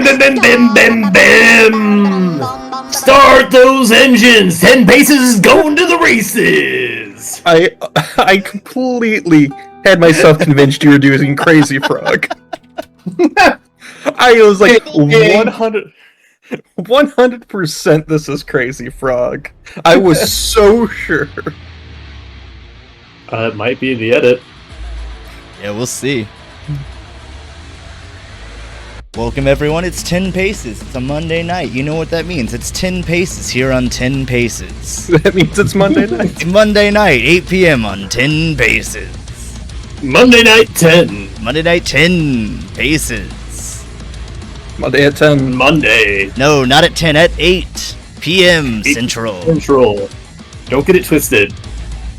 bim, bim, bim, bim. Start those engines. 10 paces going to the races. I completely had myself convinced you were doing Crazy Frog. I was like 100% this is Crazy Frog. I was so sure. It might be the edit. Yeah, we'll see. Welcome everyone, it's 10 Paces. It's a Monday night. You know what that means. It's 10 Paces here on 10 Paces. That means it's Monday night. It's Monday night, 8 p.m. on 10 Paces. Monday night 10. Monday night 10 Paces. Monday at 10. Monday. No, not at 10, at 8 p.m. Central. Don't get it twisted.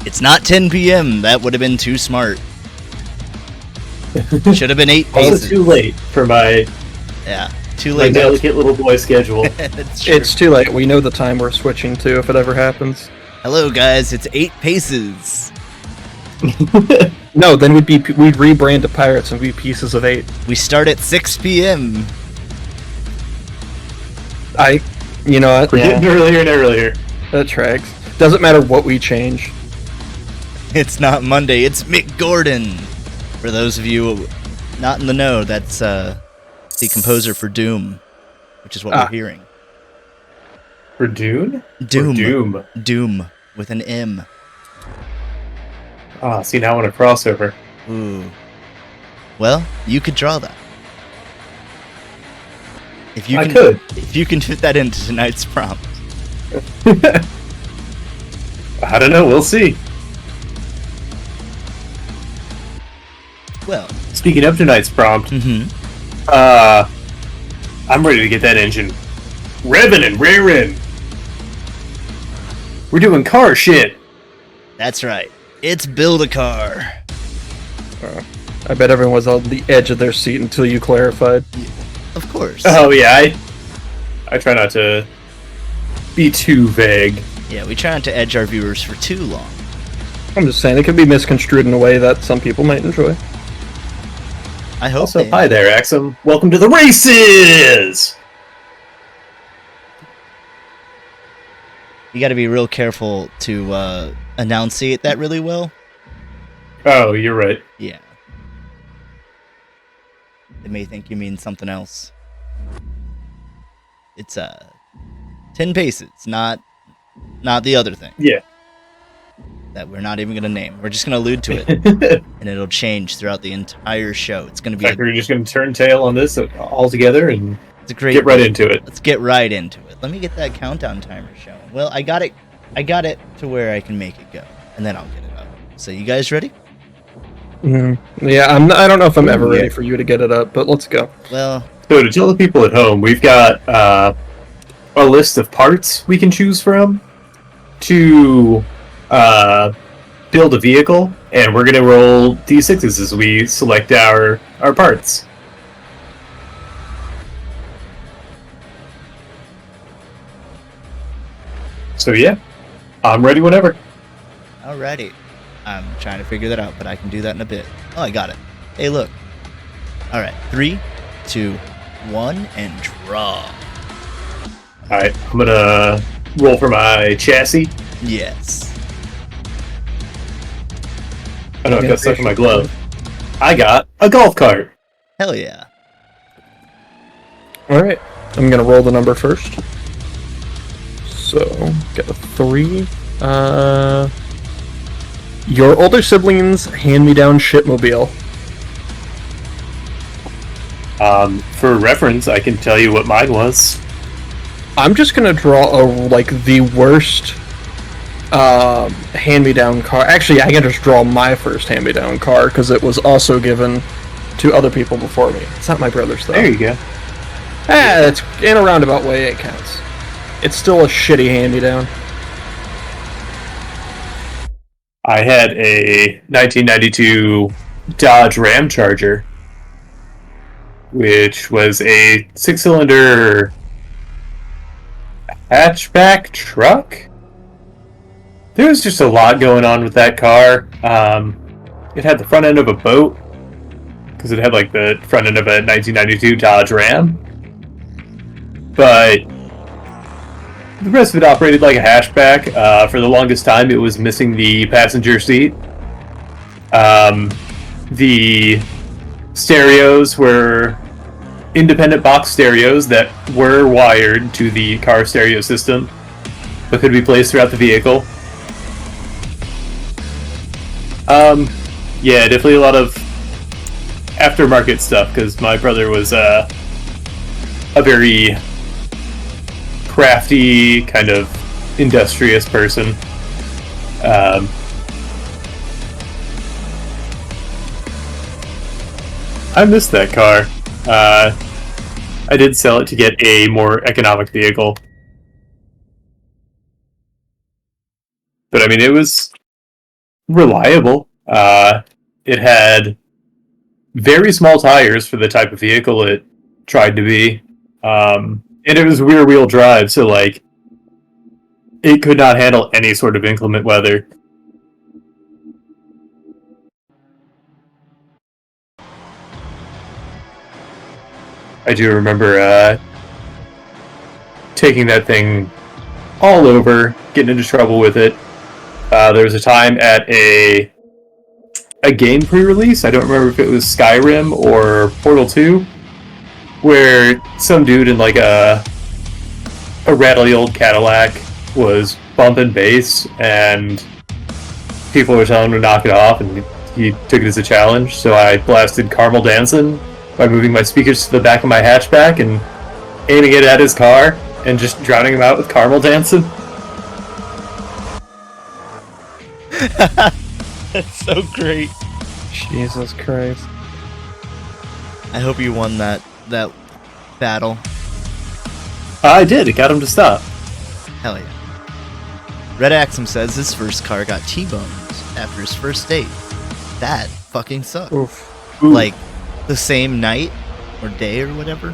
It's not 10 p.m. That would have been too smart. Should have been 8 Paces. Also too late for my... Yeah, too late. My delicate little boy schedule. It's too late. We know the time we're switching to if it ever happens. Hello, guys. It's 8 Paces. No, then we'd rebrand to Pirates and be Pieces of 8. We start at 6 p.m. You know what? We're getting earlier and earlier. That tracks. Doesn't matter what we change. It's not Monday. It's Mick Gordon. For those of you not in the know, that's the composer for Doom, which is what we're hearing. For Dune? Doom. Or Doom. Doom with an M. Ah, see, now I want a crossover. Ooh. Well, you could draw that. If you can fit that into tonight's prompt. I don't know. We'll see. Well, speaking of tonight's prompt, I'm ready to get that engine revving and raring. We're doing car shit. That's right. It's build a car. I bet everyone was on the edge of their seat until you clarified. Of course. Oh yeah, I try not to be too vague. Yeah, we try not to edge our viewers for too long. I'm just saying it can be misconstrued in a way that some people might enjoy. I hope so. Hi there, Axum. Welcome to the races! You gotta be real careful to enunciate that really well. Oh, you're right. Yeah. They may think you mean something else. It's 10 Paces, not the other thing. Yeah. That we're not even gonna name. We're just gonna allude to it, and it'll change throughout the entire show. It's gonna be. We're just gonna turn tail on this all together and get right into it. Let's get right into it. Let me get that countdown timer showing. Well, I got it to where I can make it go, and then I'll get it up. So you guys ready? Mm-hmm. Yeah, I don't know if I'm ever ready for you to get it up, but let's go. Well, so to tell the people at home, we've got a list of parts we can choose from to build a vehicle, and we're gonna roll d6s as we select our parts. So yeah, I'm ready whenever. Alrighty. I'm trying to figure that out, but I can do that in a bit. Oh, I got it. Hey, look. Alright, 3, 2, 1, and draw. Alright, I'm gonna roll for my chassis. Yes. I know, it got stuck in my glove. I got a golf cart. Hell yeah. Alright, I'm gonna roll the number first. So, get a 3. Your older siblings' hand-me-down shipmobile. For reference, I can tell you what mine was. I'm just gonna draw the worst hand-me-down car. Actually, I can just draw my first hand-me-down car because it was also given to other people before me. It's not my brother's though. There you go. It's in a roundabout way. It counts. It's still a shitty hand-me-down. I had a 1992 Dodge Ram Charger, which was a 6-cylinder hatchback truck. There was just a lot going on with that car. It had the front end of a boat, because it had the front end of a 1992 Dodge Ram. but the rest of it operated like a hatchback. For the longest time, it was missing the passenger seat. The stereos were independent box stereos that were wired to the car stereo system, but could be placed throughout the vehicle. Yeah, definitely a lot of aftermarket stuff, because my brother was a very crafty, kind of industrious person. I missed that car. I did sell it to get a more economic vehicle. But I mean, it was reliable. It had very small tires for the type of vehicle it tried to be. And it was rear-wheel drive, so like it could not handle any sort of inclement weather. I do remember taking that thing all over, getting into trouble with it. There was a time at a game pre-release, I don't remember if it was Skyrim or Portal 2, where some dude in like a rattly old Cadillac was bumping bass, and people were telling him to knock it off, and he took it as a challenge. So I blasted Carmel Dancing by moving my speakers to the back of my hatchback and aiming it at his car and just drowning him out with Carmel Dancing. That's so great. Jesus Christ. I hope you won that battle. I did. It got him to stop. Hell yeah. Red Axum says his first car got T-boned after his first date. That fucking sucks. Oof. Ooh. Like, the same night or day or whatever?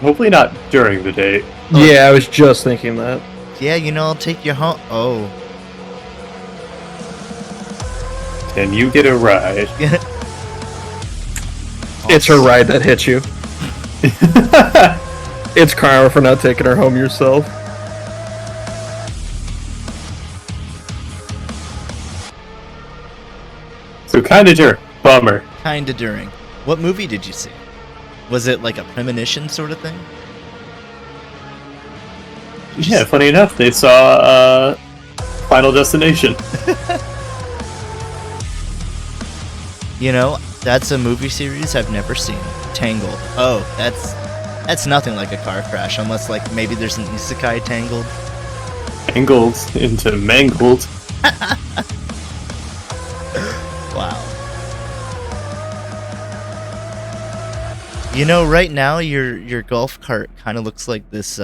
Hopefully not during the date. Yeah, I was just thinking that. Yeah, you know, I'll take you home. Oh. And you get a ride. It's her ride that hit you. It's karma for not taking her home yourself. So kinda during. Bummer. Kinda during. What movie did you see? Was it like a premonition sort of thing? Yeah, funny enough, they saw Final Destination. You know, that's a movie series I've never seen. Tangled. Oh, that's nothing like a car crash, unless like maybe there's an isekai Tangled. Tangled into mangled. Wow. You know, right now your golf cart kind of looks like this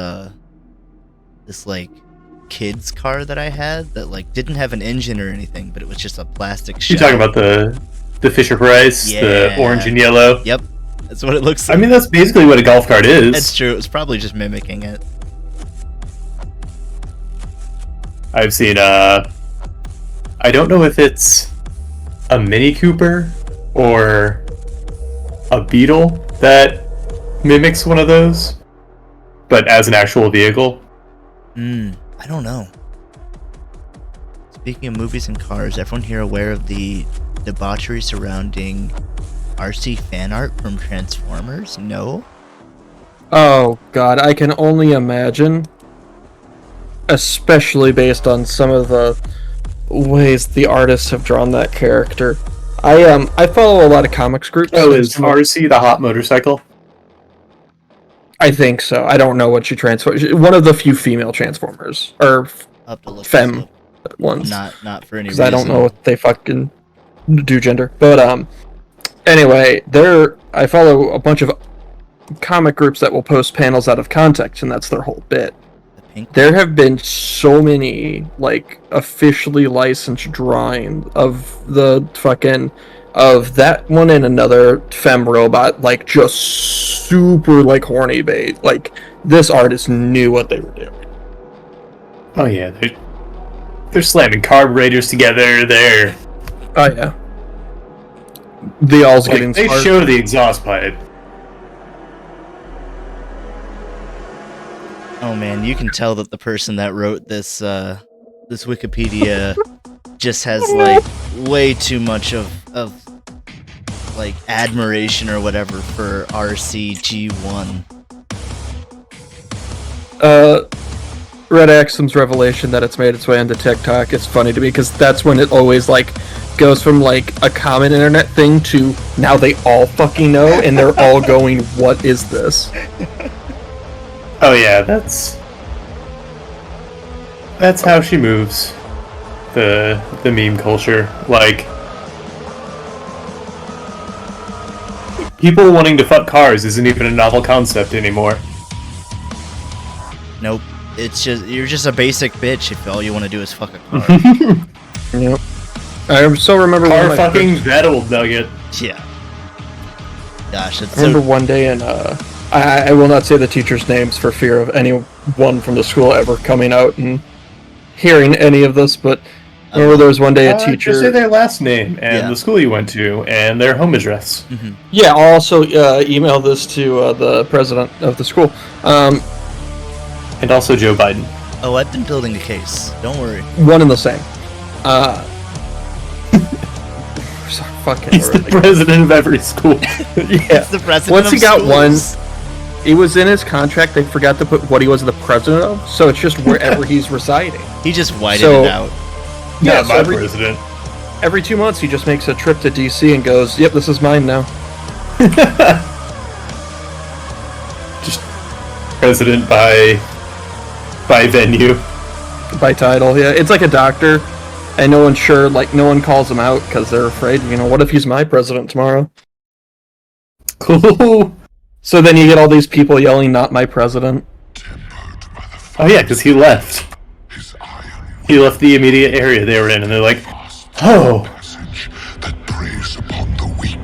like kid's car that I had that like didn't have an engine or anything, but it was just a plastic shell. You talking about the Fisher Price, the orange and yellow? Yep, that's what it looks like. I mean, that's basically what a golf cart is. That's true. It was probably just mimicking it. I've seen I don't know if it's a Mini Cooper or a Beetle that mimics one of those, but as an actual vehicle. I don't know. Speaking of movies and cars, everyone here aware of the debauchery surrounding RC fan art from Transformers? No? Oh god, I can only imagine. Especially based on some of the ways the artists have drawn that character. I follow a lot of comics groups. Oh, is RC the hot motorcycle? I think so. I don't know what she transforms. One of the few female Transformers, or I'll have to look femme this up. ones. Not for any Because reason. I don't know what they fucking do gender. But anyway, I follow a bunch of comic groups that will post panels out of context, and that's their whole bit. The pink There have been so many like officially licensed drawings of the fucking of that one and another femme robot, like just super like horny bait. Like this artist knew what they were doing. Oh yeah, they're slamming carburetors together. They're Oh yeah. The all's like, getting they smart. show the exhaust pipe. Oh man, you can tell that the person that wrote this this Wikipedia just has like way too much of like admiration or whatever for RCG1. Red Axum's revelation that it's made its way onto TikTok is funny to me because that's when it always like goes from like a common internet thing to now they all fucking know and they're all going, what is this? Oh yeah, that's how she moves. The meme culture, like people wanting to fuck cars isn't even a novel concept anymore. Nope. It's just you're just a basic bitch if all you want to do is fuck a car. Yep. I still remember Car one fucking that old nugget. Yeah. Gosh, it's I remember one day in I will not say the teachers' names for fear of anyone from the school ever coming out and hearing any of this, but I remember there was one day a teacher... Just say their last name and the school you went to and their home address. Mm-hmm. Yeah, I'll also email this to the president of the school. And also Joe Biden. Oh, I've been building a case. Don't worry. One and the same. Fucking He's the president of every school. Yeah. He's the president Once of he got schools. one, it was in his contract. They forgot to put what he was the president of, so it's just wherever he's residing. He just whited So- it out. Yeah, Not so my every, president. every 2 months he just makes a trip to DC and goes, "Yep, this is mine now." Just president by venue. By title, yeah. It's like a doctor, and no one's sure. Like no one calls him out because they're afraid. You know, what if he's my president tomorrow? Cool. So then you get all these people yelling, "Not my president." Oh yeah, because he left. He left the immediate area they were in, and they're like, "Oh, that preys upon the weak.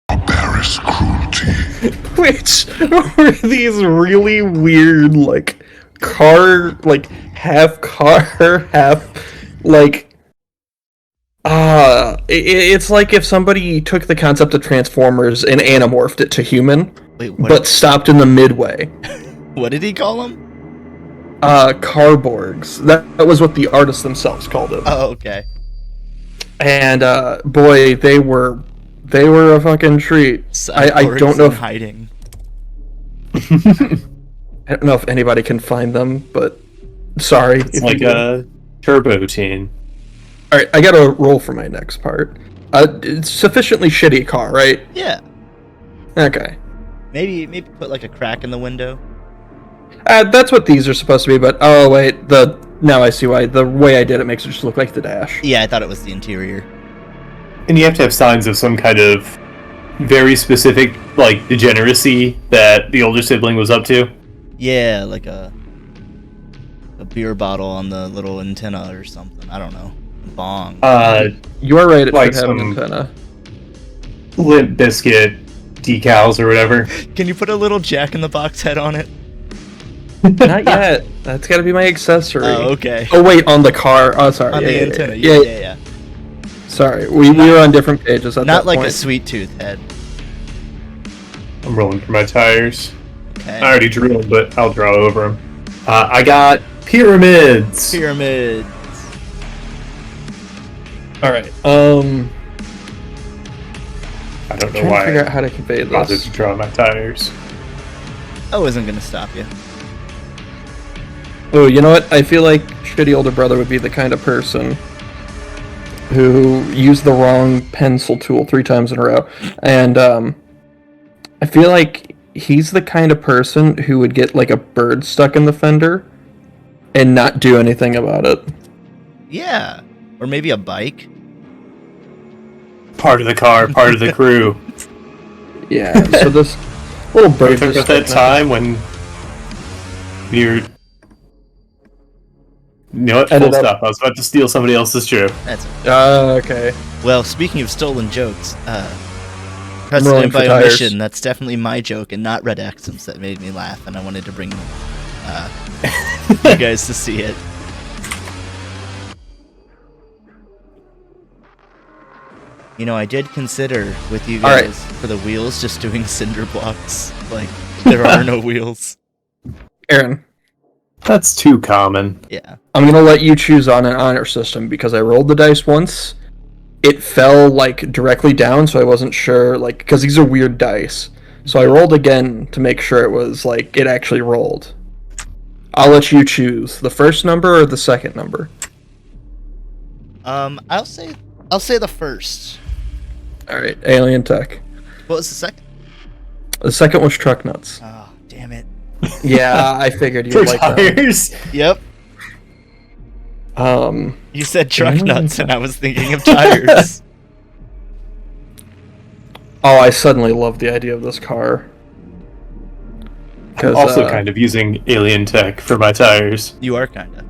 Barbarous cruelty. Which were these really weird, like, car, like, half car, half, like, it's like if somebody took the concept of Transformers and anamorphed it to human, Wait, but stopped in the midway. What did he call them? Carborgs. That was what the artists themselves called it. Oh, okay. And, boy, they were a fucking treat. I don't know if hiding. I don't know if anybody can find them, but sorry. it's like a turbo teen." Alright, I gotta roll for my next part. It's sufficiently shitty car, right? Yeah. Okay. Maybe put like a crack in the window. That's what these are supposed to be, but oh wait, now I see why. The way I did it makes it just look like the dash. Yeah, I thought it was the interior. And you have to have signs of some kind of very specific, like, degeneracy that the older sibling was up to. Yeah, like a beer bottle on the little antenna or something. I don't know. Bong. You are right, it Like should have an some- antenna. Limp Biscuit decals or whatever. Can you put a little Jack in the Box head on it? Not yet. That's gotta be my accessory. Oh, okay. Oh wait, on the car. Oh, sorry. On yeah, the yeah, antenna. Yeah, Yeah. Sorry, we were on different pages at Not that like point. a sweet tooth head. I'm rolling for my tires. Okay. I already drilled, but I'll draw over them. I got pyramids. Pyramid. Alright, I don't know trying to figure why out how to convey I bothered this. to draw my tires. I wasn't gonna stop you. Oh, you know what? I feel like shitty older brother would be the kind of person who used the wrong pencil tool 3 times in a row. And I feel like he's the kind of person who would get like a bird stuck in the fender and not do anything about it. Yeah. Or maybe a bike. Part of the car, part of the crew. Yeah, so this little We bird took just at that time when you're... You know what? Full Ended up- stop. I was about to steal somebody else's joke. That's okay. well. Speaking of stolen jokes, rolling President for by tires. omission. That's definitely my joke and not Red Axum's that made me laugh, and I wanted to bring you guys to see it. You know, I did consider with you All right. guys for the wheels just doing cinder blocks. Like, there are no wheels. Aaron, That's too common. Yeah. I'm gonna let you choose on an honor system because I rolled the dice once. It fell like directly down, so I wasn't sure, like, because these are weird dice. So I rolled again to make sure it was like it actually rolled. I'll let you choose the first number or the second number. I'll say the first. All right, alien tech. What was the second? The second was truck nuts. Oh, damn it. Yeah, I figured you For would like that. tires? Yep. You said truck Mm. nuts, and I was thinking of tires. Oh, I suddenly love the idea of this car. I'm also kind of using alien tech for my tires. You are kinda.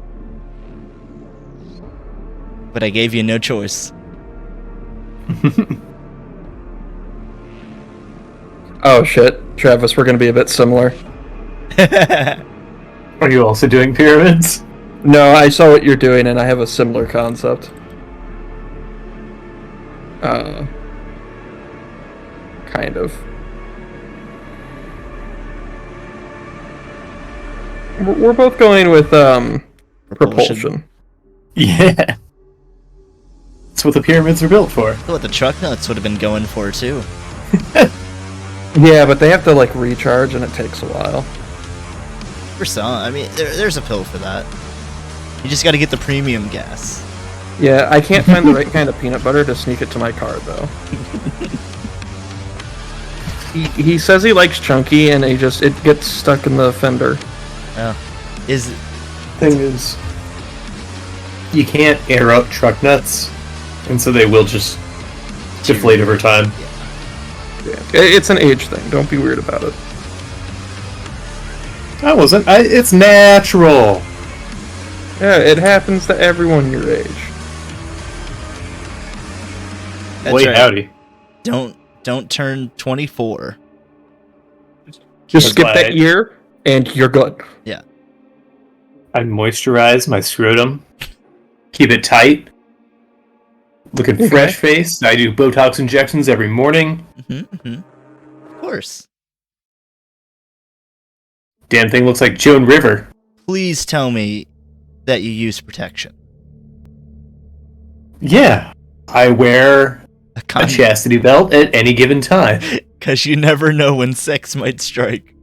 But I gave you no choice. Oh shit, Travis, we're gonna be a bit similar. Are you also doing pyramids? No, I saw what you're doing, and I have a similar concept. Kind of. We're both going with propulsion. Yeah. That's what the pyramids are built for. That's what the truck nuts would have been going for, too. Yeah, but they have to like recharge, and it takes a while. For some, I mean, there's a pill for that. You just gotta get the premium gas. Yeah, I can't find the right kind of peanut butter to sneak it to my car, though. He says he likes chunky, and it gets stuck in the fender. Oh. Is Thing is, you can't air up truck nuts, and so they will just deflate over time. Yeah. It's an age thing. Don't be weird about it. I wasn't. It's natural. Yeah, it happens to everyone your age. that's Wait, right. howdy. Don't turn 24. Just That's skip why that year, and you're good. Yeah. I moisturize my scrotum, keep it tight, looking Okay. fresh faced. I do Botox injections every morning. Of course. Damn thing looks like Joan River. Please tell me that you use protection. Yeah, I wear A a condom. chastity belt at any given time. Because you never know when sex might strike.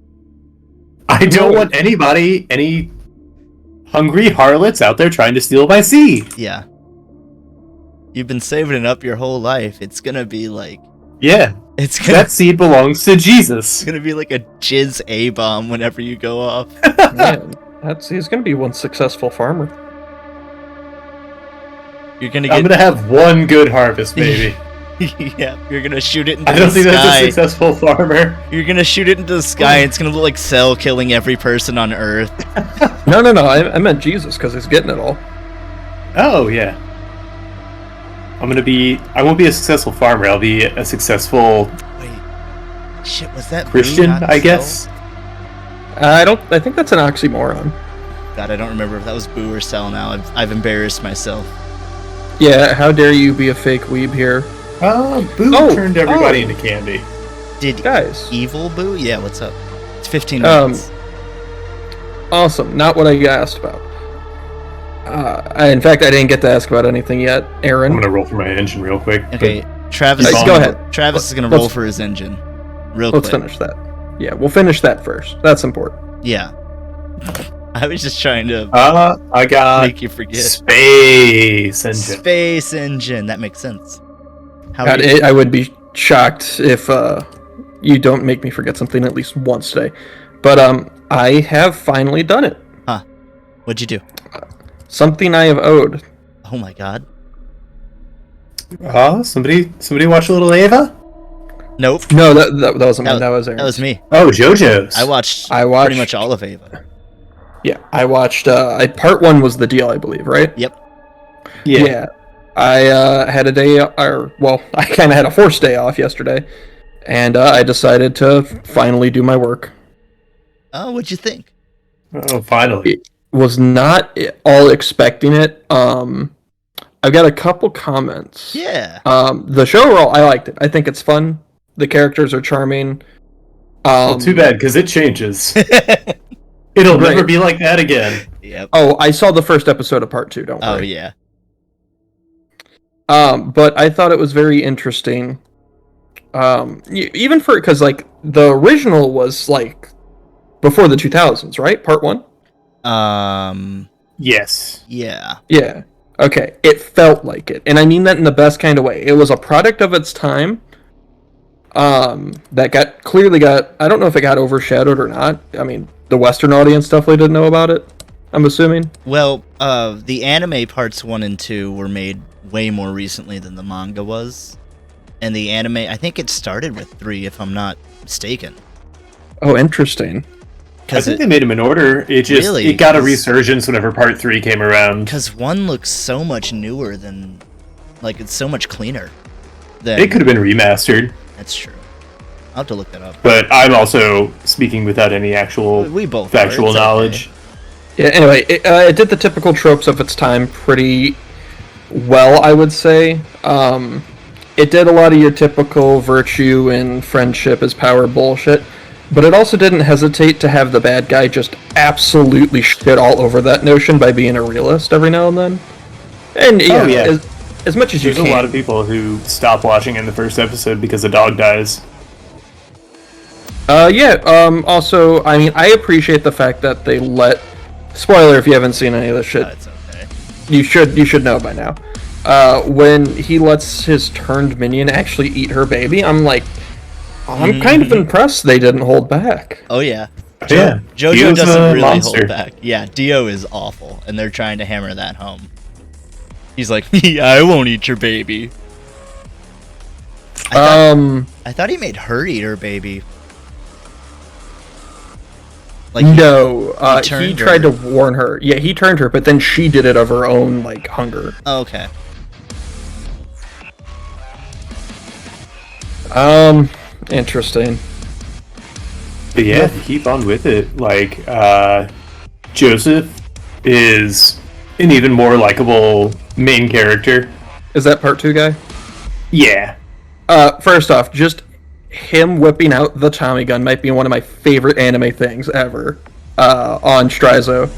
I don't want any hungry harlots out there trying to steal my seed. Yeah. You've been saving it up your whole life. It's gonna be like... Yeah, It's gonna, that seed belongs to Jesus. it's gonna be like a jizz A-bomb whenever you go off. Man, he's gonna be one successful farmer. You're gonna I'm get... gonna have one good harvest, baby. Yeah, you're gonna shoot it into I don't the think that's a sky. successful farmer. You're gonna shoot it into the sky, and it's gonna look like Cell killing every person on Earth. No, I meant Jesus because he's getting it all. Oh yeah. I won't be a successful farmer. I'll be a successful Wait. Shit, was that Boo, Christian, not I Cell? guess. I think that's an oxymoron. God, I don't remember if that was Boo or Cell now. I've embarrassed myself. Yeah, how dare you be a fake weeb here, Boo Oh, turned everybody oh. into candy. Did guys? Evil Boo? Yeah, what's up? It's 15 Um, minutes. Awesome. Not what I asked about. In fact, I didn't get to ask about anything yet, Aaron. I'm gonna roll for my engine real quick. Okay, Travis. Hey, go ahead. Travis is gonna Let's- roll for his engine. Real Let's quick. finish that. Yeah, we'll finish that first. That's important. Yeah. I was just trying to I got make you forget. space engine. Space engine. That makes sense. How God, are you- I would be shocked if you don't make me forget something at least once today. But I have finally done it. What'd you do? Something I have owed. Oh my god. Somebody watch a little Ava? Nope. No, that wasn't mine. That, That was Aaron's. that was me. Oh, JoJo's. I watched watched pretty much all of Ava. Yeah, I watched. Part 1 was the deal, I believe, right? Yep. Yeah. I had a day, I kind of had a forced day off yesterday, and I decided to finally do my work. Oh, what'd you think? Oh, finally. Was not all expecting it, I've got a couple comments. Yeah. The show overall, I liked it. I think it's fun. The characters are charming. Well, too bad, because it changes. Yep. It'll Right. never be like that again. Oh, I saw the first episode of part 2, don't worry. Oh, yeah. But I thought it was very interesting. Even for, because, like, the original was, like, before the 2000s, right? Part 1? Yes. Yeah. Yeah. Okay. It felt like it. And I mean that in the best kind of way. It was a product of its time. That clearly got, I don't know if it got overshadowed or not. I mean, the Western audience definitely didn't know about it, I'm assuming. Well, the anime parts 1 and 2 were made way more recently than the manga was. And the anime, I think it started with 3, if I'm not mistaken. Oh, interesting. I think they made them in order. It just Really? it got a resurgence whenever part 3 came around. Because 1 looks so much newer than, like, it's so much cleaner. It could have been remastered. That's true. I'll have to look that up. But I'm also speaking without any actual We both factual are. It's knowledge. okay. Yeah, anyway, it did the typical tropes of its time pretty well, I would say. It did a lot of your typical virtue and friendship is power bullshit, but it also didn't hesitate to have the bad guy just absolutely shit all over that notion by being a realist every now and then. And yeah, as much as you There's can. a lot of people who stop watching in the first episode because a dog dies. Also, I mean, I appreciate the fact that they let... Spoiler if you haven't seen any of this shit. It's okay. You should know by now. When he lets his turned minion actually eat her baby, I'm like, I'm kind of impressed they didn't hold back. Oh, yeah. Yeah. JoJo Dio's doesn't a really monster. hold back. Yeah, Dio is awful, and they're trying to hammer that home. He's like, yeah, I won't eat your baby. I thought he made her eat her baby. Like, No, he turned tried her. to warn her. Yeah, he turned her, but then she did it of her own, like, hunger. Oh, okay. Interesting. But yeah, to keep on with it, like, Joseph is an even more likable main character. Is that part 2 guy? Yeah. First off, just him whipping out the Tommy gun might be one of my favorite anime things ever. On Strizo.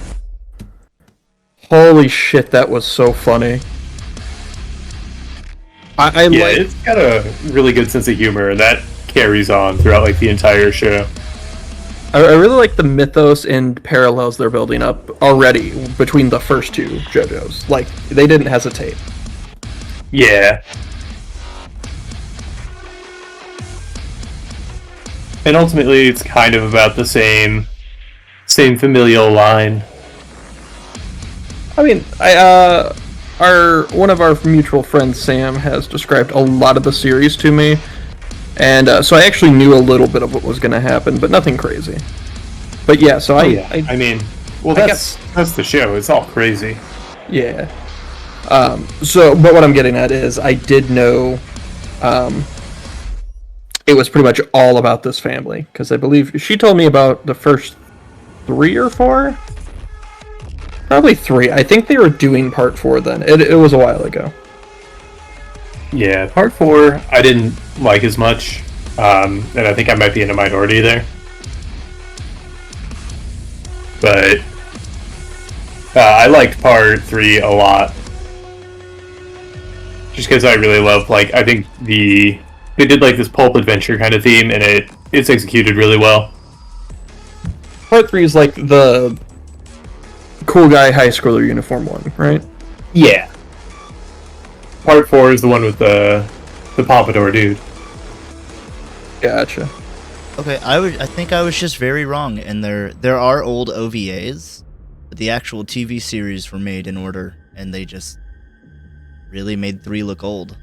Holy shit, that was so funny. I Yeah, like... it's got a really good sense of humor, and that carries on throughout, like, the entire show. I really like the mythos and parallels they're building up already between the first 2 JoJo's. Like, they didn't hesitate. Yeah. And ultimately, it's kind of about the same familial line. I mean, one of our mutual friends, Sam, has described a lot of the series to me, and so I actually knew a little bit of what was going to happen, but nothing crazy. But yeah, so I mean, well, that's the show. It's all crazy. Yeah. But what I'm getting at is I did know it was pretty much all about this family, because I believe she told me about the first 3 or 4? Probably 3. I think they were doing part 4 then. It was a while ago. Yeah, part 4 I didn't like as much, and I think I might be in a minority there. But I liked part 3 a lot, just because I really love, like, I think they did like this pulp adventure kind of theme, and it's executed really well. Part 3 is like the cool guy high schooler uniform one, right? Yeah. Part 4 is the one with the pompadour dude. Gotcha. Okay, I think I was just very wrong, and there are old OVAs, but the actual TV series were made in order, and they just really made 3 look old,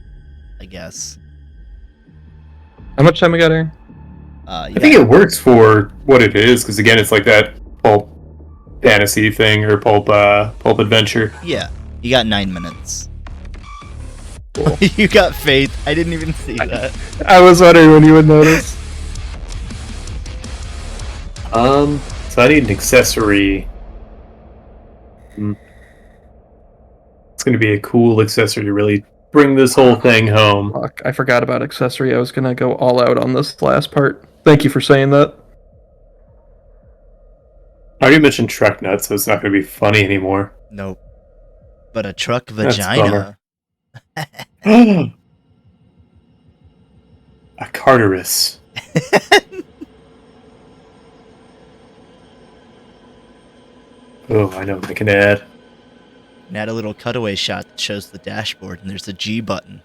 I guess. How much time we got here? I think it works for what it is, because again, it's like that pulp fantasy thing, or pulp adventure. Yeah, you got 9 minutes. Cool. You got faith. I didn't even see that. I was wondering when you would notice. So I need an accessory. It's going to be a cool accessory to really bring this whole thing home. Fuck, I forgot about accessory. I was gonna go all out on this last part. Thank you for saying that. I already mentioned truck nuts, so it's not going to be funny anymore. Nope. But a truck That's a vagina. A Carterus. Oh, I know what I can add. And add a little cutaway shot that shows the dashboard, and there's a G button.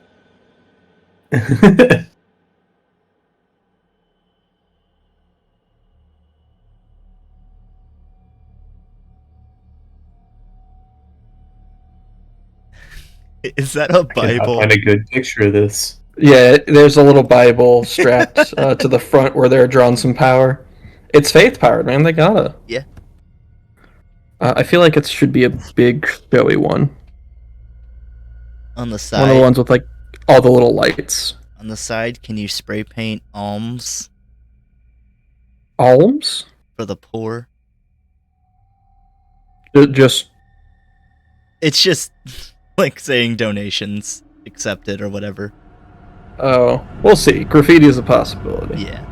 Is that a I cannot Bible? find a good picture of this. Yeah, there's a little Bible strapped to the front where they're drawing some power. It's faith powered, man. They gotta. Yeah. I feel like it should be a big, showy one. On the One of the side, ones with like all the little lights. on the side, can you spray paint alms Alms? for the poor? Just It's just like saying donations accepted or whatever. oh, we'll see. Graffiti is a possibility. Yeah.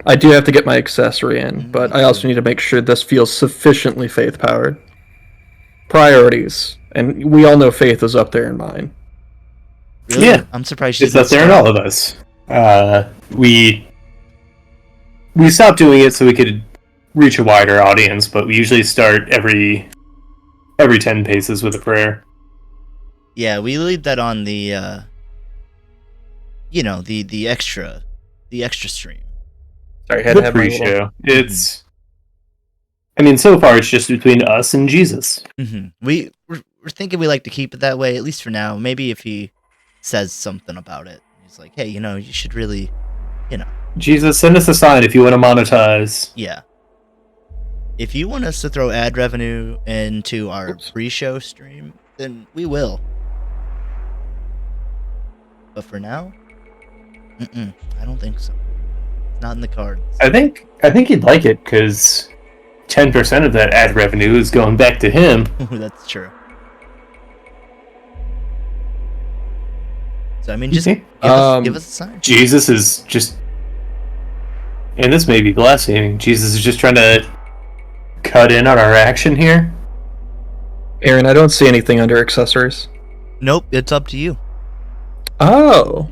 I do have to get my accessory in, but I also need to make sure this feels sufficiently faith powered. Priorities, and we all know faith is up there in mine. Really? Yeah. I'm surprised you It's up didn't there in start. all of us. We stopped doing it so we could reach a wider audience, but we usually start every 10 paces with a prayer. Yeah, we leave that on the the extra stream. Sorry, I had The to have my pre-show. little... It's. I mean, so far it's just between us and Jesus. Mm-hmm. We're thinking we like to keep it that way, at least for now. Maybe if he says something about it, he's like, hey, you should really, Jesus, send us a sign if you want to monetize. yeah. If you want us to throw ad revenue into our pre-show stream, then we will. But for now, I don't think so. It's not in the cards. I think he'd like it because 10% of that ad revenue is going back to him. That's true. So I mean, just Okay. give us a sign. Jesus is just, and this may be blaspheming. Jesus is just trying to cut in on our action here. Aaron, I don't see anything under accessories. Nope, it's up to you. Oh.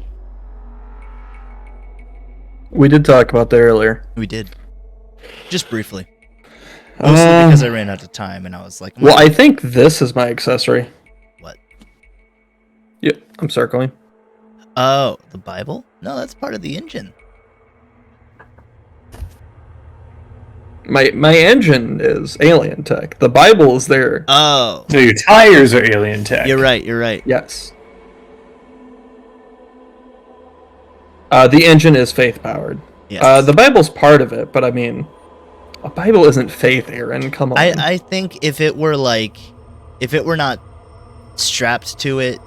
We did talk about that earlier. We did. Just briefly. Mostly because I ran out of time and I was like, Well, I think this is my accessory. What? Yep, I'm circling. Oh, the Bible? No, that's part of the engine. My engine is alien tech. The Bible is there. Oh, No, your tires are alien tech. you're right. Yes. The engine is faith powered. Yes. The Bible's part of it, but I mean, a Bible isn't faith, Aaron. Come on. I think if it were not strapped to it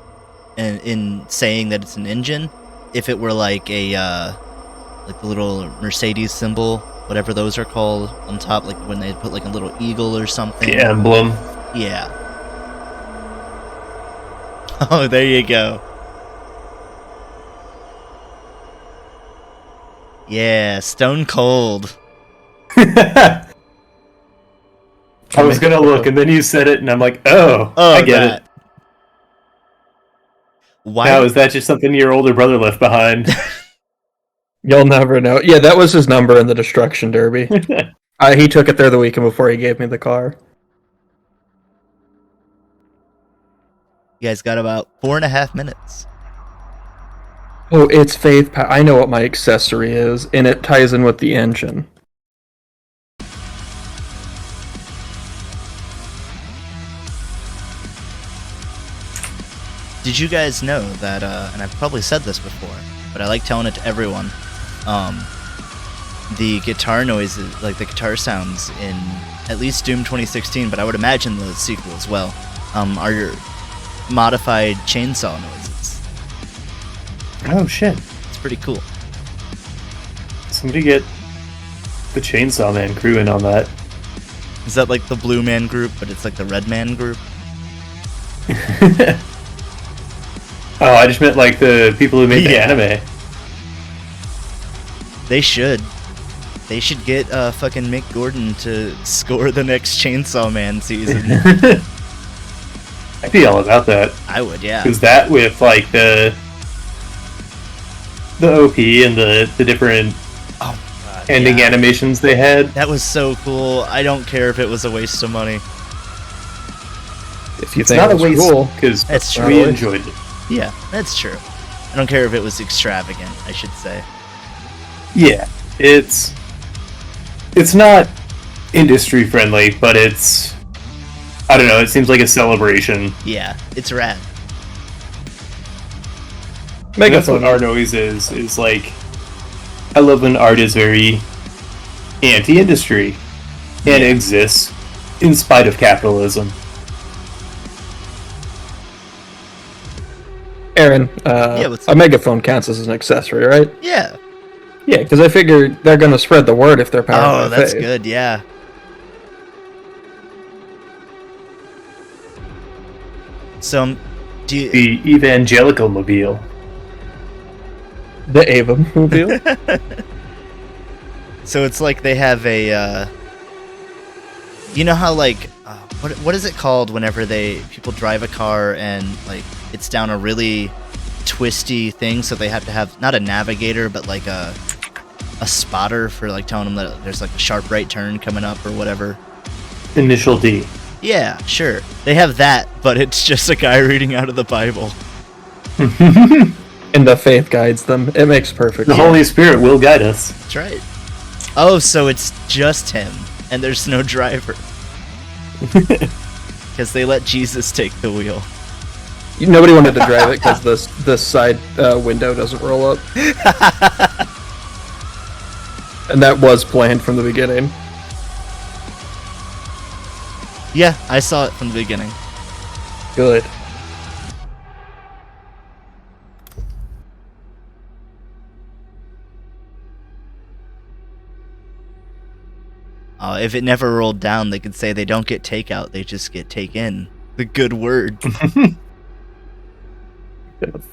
and in saying that it's an engine, if it were like a like the little Mercedes symbol, whatever those are called on top, like when they put like a little eagle or something. The emblem. Yeah. Oh, there you go. Yeah, stone cold. I was gonna look, and then you said it, and I'm like, oh I get it. Why? Now, is that just something your older brother left behind? You'll never know. Yeah, that was his number in the Destruction Derby. He took it there the weekend before he gave me the car. You guys got about 4.5 minutes. Oh, it's faith. I know what my accessory is, and it ties in with the engine. Did you guys know that, and I've probably said this before, but I like telling it to everyone, the guitar noises, like the guitar sounds in at least Doom 2016, but I would imagine the sequel as well, are your modified chainsaw noises. Oh shit! It's pretty cool. Somebody get the Chainsaw Man crew in on that. Is that like the Blue Man group, but it's like the Red Man group? Oh, I just meant like the people who make the Yeah. anime. They should. They should get fucking Mick Gordon to score the next Chainsaw Man season. I'd be all about that. I would, yeah. Because that with like the OP and the different Oh my god. ending yeah. animations they had. That was so cool. I don't care if it was a waste of money. If you It's think not it a was waste cool. because That's true. we enjoyed it. Yeah, that's true. I don't care if it was extravagant, I should say. Yeah, it's not industry friendly, but it's, I don't know, it seems like a celebration. Yeah, it's rad. That's what Megaphone. art always is like, I love when art is very anti-industry and exists in spite of capitalism. Aaron, what's a megaphone counts as an accessory, right? Yeah. Yeah, because I figure they're going to spread the word if they're powered Oh, by that's faith. good, yeah. So, do you... The evangelical mobile. The Ava mobile? So it's like they have a, you know how like, what is it called whenever people drive a car and like it's down a really twisty thing, so they have to have not a navigator but like a spotter for like telling them that there's like a sharp right turn coming up or whatever. Initial D. Yeah, sure. They have that, but it's just a guy reading out of the Bible. And the faith guides them. It makes perfect The sense. Holy Spirit will guide us. That's right. Oh, so it's just him, and there's no driver. Because they let Jesus take the wheel. Nobody wanted to drive it because this side window doesn't roll up. And that was planned from the beginning. Yeah, I saw it from the beginning. Good. If it never rolled down, they could say they don't get takeout, they just get taken. The good word. Gonna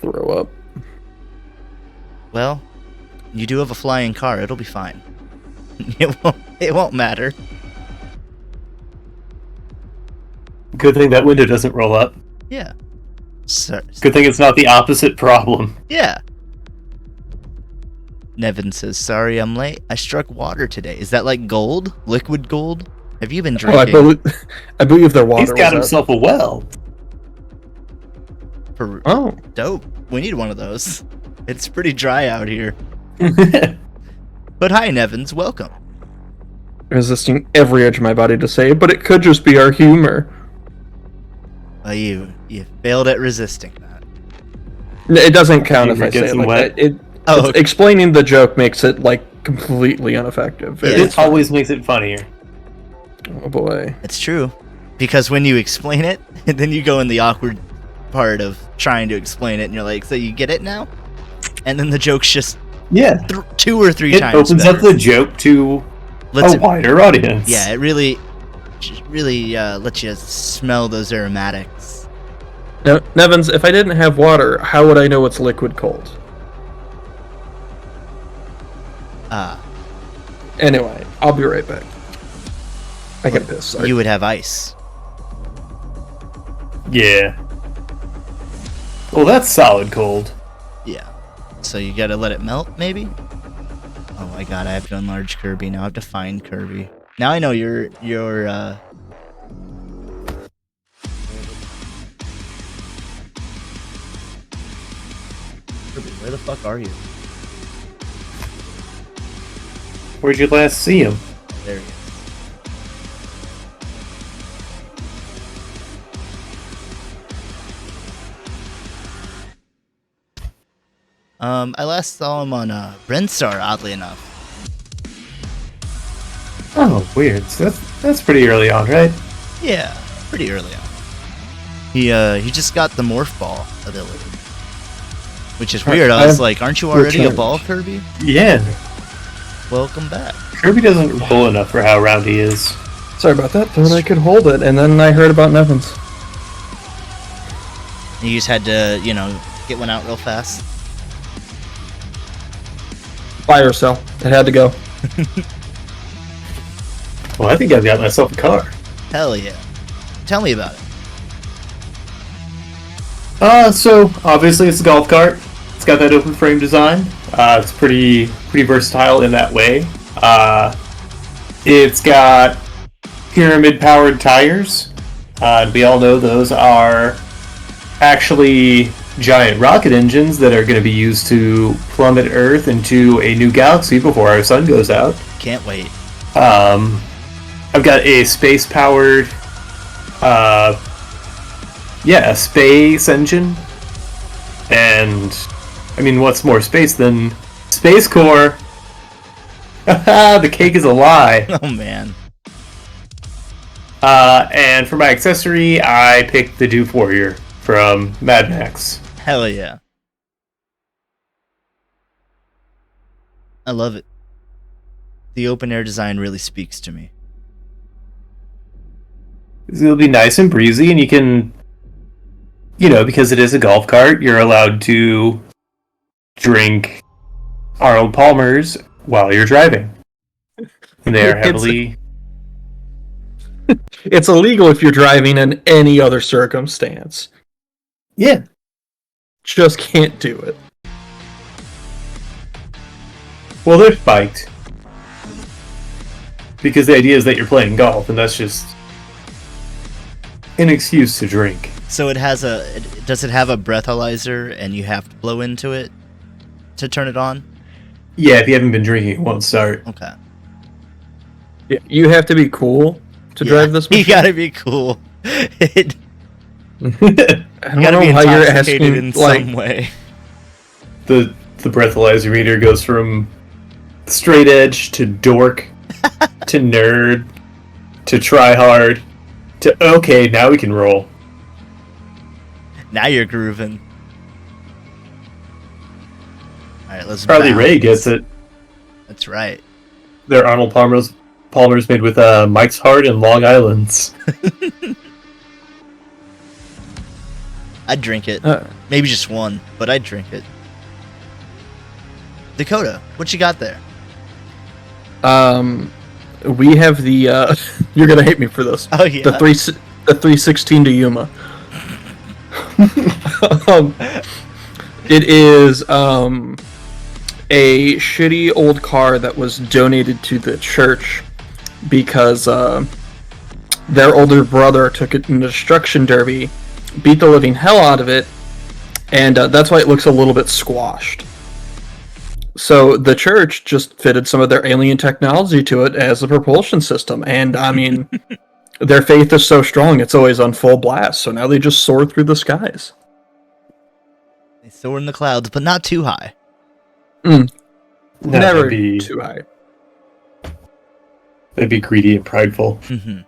throw up. Well, you do have a flying car, it'll be fine. It won't matter. Good thing that window doesn't roll up. Yeah. So, Good thing it's not the opposite problem. yeah. Nevin says, sorry I'm late. I struck water today. Is that like gold? Liquid gold? Have you been Oh, drinking? I believe their water He's got was himself a well. For Oh, dope. We need one of those. It's pretty dry out here. But hi, Nevins. Welcome. resisting every edge of my body to say, but it could just be our humor. Well, you failed at resisting that. It doesn't count if Humor I say gets it him like wet. that. Oh, okay. Explaining the joke makes it like completely ineffective. Yeah. It always makes it funnier. Oh boy. It's true. Because when you explain it, then you go in the awkward part of trying to explain it, and you're like, so you get it now? And then the joke's just Yeah. 2 or 3 It times opens better. up the joke to Lets a it- wider audience. Yeah, it really lets you smell those aromatics. Now, Nevins, if I didn't have water, how would I know it's liquid cold? Anyway, I'll be right back. I can piss. Sorry. You would have ice. Yeah. Well, that's solid cold. Yeah. So you gotta let it melt, maybe? Oh my god, I have to enlarge Kirby. Now I have to find Kirby. Now I know you're Kirby, where the fuck are you? Where'd you last see him? There he is. I last saw him on Brinstar, oddly enough. Oh, weird. So that's pretty early on, right? Yeah, pretty early on. He just got the morph ball ability. Which is weird. I was like, aren't you already a returned. ball, Kirby? Yeah. Welcome back. Kirby doesn't roll enough for how round he is. Sorry about that. Thought I could hold it, and then I heard about Nevins. You just had to, get one out real fast. Buy or sell. It had to go. Well, I think I've got myself a car. Hell yeah. Tell me about it. So obviously it's a golf cart. It's got that open frame design. It's pretty versatile in that way. It's got pyramid powered tires. We all know those are actually giant rocket engines that are going to be used to plummet Earth into a new galaxy before our sun goes out. Can't wait. I've got a space powered a space engine. And I mean, what's more space than Space Core? The cake is a lie. Oh man. And for my accessory, I picked the Doof Warrior from Mad Max. Hell yeah. I love it. The open air design really speaks to me. It'll be nice and breezy, and you can, because it is a golf cart, you're allowed to drink Arnold Palmer's while you're driving. And they are heavily... It's illegal if you're driving in any other circumstance. Yeah. Just can't do it. Well, they're spiked. Because the idea is that you're playing golf, and that's just an excuse to drink. So does it have a breathalyzer and you have to blow into it to turn it on? Yeah, if you haven't been drinking, it won't start. Okay. Yeah, you have to be cool to drive this machine. You gotta be cool. I don't Gotta be know how you're intoxicated asking, in some way. The breathalyzer meter goes from straight edge to dork to nerd to try hard to okay, now we can roll. Now you're grooving. Alright, let's Charlie bounce. Ray gets it. That's right. They're Arnold Palmer's made with Mike's Hard and Long Island's. I'd drink it. Maybe just one, but I'd drink it. Dakota, what you got there? We have the you're gonna hate me for this. Oh yeah. The 316 to Yuma. It is a shitty old car that was donated to the church because their older brother took it in a destruction derby, beat the living hell out of it, and that's why it looks a little bit squashed. So the church just fitted some of their alien technology to it as a propulsion system, and I mean, their faith is so strong it's always on full blast, so now they just soar through the skies. They soar in the clouds, but not too high. Never too high. They'd be greedy and prideful. Mm-hmm.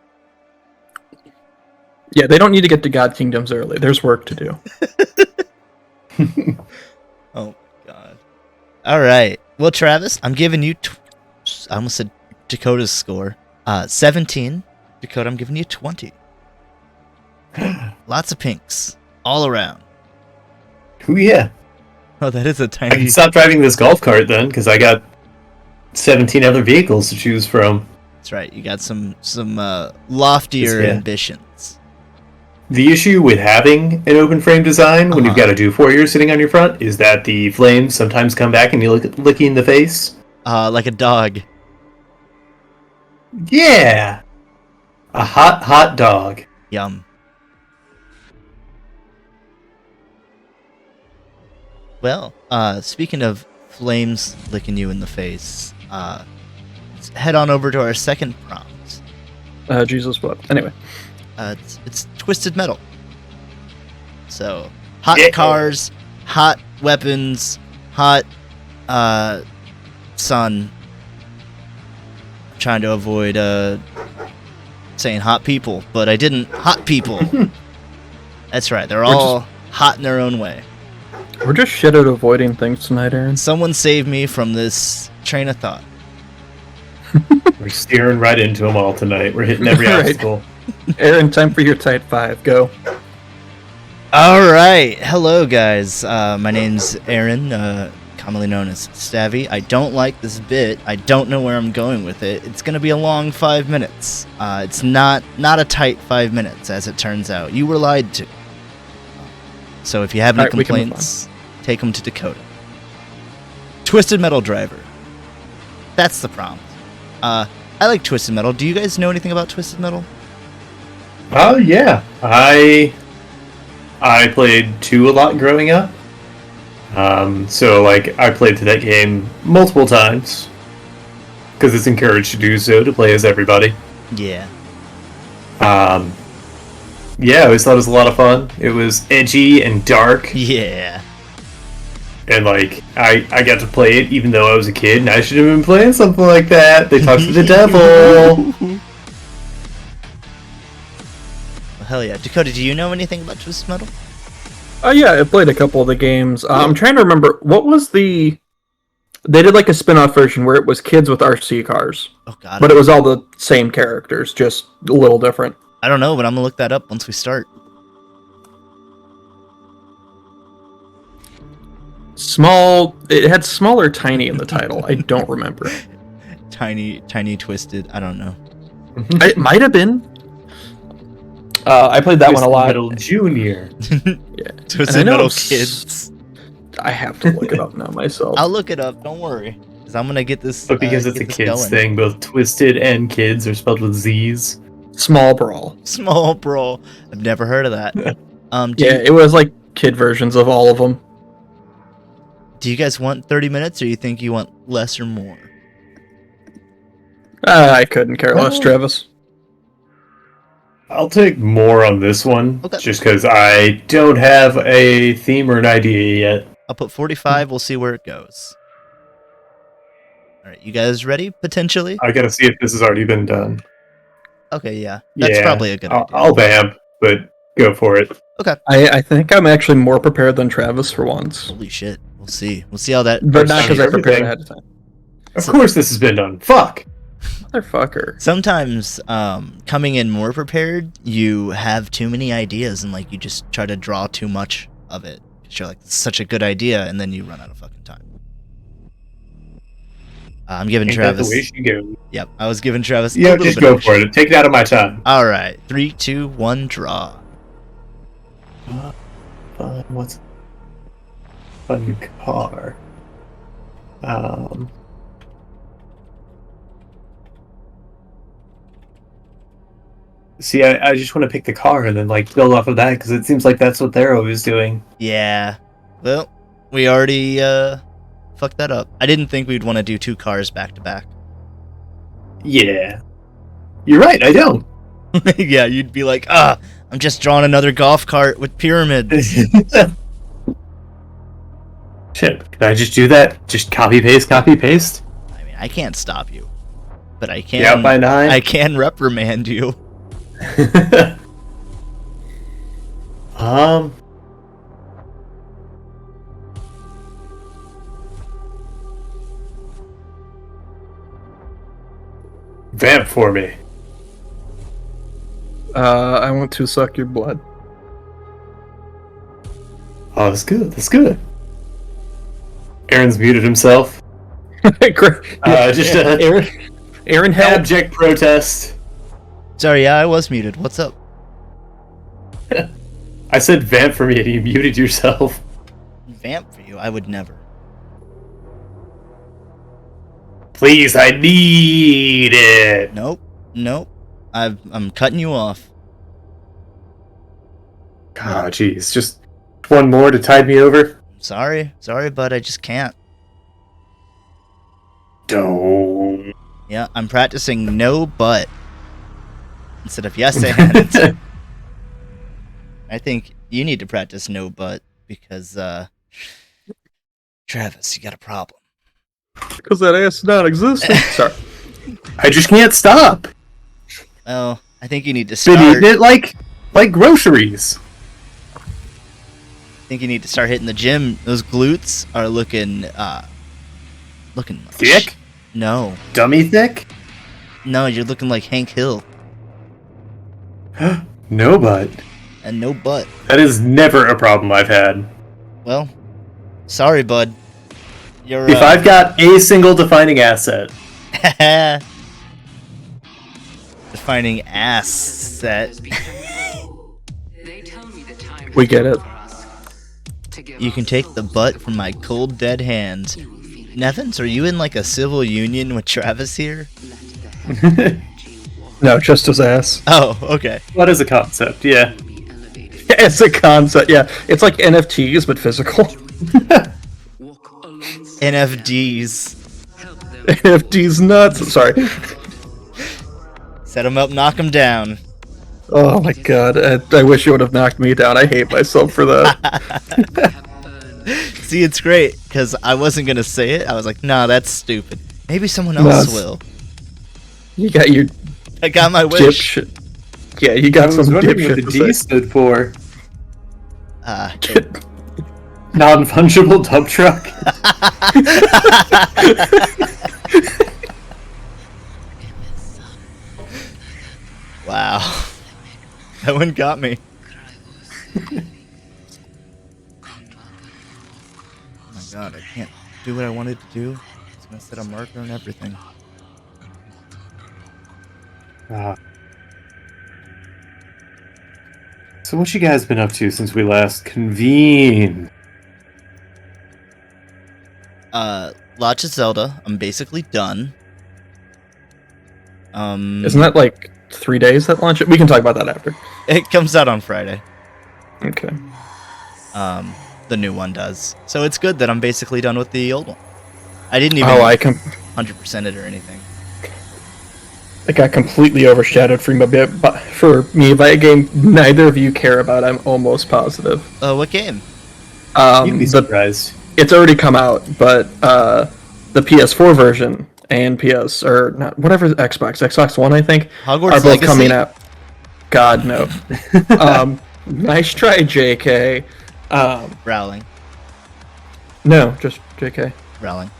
Yeah, they don't need to get to God Kingdoms early. There's work to do. Oh, God. All right. Well, Travis, I'm giving you... I almost said Dakota's score. 17. Dakota, I'm giving you 20. Lots of pinks. All around. Ooh, yeah. Oh, that is a I tiny... can stop driving this golf cart then, because I got 17 other vehicles to choose from. That's right. You got some loftier Yeah. ambitions. The issue with having an open frame design when you've got a Doof Warrior sitting on your front is that the flames sometimes come back and you lick you in the face. Like a dog. Yeah! A hot, hot dog. Yum. Well, speaking of flames licking you in the face, let's head on over to our second prompt. Jesus, what? Anyway. It's Twisted Metal. So, hot Yeah. cars, hot weapons, hot sun. I'm trying to avoid saying hot people, but I didn't. Hot people. That's right. They're all hot in their own way. We're just shit at avoiding things tonight, Aaron. Someone save me from this train of thought. We're steering right into them all tonight. We're hitting every Right. obstacle. Aaron, time for your tight five. Go. All right, hello guys. My name's Aaron, commonly known as Stavvy. I don't like this bit. I don't know where I'm going with it. It's gonna be a long 5 minutes. It's not a tight 5 minutes, as it turns out. You were lied to. So if you have any complaints, take them to Dakota. Twisted Metal Driver. That's the prompt. I like Twisted Metal. Do you guys know anything about Twisted Metal? Oh yeah, I played 2 a lot growing up. So like I played through that game multiple times because it's encouraged to do so to play as everybody. Yeah. Yeah, I always thought it was a lot of fun. It was edgy and dark. Yeah. And like I got to play it even though I was a kid and I should have been playing something like that. They talk to the devil. Well, hell yeah. Dakota, do you know anything about Twisted Metal? Yeah, I played a couple of the games. I'm trying to remember, what was the... They did like a spin-off version where it was kids with RC cars. Oh god. But it was all the same characters, just a little different. I don't know, but I'm gonna look that up once we start. It had Small or Tiny in the title. I don't remember. Tiny Twisted. I don't know. It might have been. I played that one a lot. Metal Junior. Yeah. Twisted Metal Kids. I have to look it up now myself. I'll look it up. Don't worry, because I'm gonna get this. But because it's a get this kids going. thing, both Twisted and Kids are spelled with Z's. Small Brawl. Small Brawl. I've never heard of that. It was like kid versions of all of them. Do you guys want 30 minutes, or you think you want less or more? I couldn't care less, Travis. I'll take more on this one, Okay. just because I don't have a theme or an idea yet. I'll put 45. We'll see where it goes. All right, you guys ready? Potentially. I gotta see if this has already been done. Okay, yeah, that's probably a good idea. I'll vamp, but go for it. Okay. I think I'm actually more prepared than Travis for once. Holy shit. We'll see. We'll see how that. But not because I Everything. prepared ahead of time. Of course this has been done. Fuck! Motherfucker. Sometimes, coming in more prepared, you have too many ideas and like you just try to draw too much of it. 'Cause you're like, this is such a good idea, and then you run out of fucking time. I'm giving Ain't Travis. that the way she goes. Yep, I was giving Travis. Yeah, a little just bit go of for it. Take it out of my time. All right, 3, 2, 1, draw. What's fun car? See, I just want to pick the car and then like build off of that because it seems like that's what they're always doing. Yeah. Well, we already fucked that up. I didn't think we'd want to do 2 cars back to back. Yeah, you're right. I don't. Yeah, you'd be like, I'm just drawing another golf cart with pyramids. Shit, can I just do that? Just copy paste, copy paste? I mean, I can't stop you, but I can. Yeah, by 9. I can reprimand you. Vamp for me. I want to suck your blood. Oh, that's good. That's good. Aaron's muted himself. Aaron help. Abject protest. Sorry, yeah, I was muted. What's up? I said vamp for me and you muted yourself. Vamp for you? I would never. Please, I need it. Nope. I'm cutting you off. Oh, jeez. Just one more to tide me over? Sorry, but I just can't. Don't. Yeah, I'm practicing no but instead of yes and. I think you need to practice no but because, Travis, you got a problem. Because that ass is non-existent. Sorry. I just can't stop. Well, I think you need to Been start. eating it like groceries. I think you need to start hitting the gym. Those glutes are looking like Thick? No, Dummy thick? you're looking like Hank Hill. No, but and no butt. That is never a problem I've had. Well, sorry, bud. You're If I've got a single defining asset, defining ass set. We get it. You can take the butt from my cold dead hands. Nevins, are you in like a civil union with Travis here? No, just his ass. Oh, okay. that is a concept, yeah. Yeah, it's a concept. Yeah, it's like NFTs but physical. NFDs. NFTs nuts. Sorry. Set them up, knock them down. Oh my god, I wish you would have knocked me down. I hate myself for that. See, it's great, because I wasn't going to say it. I was like, nah, that's stupid. Maybe someone else will. You got your I got my wish. dipshit. Yeah, you got I was some wondering what the dipshit D to say. stood for. Uh, Non-fungible dump truck. wow. That one got me. Oh my god, I can't do what I wanted to do. It's gonna set a marker and everything. So what you guys been up to since we last convened? Lots of Zelda. I'm basically done. Isn't that like 3 days that launch? We can talk about that after. It comes out on Friday. Okay. The new one does. So it's good that I'm basically done with the old one. I didn't even Oh, I 100% it or anything. got completely overshadowed for me by a game neither of you care about. I'm almost positive. What game? You'd be surprised. It's already come out, but the PS4 version and PS or not whatever Xbox One I think Hogwarts are both Legacy? coming out. God no. Nice try, JK. Rowling. No, just JK. Rowling.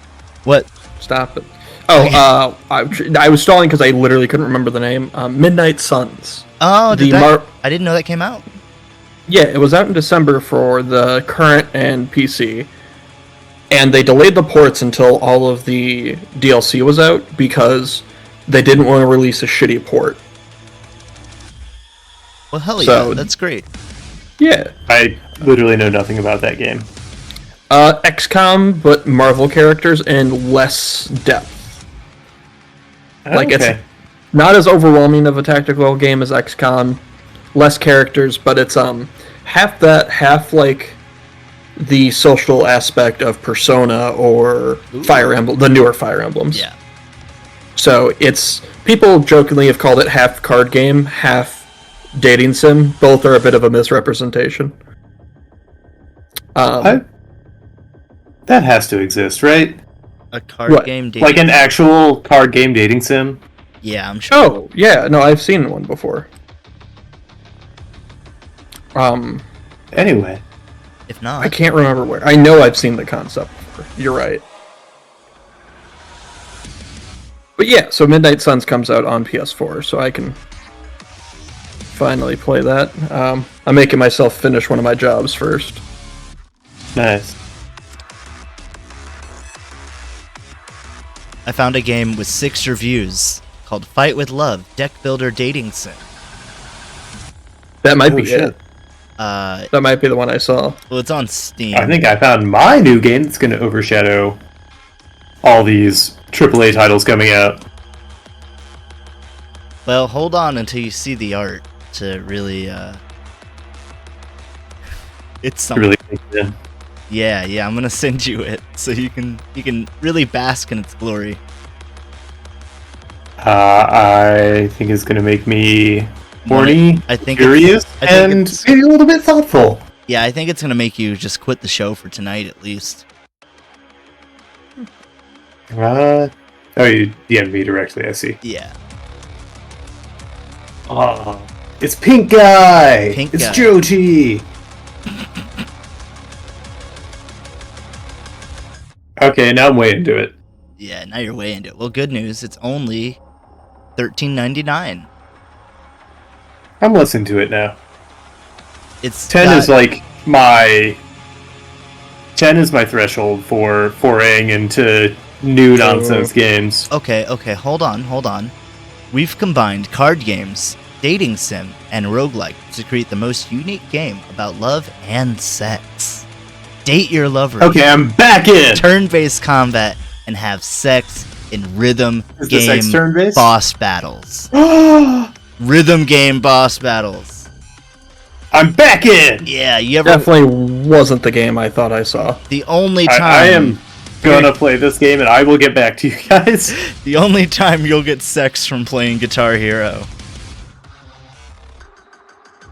What? Stop it. Oh, I was stalling because I literally couldn't remember the name. Midnight Suns. Oh, The Mar- I didn't know that came out. Yeah, it was out in December for the current and PC. And they delayed the ports until all of the DLC was out because they didn't want to release a shitty port. Well, hell So- yeah, that's great. Yeah. I literally know nothing about that game. XCOM, but Marvel characters and less depth. Like, Okay. it's not as overwhelming of a tactical game as XCOM. Less characters, but it's half that, half like the social aspect of Persona or Fire Emblem, the newer Fire Emblems. Yeah. So it's people jokingly have called it half card game, half dating sim. Both are a bit of a misrepresentation. That has to exist, right? A card What? game dating. Like an actual card game dating sim? Yeah, I'm sure. Oh yeah, no, I've seen one before. Anyway. If not, I can't remember where. I know I've seen the concept before. You're right. But yeah, so Midnight Suns comes out on PS4, so I can finally play that. I'm making myself finish one of my jobs first. Nice. I found a game with 6 reviews called Fight with Love Deck Builder Dating Sim. That might Oh, be shit. it. That might be the one I saw. Well, it's on Steam. I think I found my new game that's going to overshadow all these AAA titles coming out. Well, hold on until you see the art to really, it's something. Really think it. Yeah, I'm gonna send you it so you can really bask in its glory. I think it's going to make me horny, I think curious, I think and it's- maybe a little bit thoughtful. Yeah, I think it's gonna make you just quit the show for tonight at least. Oh, you DM'd me directly, I see. Yeah. Oh, it's Pink Guy! Pink it's Guy. Joti! Okay, now I'm way into it. Yeah, now you're way into it. Well, good news, it's only $13.99. I'm less into it now. It's 10 got- is like my 10 is my threshold for foraying into new nonsense games. Okay, hold on. We've combined card games, dating sim, and roguelike to create the most unique game about love and sex. Date your lovers. Okay, I'm back in. Turn-based combat and have sex in rhythm Is the sex game turn-based? boss battles. I'm Rhythm game boss battles. back in. Yeah, you ever? Definitely wasn't the game I thought I saw. The only time I am gonna play this game, and I will get back to you guys. the only time you'll get sex from playing Guitar Hero.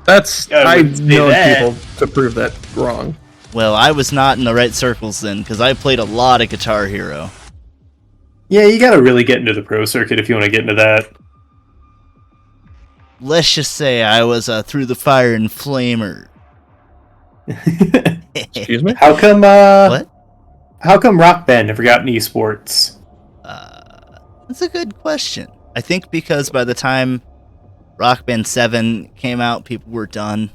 That's I I've wouldn't say known that. people to prove that wrong. Well, I was not in the right circles then, because I played a lot of Guitar Hero. Yeah, you gotta really get into the pro circuit if you want to get into that. Let's just say I was a through the fire and flamer. Excuse me? How come? What? How come Rock Band never got in esports? That's a good question. I think because by the time Rock Band 7 came out, people were done.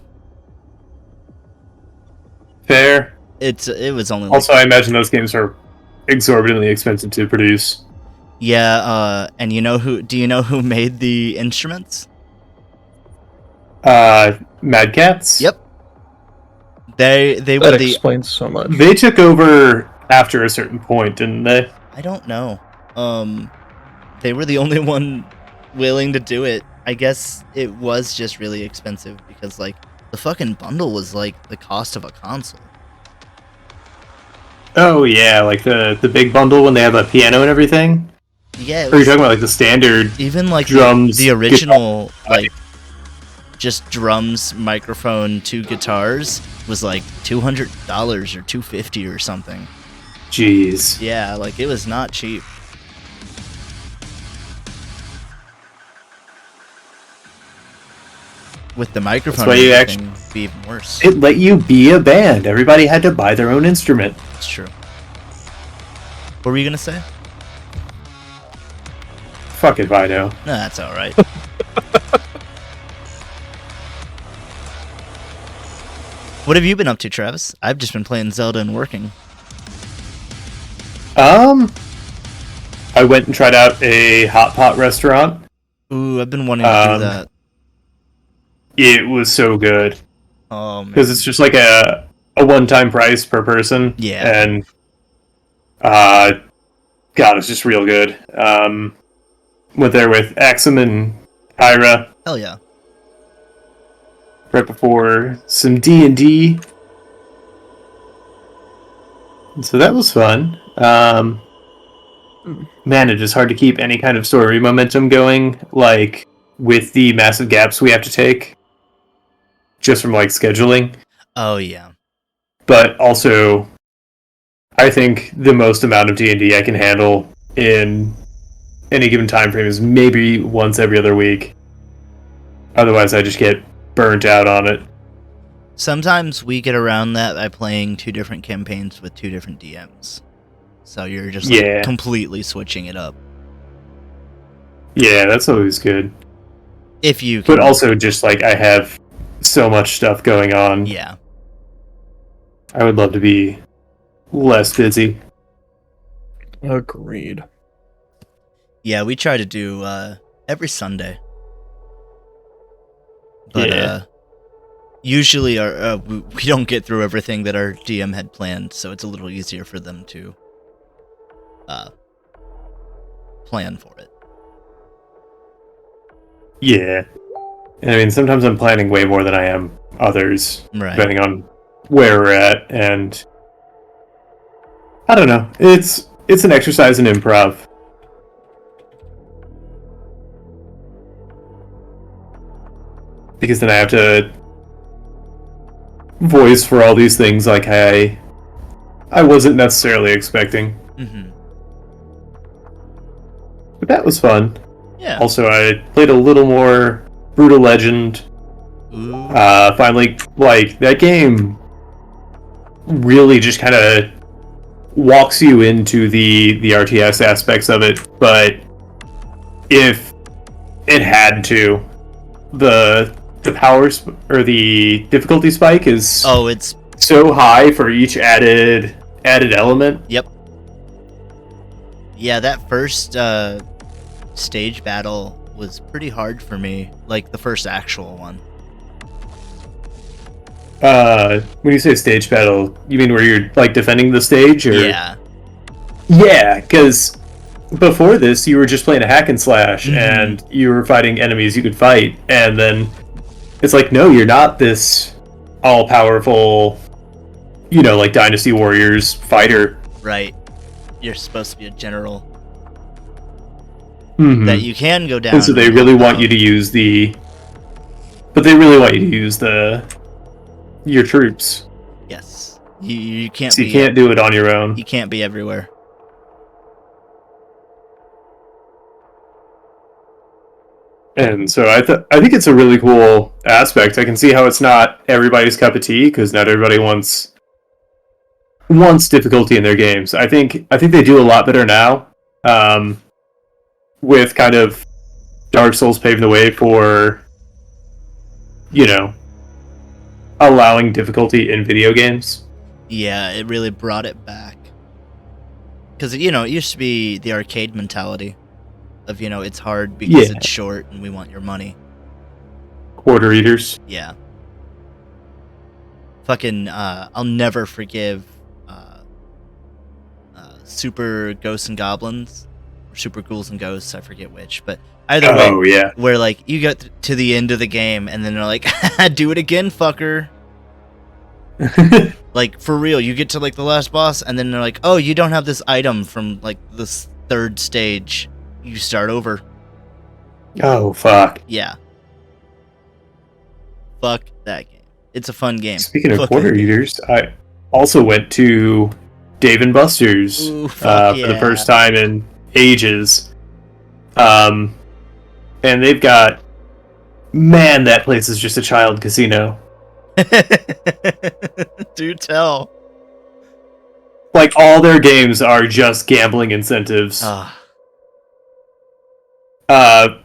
Fair. It was only like, Also, I imagine those games are exorbitantly expensive to produce. yeah, and do you know who made the instruments? Mad Cats? Yep. They were That the explains so much. They took over after a certain point, didn't they? I don't know. They were the only one willing to do it. I guess it was just really expensive because like the fucking bundle was like the cost of a console. Oh yeah, like the big bundle when they have a piano and everything. Yeah, it Or are you was, talking about like the standard? even like drums, the original guitar. like just drums, microphone, 2 guitars was like $200 or $250 or something. Jeez. Yeah, like it was not cheap. With the microphone, why you and everything, it'd be even worse. It let you be a band. Everybody had to buy their own instrument. It's true. What were you gonna say? Fuck it, Vino. No, that's all right. What have you been up to, Travis? I've just been playing Zelda and working. I went and tried out a hot pot restaurant. Ooh, I've been wanting to do that. It was so good Oh man. because it's just like a one-time price per person. Yeah. And God, it's just real good. Went there with Axum and Kyra Hell yeah. right before some D&D. So that was fun. Man, it is hard to keep any kind of story momentum going, like with the massive gaps we have to take just from like scheduling. Oh yeah. But also, I think the most amount of D&D I can handle in any given time frame is maybe once every other week. Otherwise, I just get burnt out on it. Sometimes we get around that by playing 2 different campaigns with 2 different DMs. So you're just like, Yeah. completely switching it up. Yeah, that's always good. If you can. But also, just like I have so much stuff going on, Yeah. I would love to be less busy. Agreed. Yeah, we try to do every Sunday. But Yeah. usually we don't get through everything that our DM had planned, so it's a little easier for them to plan for it. Yeah. And I mean, sometimes I'm planning way more than I am others, Right. depending on where we're at, and I don't know. It's an exercise in improv. Because then I have to voice for all these things like I wasn't necessarily expecting. Mm-hmm. But that was fun. Yeah. Also, I played a little more Brutal Legend. Ooh. Finally, like, that game really just kind of walks you into the RTS aspects of it, but if it had to, the or the difficulty spike is Oh, it's so high for each added element. Yep. Yeah, that first stage battle was pretty hard for me. Like the first actual one. When you say stage battle, you mean where you're like defending the stage, or Yeah. Yeah, because before this you were just playing a hack and slash, and you were fighting enemies you could fight, and then it's like, no, you're not this all powerful, like Dynasty Warriors fighter. Right. You're supposed to be a general. Mhm. That you can go down. And so they really want you to use your troops. Yes. You can't So be. you can't do it on your own. You can't be everywhere. And so I think it's a really cool aspect. I can see how it's not everybody's cup of tea, because not everybody wants difficulty in their games. I think they do a lot better now, with kind of Dark Souls paving the way for, allowing difficulty in video games. Yeah, it really brought it back. Because, it used to be the arcade mentality of, it's hard because it's short and we want your money. Quarter eaters. Yeah. Fucking, I'll never forgive Super Ghosts and Goblins, or Super Ghouls and Ghosts, I forget which, but either way, Yeah. where, like, you get to the end of the game and then they're like, do it again, fucker. Like, for real, you get to, like, the last boss, and then they're like, oh, you don't have this item from, like, this third stage. You start over. Oh, fuck. Yeah. Fuck that game. It's a fun game. Speaking of Fuck quarter that game. eaters, I also went to Dave & Buster's Ooh, fuck for the first time in ages. And they've got... Man, that place is just a child casino. Do tell. Like, all their games are just gambling incentives. Ah.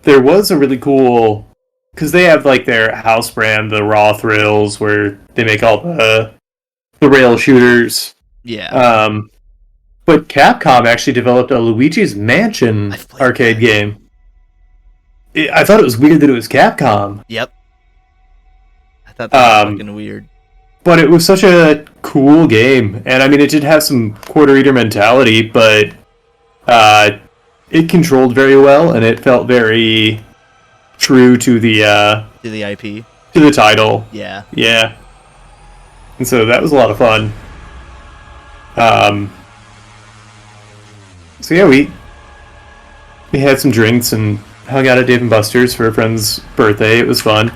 There was a really cool... Because they have, like, their house brand, the Raw Thrills, where they make all the rail shooters. Yeah. But Capcom actually developed a Luigi's Mansion I've played arcade that. game. I thought it was weird that it was Capcom. Yep. I thought that was fucking weird. But it was such a cool game. And, I mean, it did have some quarter eater mentality, but it controlled very well, and it felt very true to the To the IP. to the title. Yeah. Yeah. And so that was a lot of fun. So yeah, we had some drinks and hung out at Dave & Buster's for a friend's birthday. It was fun.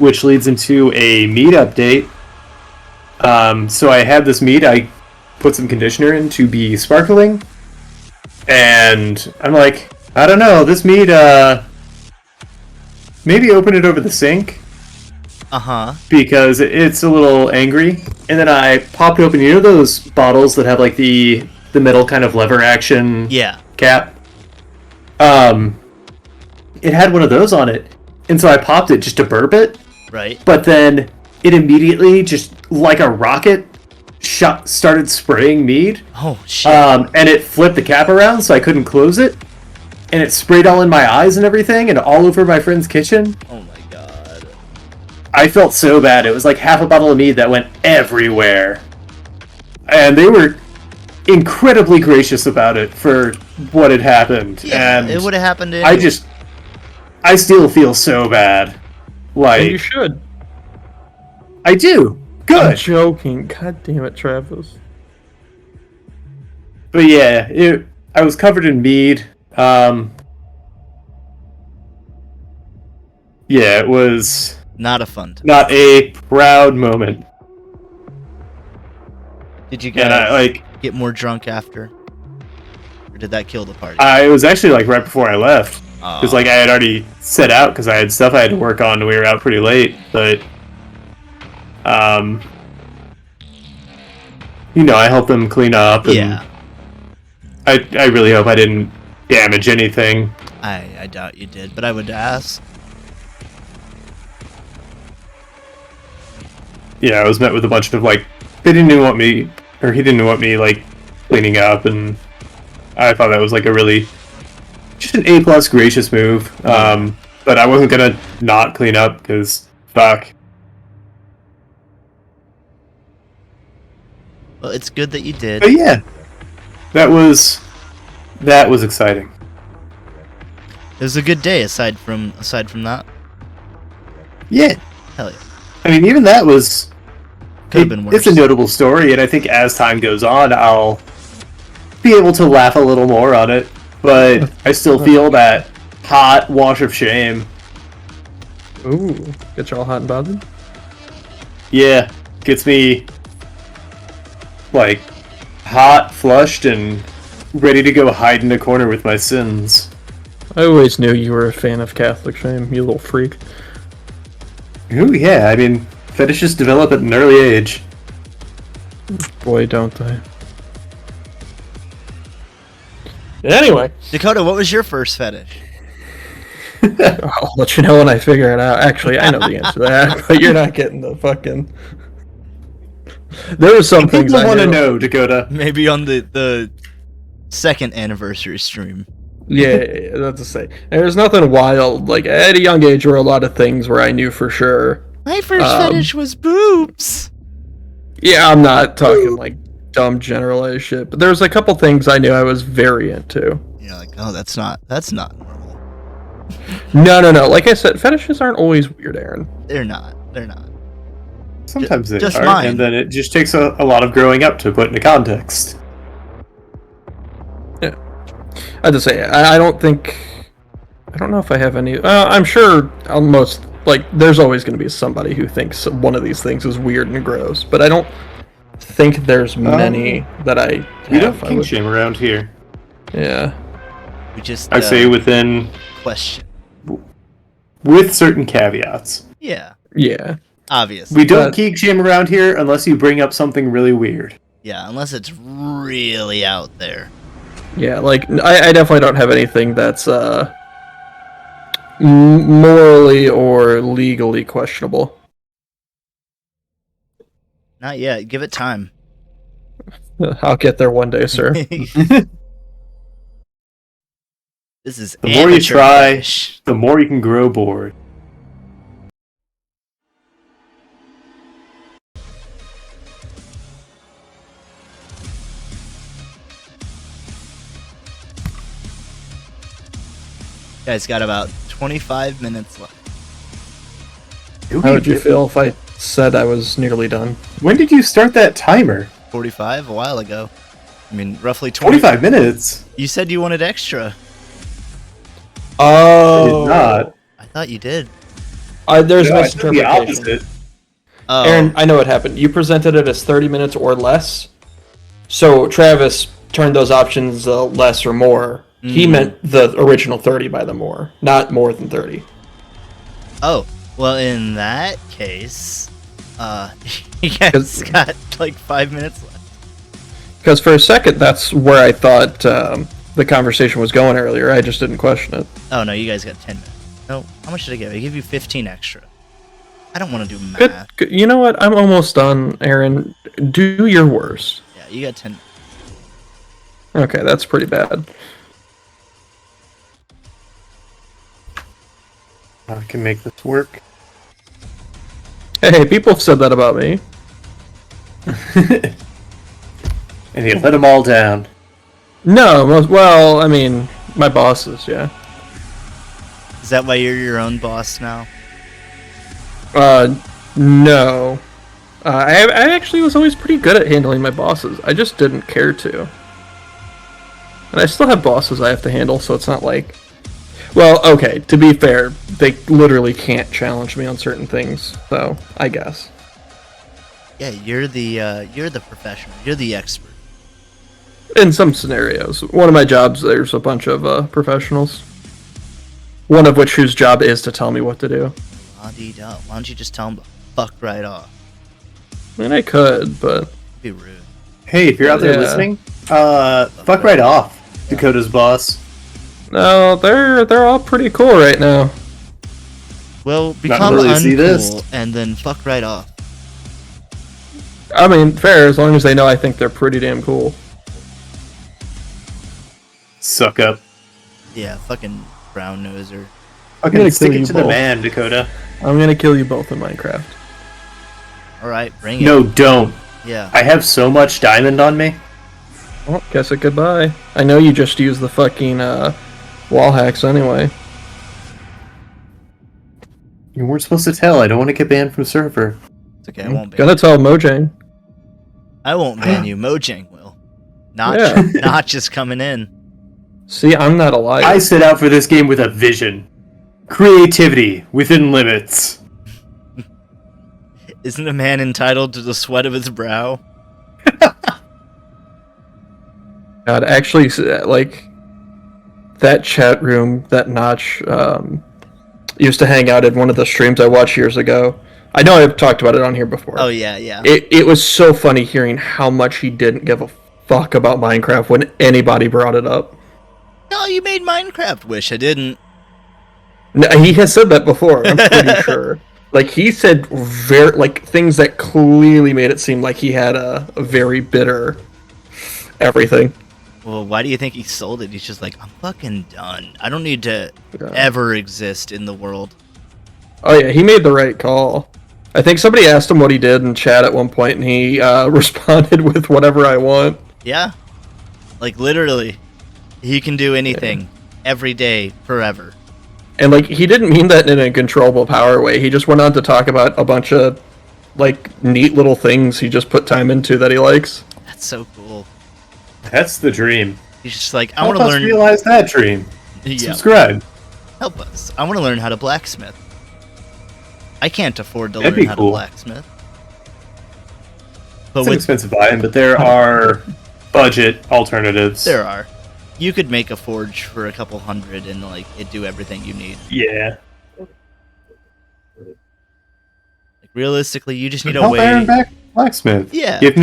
Which leads into a meat update. So I had this meat, I put some conditioner in to be sparkling. And I'm like, I don't know, this meat, maybe open it over the sink. Uh-huh. Because it's a little angry. And then I popped open, those bottles that have like the metal kind of lever action Yeah. cap? It had one of those on it. And so I popped it just to burp it. Right. But then it immediately, just like a rocket, started spraying mead. Oh, shit. And it flipped the cap around so I couldn't close it. And it sprayed all in my eyes and everything and all over my friend's kitchen. Oh my god. I felt so bad. It was like half a bottle of mead that went everywhere. And they were incredibly gracious about it for what had happened. Yeah, and it would have happened anyway. I still feel so bad. And Like, you should. I do. I'm Good. joking. God damn it, Travis. But yeah, I was covered in mead. Yeah, it was Not a fun time. not a proud moment. Did you And I guys get more drunk after? Or did that kill the party? it was actually like right before I left. Aw. Because like I had already set out because I had stuff I had to work on and we were out pretty late. But I helped them clean up. And Yeah. I really hope I didn't damage anything. I doubt you did, but I would ask. yeah, I was met with a bunch of like they didn't want me, or he didn't want me like cleaning up, and I thought that was like a really just an A plus gracious move. But I wasn't gonna not clean up because fuck. Well, it's good that you did. But yeah, that was exciting. It was a good day aside from that. Yeah, Hell yeah. I mean even that was. Could have been worse. It's a notable story, and I think as time goes on, I'll be able to laugh a little more on it. But I still feel that hot wash of shame. Ooh, get you all hot and bothered? Yeah, gets me like hot, flushed, and ready to go hide in a corner with my sins. I always knew you were a fan of Catholic shame, you little freak. Ooh, yeah, I mean, fetishes develop at an early age. Boy, don't they. Anyway, Dakota, what was your first fetish? I'll let you know when I figure it out. Actually, I know the answer to that, but you're not getting the fucking... There were some things People I want to knew. know, Dakota. Maybe on the second anniversary stream. Yeah, that's to say. There's nothing wild. Like, at a young age, there were a lot of things where I knew for sure. My first fetish was boobs. Yeah, I'm not talking, like, dumb generalized shit, but there's a couple things I knew I was very into. You're like, oh, that's not normal. No. Like I said, fetishes aren't always weird, Aaron. They're not. Sometimes they just are, mine. and then it just takes a lot of growing up to put into context. Yeah. I have to say, I don't know if I have any... I'm sure almost, like, there's always going to be somebody who thinks one of these things is weird and gross, but I don't think there's many that I have. We don't I kink would- shame around here. Yeah. We just I say within question. with certain caveats. Yeah, Yeah. obviously. We don't But- kink shame around here unless you bring up something really weird. Yeah, unless it's really out there. Yeah, like, I definitely don't have anything that's, morally or legally questionable. Not yet. Give it time. I'll get there one day, sir. This is The more you amateur try, fetish. the more you can grow bored. Guys, got about 25 minutes left. How would you feel if I said I was nearly done? When did you start that timer? 45 a while ago. I mean, roughly 20. 45 minutes? You said you wanted extra. I Oh, did not. I thought you did. There's No, I said the misinterpretation. opposite. Oh, Aaron, I know what happened. You presented it as 30 minutes or less. So Travis turned those options less or more. He meant the original 30 by the more, not more than 30. oh. Well, in that case, you guys got like 5 minutes left. Because for a second, that's where I thought the conversation was going earlier. I just didn't question it. Oh no, you guys got 10 minutes. No, how much did I give? I give you 15 extra. I don't want to do Good, math. good. You know what? I'm almost done, Aaron. Do your worst. Yeah, you got 10 minutes. Okay, that's pretty bad. I can make this work. Hey, people have said that about me. And you let them all down. No, well, I mean, my bosses, yeah. Is that why you're your own boss now? No. I actually was always pretty good at handling my bosses. I just didn't care to. And I still have bosses I have to handle, so it's not like... Well, okay, to be fair, they literally can't challenge me on certain things, so I guess. Yeah, you're the professional. You're the expert. In some scenarios. One of my jobs, there's a bunch of professionals. One of which whose job is to tell me what to do. La-dee-da. Why don't you just tell him to fuck right off? I mean, I could, but... Be rude. Hey, if you're out there Yeah. listening, fuck right off, Dakota's boss. No, they're all pretty cool right now. Well, become really see this. uncool and then fuck right off. I mean, fair, as long as they know I think they're pretty damn cool. Suck up. Yeah, fucking brown noser. Fucking gonna stick kill it you to the both. man, Dakota. I'm gonna kill you both in Minecraft. All right, bring it. No, don't. Yeah. I have so much diamond on me. Well, guess it goodbye. I know you just used the fucking wall hacks anyway. You weren't supposed to tell. I don't want to get banned from server. It's okay. I won't ban. Gonna tell Mojang. I won't ban you. Mojang will. Not Yeah. not just coming in. See, I'm not a liar. I set out for this game with a vision. Creativity within limits. Isn't a man entitled to the sweat of his brow? God, actually, like that chat room that Notch used to hang out in one of the streams I watched years ago. I know I've talked about it on here before. Oh yeah, yeah. It was so funny hearing how much he didn't give a fuck about Minecraft when anybody brought it up. No, you made Minecraft. Wish I didn't. No, he has said that before. I'm pretty sure. Like he said, things that clearly made it seem like he had a very bitter everything. Well, why do you think he sold it? He's just like, I'm fucking done. I don't need to Yeah. ever exist in the world. Oh yeah, he made the right call. I think somebody asked him what he did in chat at one point, and he responded with whatever I want. Yeah. Like literally, he can do anything every day forever. And like he didn't mean that in a controllable power way. He just went on to talk about a bunch of like neat little things he just put time into that he likes. That's so cool. That's the dream. He's just like, I Help want to us learn. realize that dream. Yeah, Subscribe. help us. I want to learn how to blacksmith. I can't afford to That'd learn be how cool. to blacksmith. But It's an with expensive item, but there are budget alternatives. there are, you could make a forge for a couple hundred and like it do everything you need. Yeah. Like realistically, you just need a Help Iron way. back blacksmith. Yeah. Give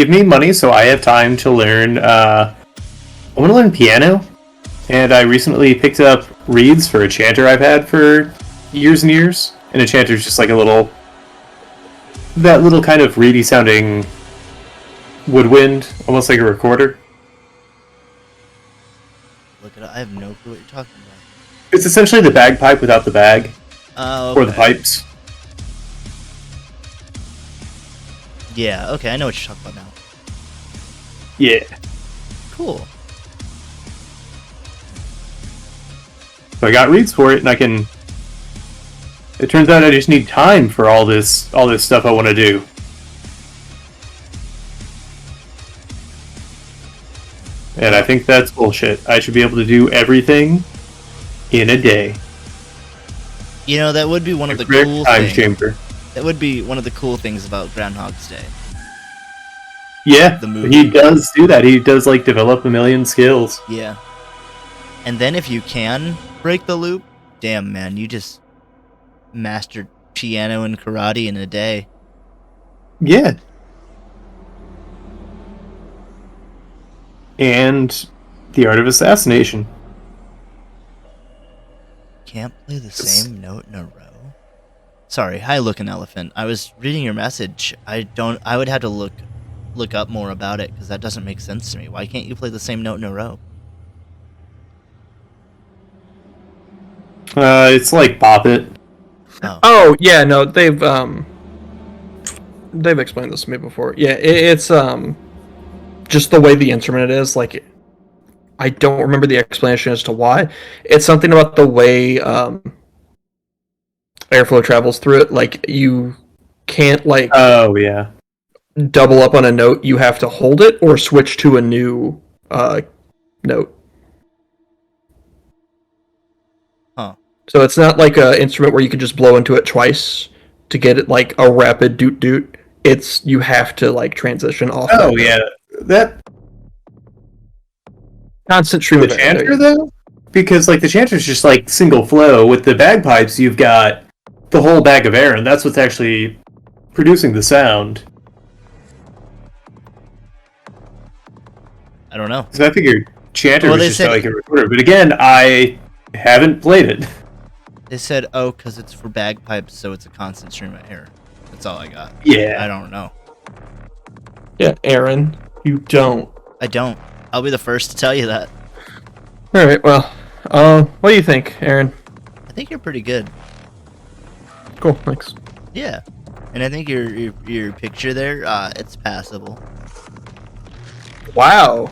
me money so I have time to learn. I want to learn piano, and I recently picked up reeds for a chanter I've had for years and years. And a chanter is just like that little kind of reedy sounding woodwind, almost like a recorder. Look at it. I have no clue what you're talking about. It's essentially the bagpipe without the bag Oh, or the pipes. Yeah. Okay, I know what you're talking about now. Yeah. Cool. So I got reeds for it, and I can. It turns out I just need time for all this stuff I want to do. And I think that's bullshit. I should be able to do everything in a day. You know, that would be one of the Correct cool time things. chamber. That would be one of the cool things about Groundhog's Day. Yeah, The movie. he does do that. He does like develop a million skills. Yeah. And then if you can break the loop, damn man, you just mastered piano and karate in a day. Yeah. And the art of assassination. Can't play the same note in a row. Sorry, hi looking elephant. I was reading your message. I would have to look up more about it because that doesn't make sense to me. Why can't you play the same note in a row? It's like Bop It. Oh yeah, no, they've explained this to me before. Yeah, it's just the way the instrument is. Like, I don't remember the explanation as to why. It's something about the way airflow travels through it. Like you can't like Oh yeah. double up on a note. You have to hold it or switch to a new note. Huh. So it's not like an instrument where you can just blow into it twice to get it like a rapid doot doot. It's you have to like transition off. Oh that yeah. That constant stream the of chanter though? Because like the chanter's just like single flow. With the bagpipes you've got the whole bag of air, and that's what's actually producing the sound. I don't know. So I figured chanter Well, was they just said- like a recorder. But again, I haven't played it. They said, oh, because it's for bagpipes, so it's a constant stream of air. That's all I got. Yeah. I don't know. Yeah, Aaron, you don't. I don't. I'll be the first to tell you that. All right, well, what do you think, Aaron? I think you're pretty good. Cool, thanks. Yeah. And I think your picture there, it's passable. Wow.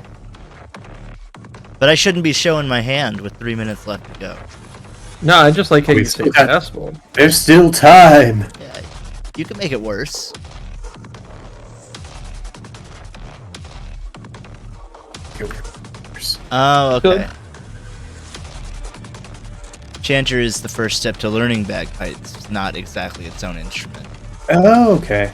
But I shouldn't be showing my hand with 3 minutes left to go. No, I just like how We you say still got- passable. There's still time. Yeah, you can make it worse. Oh, okay. Good. Chanter is the first step to learning bagpipes. It's not exactly its own instrument. Oh, okay.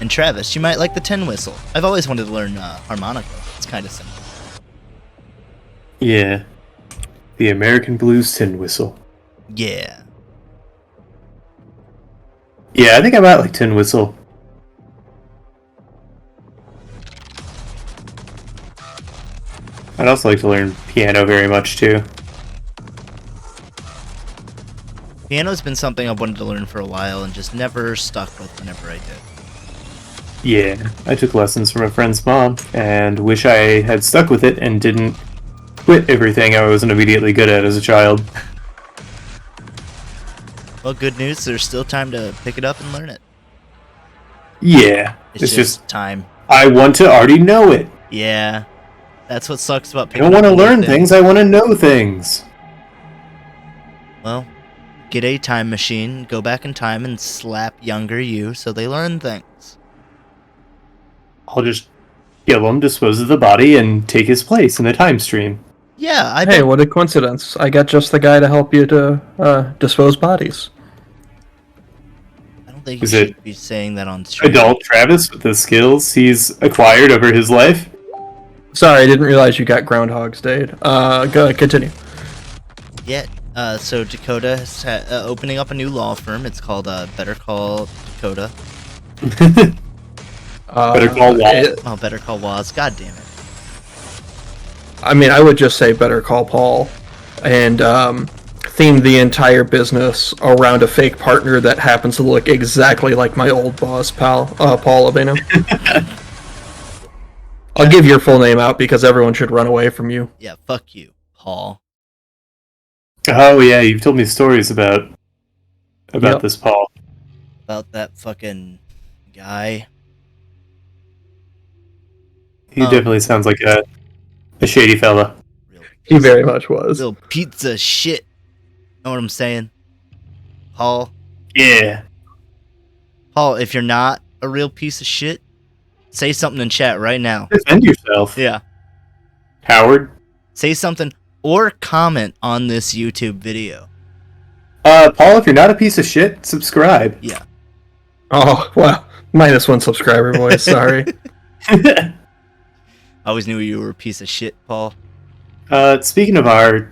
And Travis, you might like the tin whistle. I've always wanted to learn harmonica. It's kind of simple. Yeah. The American Blues tin whistle. Yeah. Yeah, I think I might like tin whistle. I'd also like to learn piano very much too. Piano's been something I've wanted to learn for a while and just never stuck with whenever I did. Yeah, I took lessons from a friend's mom and wish I had stuck with it and didn't quit everything I wasn't immediately good at as a child. Well, good news, there's still time to pick it up and learn it. Yeah, It's just time. I want to already know it. Yeah. That's what sucks about I picking don't want up to new learn things, I want to know things. Well, get a time machine, go back in time and slap younger you so they learn things. I'll just kill him, dispose of the body, and take his place in the time stream. Yeah, I Hey, bet. what a coincidence. I got just the guy to help you to dispose bodies. I don't think you Is should it be saying that on stream. Adult Travis with the skills he's acquired over his life. Sorry, I didn't realize you got Groundhog's Day. Go continue. Yeah, so Dakota is opening up a new law firm. It's called Better Call Dakota. Better call Walt. Oh, Better Call Waz. God damn it. I mean, I would just say Better Call Paul, and theme the entire business around a fake partner that happens to look exactly like my old boss, Paul Albano. I'll give your full name out because everyone should run away from you. Yeah, fuck you, Paul. Oh yeah, you've told me stories about Yep. this Paul. About that fucking guy. He Oh. definitely sounds like a shady fella. Real, He very much was. real pizza shit. Know what I'm saying? Paul? Yeah. Paul, if you're not a real piece of shit, say something in chat right now. Defend yourself, Yeah. Howard. Say something or comment on this YouTube video. Paul, if you're not a piece of shit, subscribe. Yeah. Oh, wow. -1 subscriber, boys. Sorry. I always knew you were a piece of shit, Paul. Speaking of our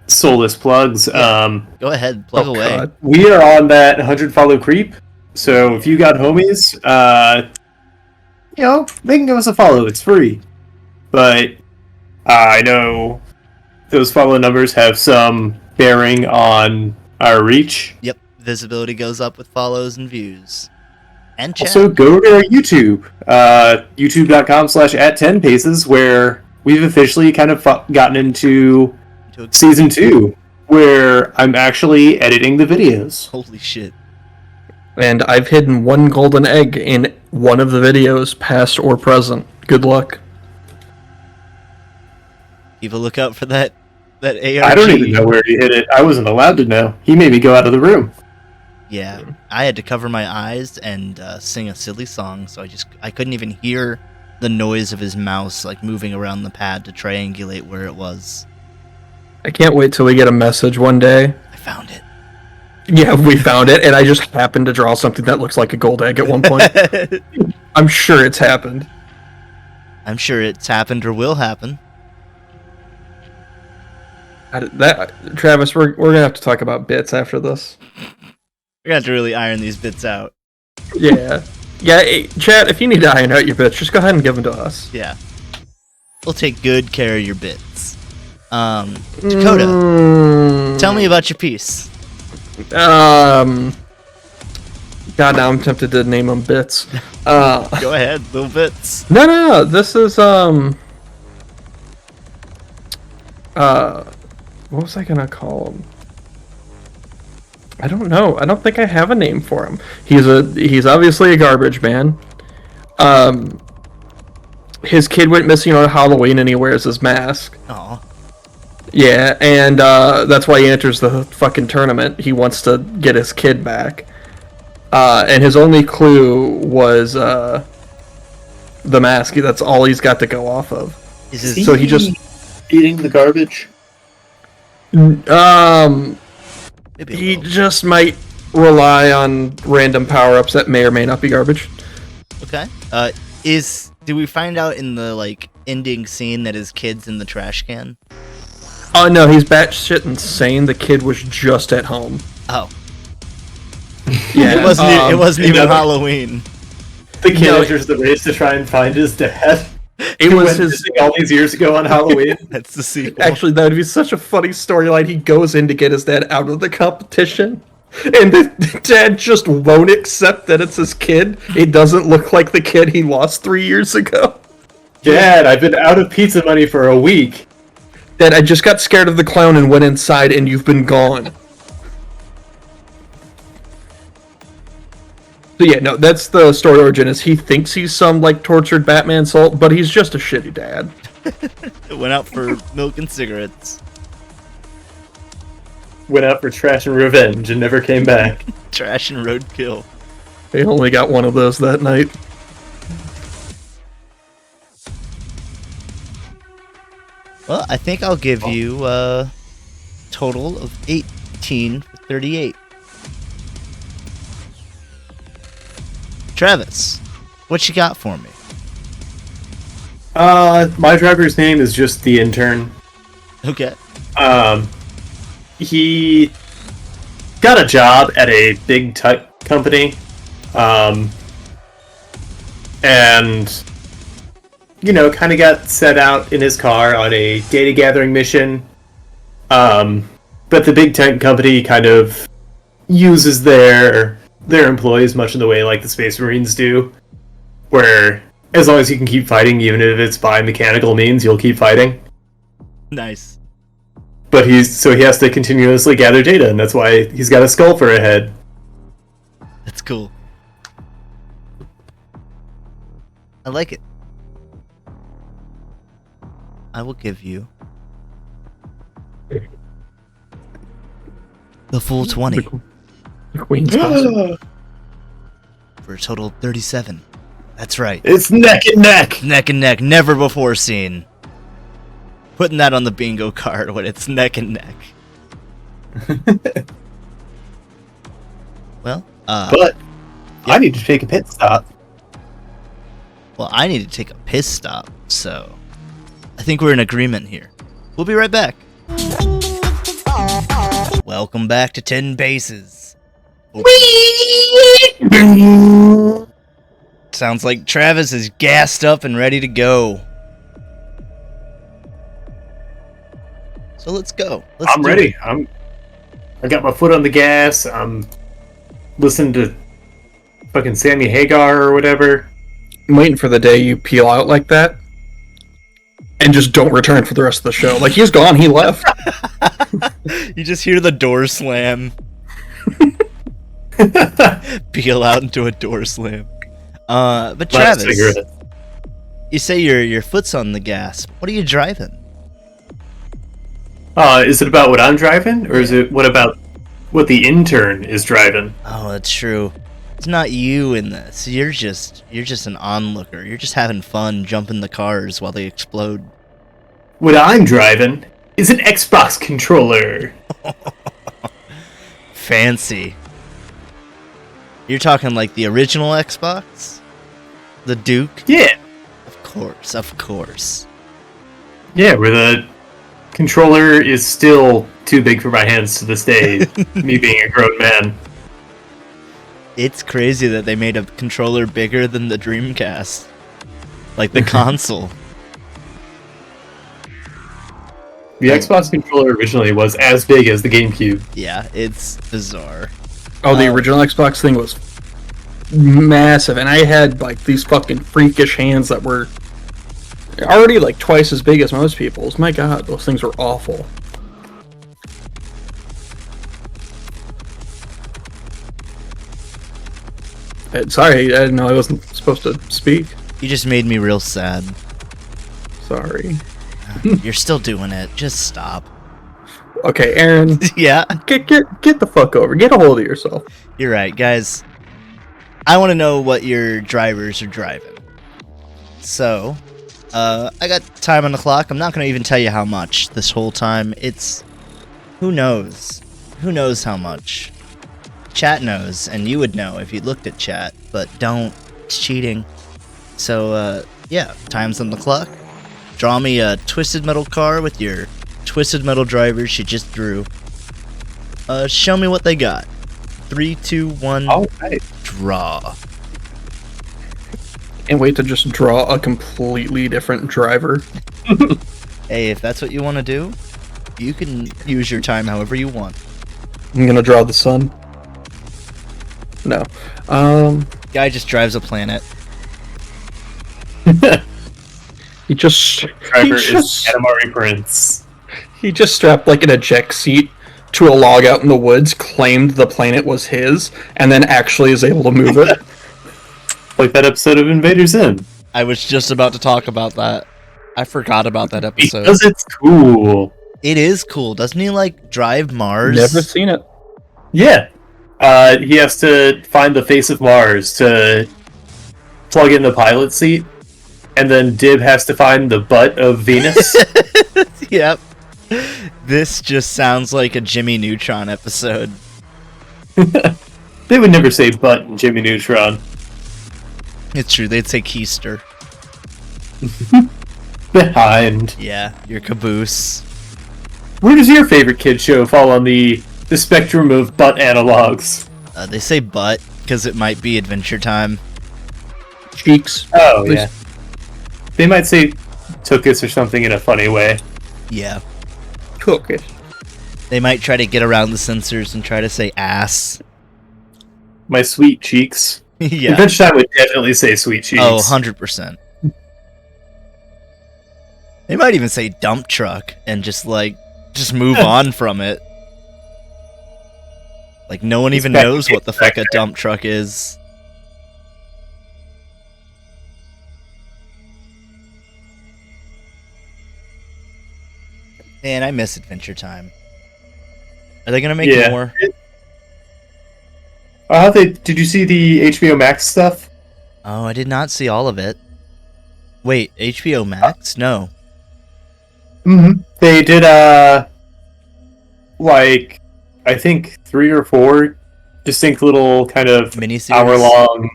soulless plugs, Go ahead, plug Oh, away. God. we are on that 100 follow creep. So if you got homies, they can give us a follow. It's free. But I know those follow numbers have some bearing on our reach. Yep, visibility goes up with follows and views. And chat. Also, go to our YouTube, youtube.com/@10paces, where we've officially kind of gotten into To a- season 2, where I'm actually editing the videos. Holy shit. And I've hidden one golden egg in one of the videos, past or present. Good luck. Keep a lookout for that ARG. I don't even know where he hid it. I wasn't allowed to know. He made me go out of the room. Yeah, I had to cover my eyes and sing a silly song, so I couldn't even hear the noise of his mouse like moving around the pad to triangulate where it was. I can't wait till we get a message one day. I found it. Yeah, we found it, and I just happened to draw something that looks like a gold egg at one point. I'm sure it's happened. I'm sure it's happened or will happen. Travis, we're gonna have to talk about bits after this. We're gonna have to really iron these bits out. Yeah. Yeah, hey, chat, if you need to iron out your bits, just go ahead and give them to us. Yeah. We'll take good care of your bits. Dakota, tell me about your piece. God, now I'm tempted to name them Bits. Go ahead, little bits. No. This is what was I gonna call him? I don't know. I don't think I have a name for him. He's obviously a garbage man. His kid went missing on Halloween and he wears his mask. Aw. Yeah, and that's why he enters the fucking tournament. He wants to get his kid back. And his only clue was the mask. That's all he's got to go off of. So he just eating the garbage. He just might rely on random power-ups that may or may not be garbage. Okay. Do we find out in the like ending scene that his kid's in the trash can? Oh no, he's batshit insane. The kid was just at home. Oh. Yeah, it wasn't even Halloween. The kid enters the race to try and find his dad. It was his all these years ago on Halloween. That's the sequel. Actually, that would be such a funny storyline. He goes in to get his dad out of the competition, and the dad just won't accept that it's his kid. It doesn't look like the kid he lost 3 years ago. Dad, I've been out of pizza money for a week. Dad, I just got scared of the clown and went inside, and you've been gone. So yeah, no, that's the story origin. Is he thinks he's some like tortured Batman soul, but he's just a shitty dad. Went out for milk and cigarettes. Went out for trash and revenge and never came back. Trash and roadkill. They only got one of those that night. Well, I think I'll give you a total of 18 for 38. Travis, what you got for me? My driver's name is just the intern. Okay. He got a job at a big tech company. And kind of got set out in his car on a data gathering mission. But the big tech company kind of uses their employees much in the way like the Space Marines do, where as long as you can keep fighting, even if it's by mechanical means, you'll keep fighting. Nice. But he has to continuously gather data, and that's why he's got a skull for a head. That's cool. I like it. I will give you the full 20 The Queen's house. for a total of 37. That's right. It's neck and neck! Neck and neck, never before seen. Putting that on the bingo card when it's neck and neck. Well, But I need to take a pit stop. well, I need to take a piss stop, so I think we're in agreement here. We'll be right back. Welcome back to 10 Bases. Sounds like Travis is gassed up and ready to go. So let's go. I'm ready. I got my foot on the gas. I'm listening to fucking Sammy Hagar or whatever. I'm waiting for the day you peel out like that, and just don't return for the rest of the show. Like, he's gone. He left. You just hear the door slam. Peel out into a door slam. But Travis, you say your foot's on the gas. What are you driving? Is it about what I'm driving, or is it what the intern is driving? Oh, that's true. It's not you in this. You're just an onlooker. You're just having fun jumping the cars while they explode. What I'm driving is an Xbox controller. Fancy. You're talking like the original Xbox? The Duke? Yeah. Of course. Yeah, where the controller is still too big for my hands to this day, me being a grown man. It's crazy that they made a controller bigger than the Dreamcast. Like the console. The Xbox controller originally was as big as the GameCube. Yeah, it's bizarre. Oh, the original Xbox thing was massive, and I had like these fucking freakish hands that were already like twice as big as most people's. My god, those things were awful. Sorry, I didn't know I wasn't supposed to speak. You just made me real sad. Sorry. You're still doing it. Just stop. Okay, Aaron, Yeah, get the fuck over. Get a hold of yourself. you're right, guys. I want to know what your drivers are driving. So, I got time on the clock. I'm not going to even tell you how much this whole time. It's... Who knows? Who knows how much? Chat knows, and you would know if you looked at chat, but don't. It's cheating. So, yeah, time's on the clock. Draw me a Twisted Metal car with your Twisted Metal drivers you just drew. Show me what they got. 3, 2, 1, Alright. draw. Can't wait to just draw a completely different driver. Hey, if that's what you want to do, you can use your time however you want. I'm gonna draw the sun. No. Guy just drives a planet. He just Driver is Katamari Prince. he just strapped like an eject seat to a log out in the woods, claimed the planet was his, and then actually is able to move it. Like that episode of Invader Zim. I was just about to talk about that. I forgot about that episode. Because it's cool. It is cool. Doesn't he, like, drive Mars? Never seen it. Yeah. He has to find the face of Mars to plug in the pilot seat, and then Dib has to find the butt of Venus. Yep. This just sounds like a Jimmy Neutron episode. They would never say butt in Jimmy Neutron. It's true, they'd say keister. Behind. Yeah, your caboose. Where does your favorite kid show fall on the spectrum of butt analogs? They say butt, because it might be Adventure Time. Cheeks. Oh, yeah. They might say tookus or something in a funny way. Yeah. Cookish. They might try to get around the censors and try to say ass. My sweet cheeks. Yeah. Adventure Time would definitely say sweet cheeks. Oh, 100%. They might even say dump truck and just move on from it. Like, no one even knows what the fuck a dump truck is. Man, I miss Adventure Time. Are they gonna make more? Did you see the HBO Max stuff? Oh, I did not see all of it. Wait, HBO Max? No. Mm-hmm. They did, like, I think 3 or 4 distinct little kind of Miniseries? hour-long...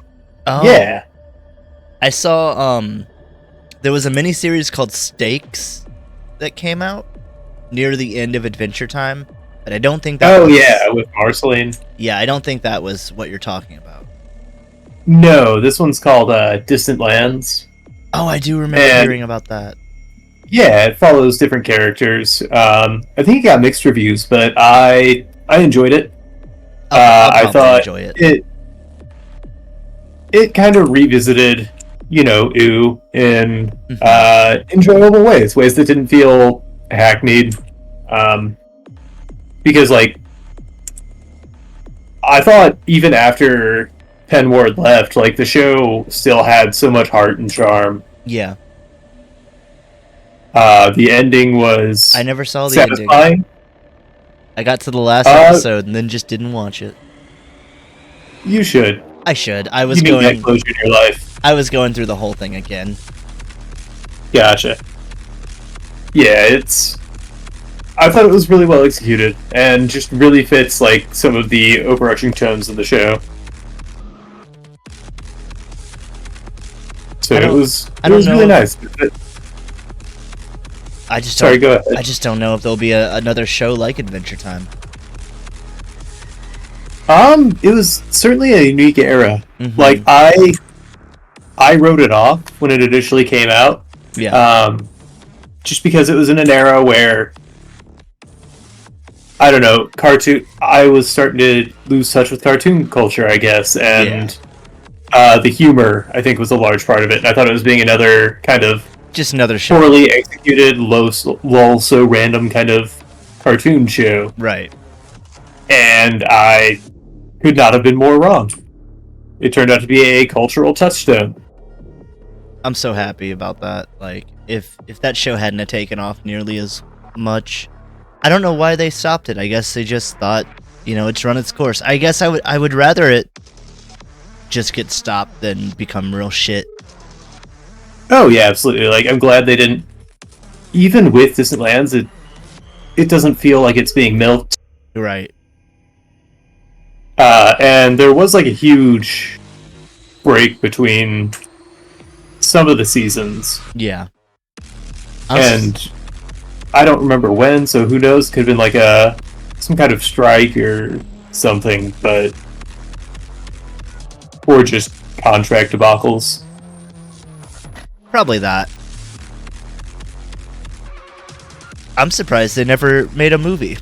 Oh. Yeah. I saw, there was a miniseries called Stakes that came out near the end of Adventure Time, but I don't think that was... yeah, with Marceline. Yeah, I don't think that was what you're talking about. No, this one's called, Distant Lands. Oh, I do remember hearing about that. Yeah, it follows different characters. I think it got mixed reviews, but I enjoyed it. I'll I thought enjoy it. It kind of revisited, Ooh in enjoyable ways that didn't feel hackneyed. Because, like, I thought even after Penn Ward left, like, the show still had so much heart and charm. Yeah. The ending was I never saw the satisfying. ending. I got to the last episode and then just didn't watch it. You should. I should. I was You need going. that closure in your life. I was going through the whole thing again. Gotcha. Yeah, I thought it was really well executed, and just really fits, like, some of the overarching tones of the show. So it was really nice. I just Sorry, don't, go ahead. I just don't know if there'll be another show like Adventure Time. It was certainly a unique era. Mm-hmm. Like, I wrote it off when it initially came out. Yeah. Just because it was in an era where, I don't know, I was starting to lose touch with cartoon culture, I guess, and The humor, I think, was a large part of it. And I thought it was being another kind of Just another show. poorly executed, lol, so random kind of cartoon show. Right. And I could not have been more wrong. It turned out to be a cultural touchstone. I'm so happy about that. Like, if that show hadn't have taken off nearly as much, I don't know why they stopped it. I guess they just thought, it's run its course. I guess I would rather it just get stopped than become real shit. Oh yeah, absolutely. Like, I'm glad they didn't. Even with Distant Lands, it doesn't feel like it's being milked. Right. And there was like a huge break between some of the seasons. Yeah. And I don't remember when, so who knows? Could have been like some kind of strike or something, but or just contract debacles. Probably that. I'm surprised they never made a movie.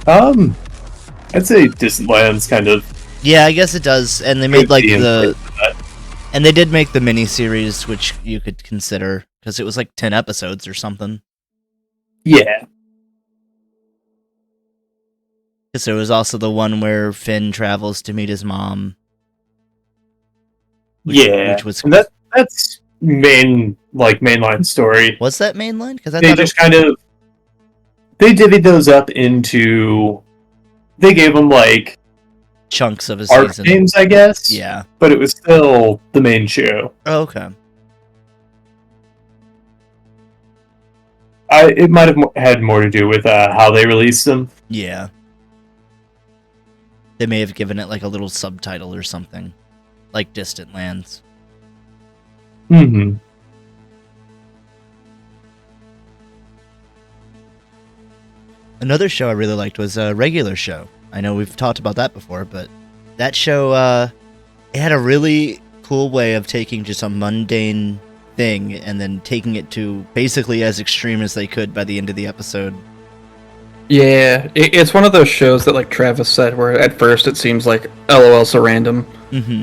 I'd say Distant Lands kind of. Yeah, I guess it does. And they made like could be in the place for that. and they did make the miniseries, which you could consider because it was like 10 episodes or something. Yeah. Because there was also the one where Finn travels to meet his mom. Which was And that's mainline story. Was that mainline? Because I They thought just kind of they divvied those up into. They gave them like chunks of a arc season. games, I guess. Yeah. But it was still the main show. Oh, okay. It might have had more to do with how they released them. Yeah. They may have given it like a little subtitle or something, like Distant Lands. Mm-hmm. Another show I really liked was a Regular Show. I know we've talked about that before, but that show, it had a really cool way of taking just a mundane thing and then taking it to basically as extreme as they could by the end of the episode. Yeah, it's one of those shows that, like Travis said, where at first it seems like LOL so random,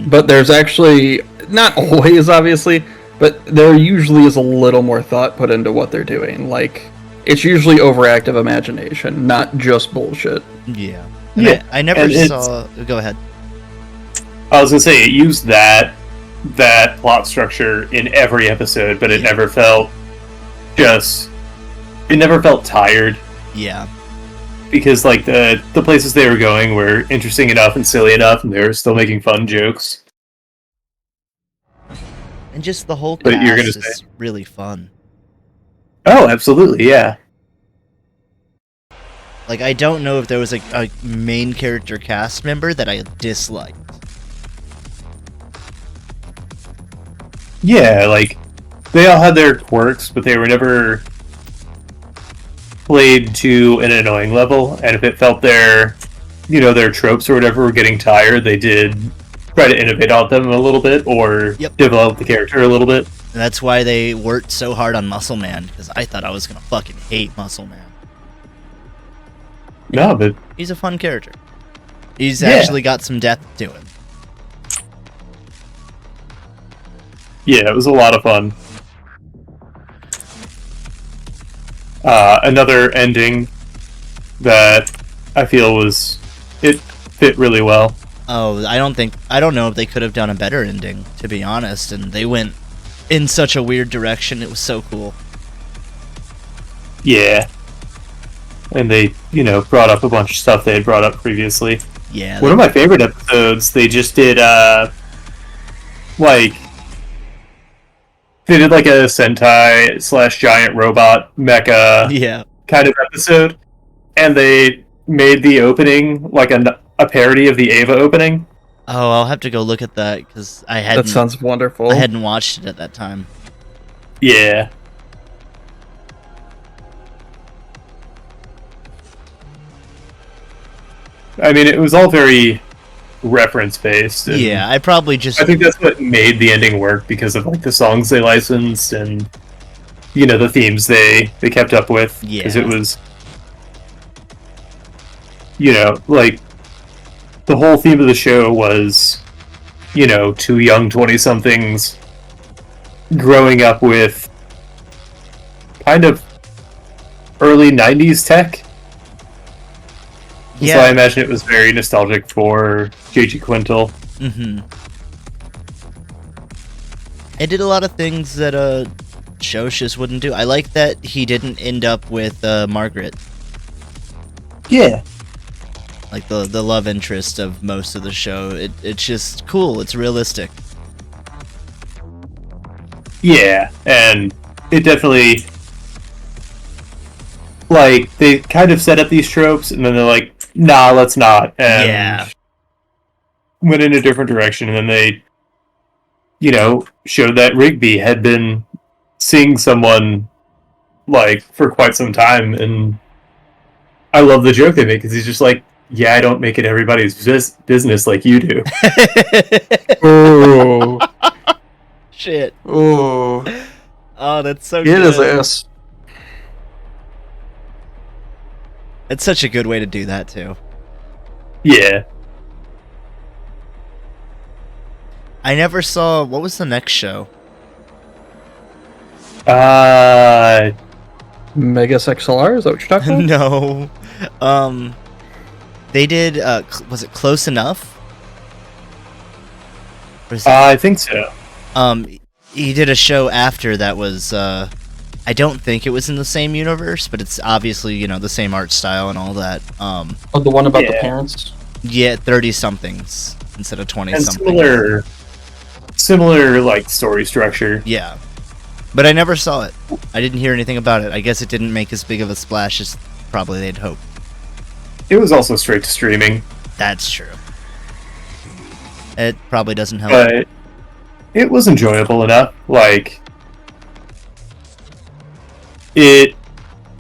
but there's actually, not always obviously, but there usually is a little more thought put into what they're doing. Like, it's usually overactive imagination, not just bullshit. Yeah. Yeah, I never and saw... Go ahead. I was gonna say it used that plot structure in every episode, but it never felt it never felt tired. Yeah. Because like the places they were going were interesting enough and silly enough, and they were still making fun jokes. And just the whole But you're cast gonna is really fun. Oh, absolutely, yeah. Like, I don't know if there was a main character cast member that I disliked. Yeah, like they all had their quirks, but they were never played to an annoying level. And if it felt their tropes or whatever were getting tired, they did try to innovate on them a little bit or develop the character a little bit. And that's why they worked so hard on Muscle Man, because I thought I was gonna fucking hate Muscle Man. No, but He's a fun character. He's actually got some depth to him. yeah, it was a lot of fun. Another ending that I feel it fit really well. Oh, I don't know if they could have done a better ending, to be honest, and they went in such a weird direction. It was so cool. Yeah. And they, brought up a bunch of stuff they had brought up previously. Yeah. One of my favorite episodes, they just did, they did like a Sentai / giant robot mecha kind of episode, and they made the opening like a parody of the Ava opening. Oh, I'll have to go look at that, because That sounds wonderful. I hadn't watched it at that time. Yeah. I mean, it was all very reference-based. Yeah, I probably just... I think that's what made the ending work, because of like the songs they licensed and, the themes they kept up with. Yeah. Because it was, like the whole theme of the show was, two young 20-somethings growing up with kind of early 90s tech. Yeah. So I imagine it was very nostalgic for J.G. Quintel. Mm-hmm. It did a lot of things that shows just wouldn't do. I like that he didn't end up with Margaret, Yeah. like the love interest of most of the show. It's just cool. It's realistic. Yeah, and it definitely, like, they kind of set up these tropes, and then they're like, nah, let's not, and Yeah. went in a different direction, and then they, showed that Rigby had been seeing someone, like, for quite some time, and I love the joke they make, because he's just like, yeah, I don't make it everybody's business like you do. Oh, Shit. oh, Oh, that's so get good. his ass. It's such a good way to do that too. Yeah. I never saw. What was the next show? Megas XLR, is that what you're talking about? No. They did. Was it Close Enough? Or is it- I think so. He did a show after that was. I don't think it was in the same universe, but it's obviously the same art style and all that. Oh, the one about the Yeah. parents? Yeah, 30-somethings instead of 20-somethings. And similar like story structure. Yeah. But I never saw it. I didn't hear anything about it. I guess it didn't make as big of a splash as probably they'd hoped. It was also straight to streaming, That's true. It probably doesn't help. but it was enjoyable enough. Like it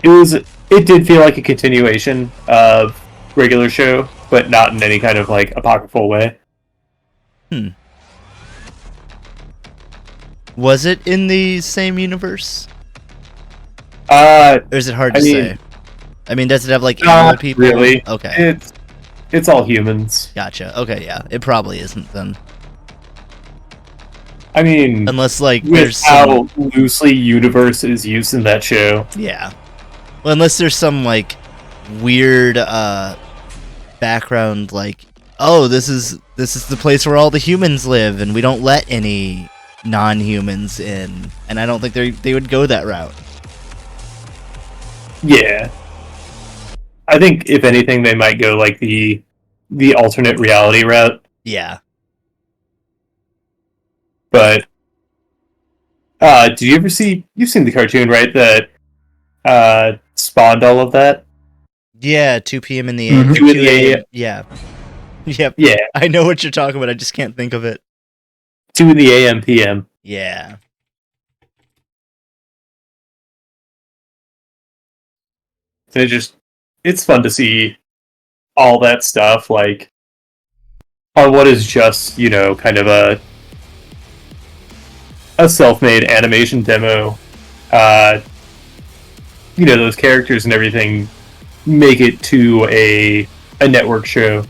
did feel like a continuation of regular show, but not in any kind of like apocryphal way. Was it in the same universe? Or is it hard I to mean- say? I mean, does it have like animal not people? really. Okay. It's all humans. Gotcha. Okay, yeah. It probably isn't then. I mean, Unless like with there's how some... loosely universe is used in that show. Yeah. Well, unless there's some like weird background like, oh, this is the place where all the humans live and we don't let any non-humans in. And I don't think they would go that route. Yeah. I think if anything they might go like the alternate reality route, Yeah. but did you ever you've seen the cartoon, right, that spawned all of that? Yeah, 2 p.m. in the Mhm. 2 2 in the a.m. Yeah. Yep. Yeah, I know what you're talking about. I just can't think of it. 2 in the AM PM. Yeah. And it's fun to see all that stuff like on what is just, kind of a self-made animation demo. Those characters and everything make it to a network show.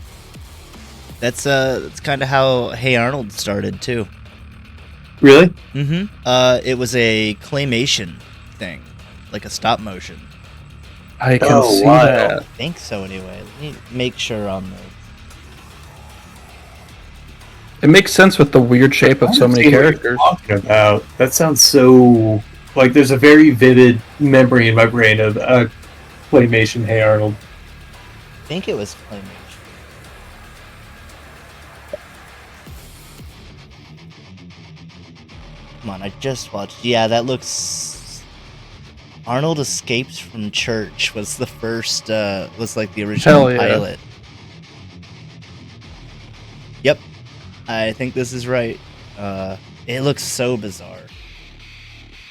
That's kind of how Hey Arnold started too. Really? Mm-hmm. It was a claymation thing, like a stop motion. I can Oh, see wow. that. I think so anyway. Let me make sure on the... It makes sense with the weird shape of so many characters. Talking about that sounds so like there's a very vivid memory in my brain of claymation Hey Arnold. I think it was claymation. Come on, I just watched. Yeah, that looks... Arnold Escapes from Church was the first, was like the original Hell yeah. pilot. Yep. I think this is right. It looks so bizarre.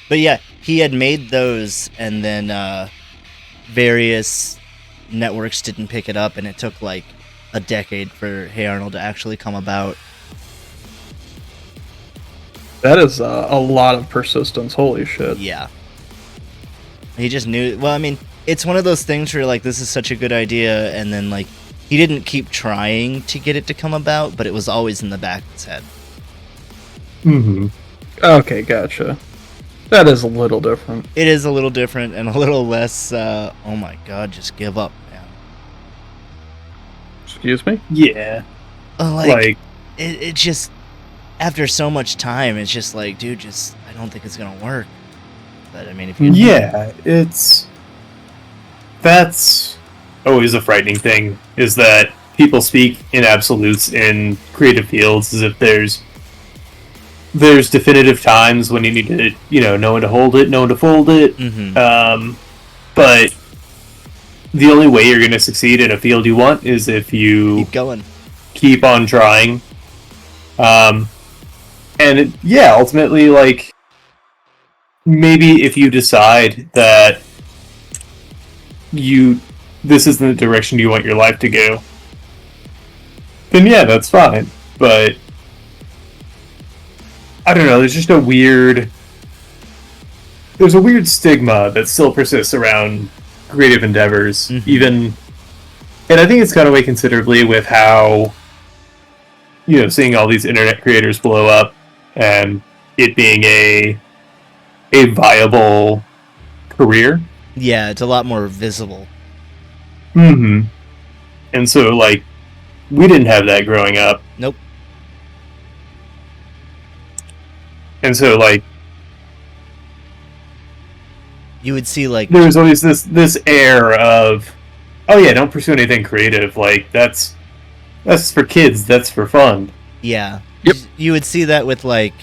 But yeah, he had made those and then various networks didn't pick it up and it took like a decade for Hey Arnold to actually come about. That is a lot of persistence. Holy shit. Yeah. He just knew. Well, I mean, it's one of those things where you're like, this is such a good idea, and then like he didn't keep trying to get it to come about, but it was always in the back of his head. Mm-hmm. Okay, gotcha. That is a little different. It is a little different and a little less, oh my god, just give up, man. Excuse me? Yeah. Like it just, after so much time, it's just like, dude, just, I don't think it's gonna work. But, I mean, if you... Yeah, that's always a frightening thing, is that people speak in absolutes in creative fields as if there's definitive times when you need to, know when to hold it, know when to fold it. Mm-hmm. But the only way you're going to succeed in a field you want is if you Keep going. keep on trying. Ultimately, like, maybe if you decide that this isn't the direction you want your life to go, then yeah, that's fine. But I don't know, there's a weird stigma that still persists around creative endeavors, and I think it's gone away considerably with how, seeing all these internet creators blow up and it being a viable career. Yeah, it's a lot more visible. Mm-hmm. And so, like, we didn't have that growing up. Nope. And so, like, you would see, like... there was always this air of, oh yeah, don't pursue anything creative. Like, that's for kids. That's for fun. Yeah. Yep. You would see that with, like,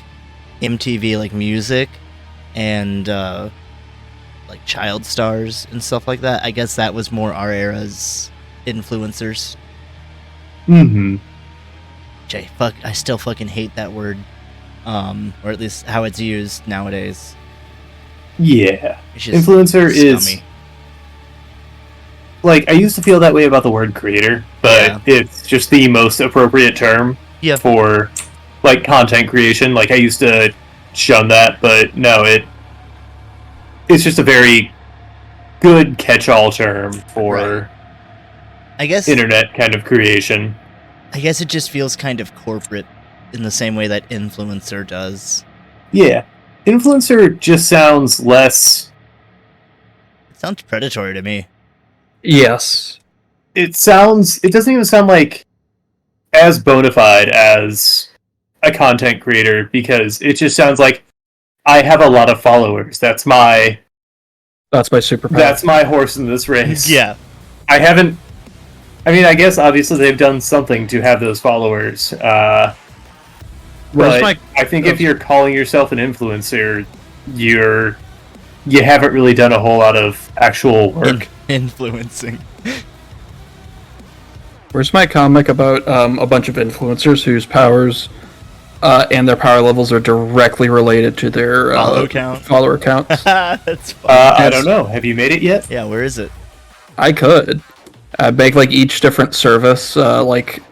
MTV, like, music and, like, child stars and stuff like that. I guess that was more our era's influencers. Mm-hmm. I still fucking hate that word. Or at least how it's used nowadays. Yeah. It's just Influencer scummy. is... Like, I used to feel that way about the word creator, but it's just the most appropriate term for, like, content creation. Like, I used to shun that, but no, it's just a very good catch-all term for I guess internet kind of creation. I guess it just feels kind of corporate in the same way that influencer does. Yeah. Influencer just sounds less... It sounds predatory to me. Yes. It doesn't even sound like as bona fide as a content creator, because it just sounds like, I have a lot of followers. That's my superpower. That's my horse in this race. Yeah. I guess obviously they've done something to have those followers. But I think if you're calling yourself an influencer, you haven't really done a whole lot of actual work. Influencing. Where's my comic about a bunch of influencers whose powers and their power levels are directly related to their follower counts? That's fun. I don't know. Have you made it yet? Yeah, where is it? I could. Make like each different service, like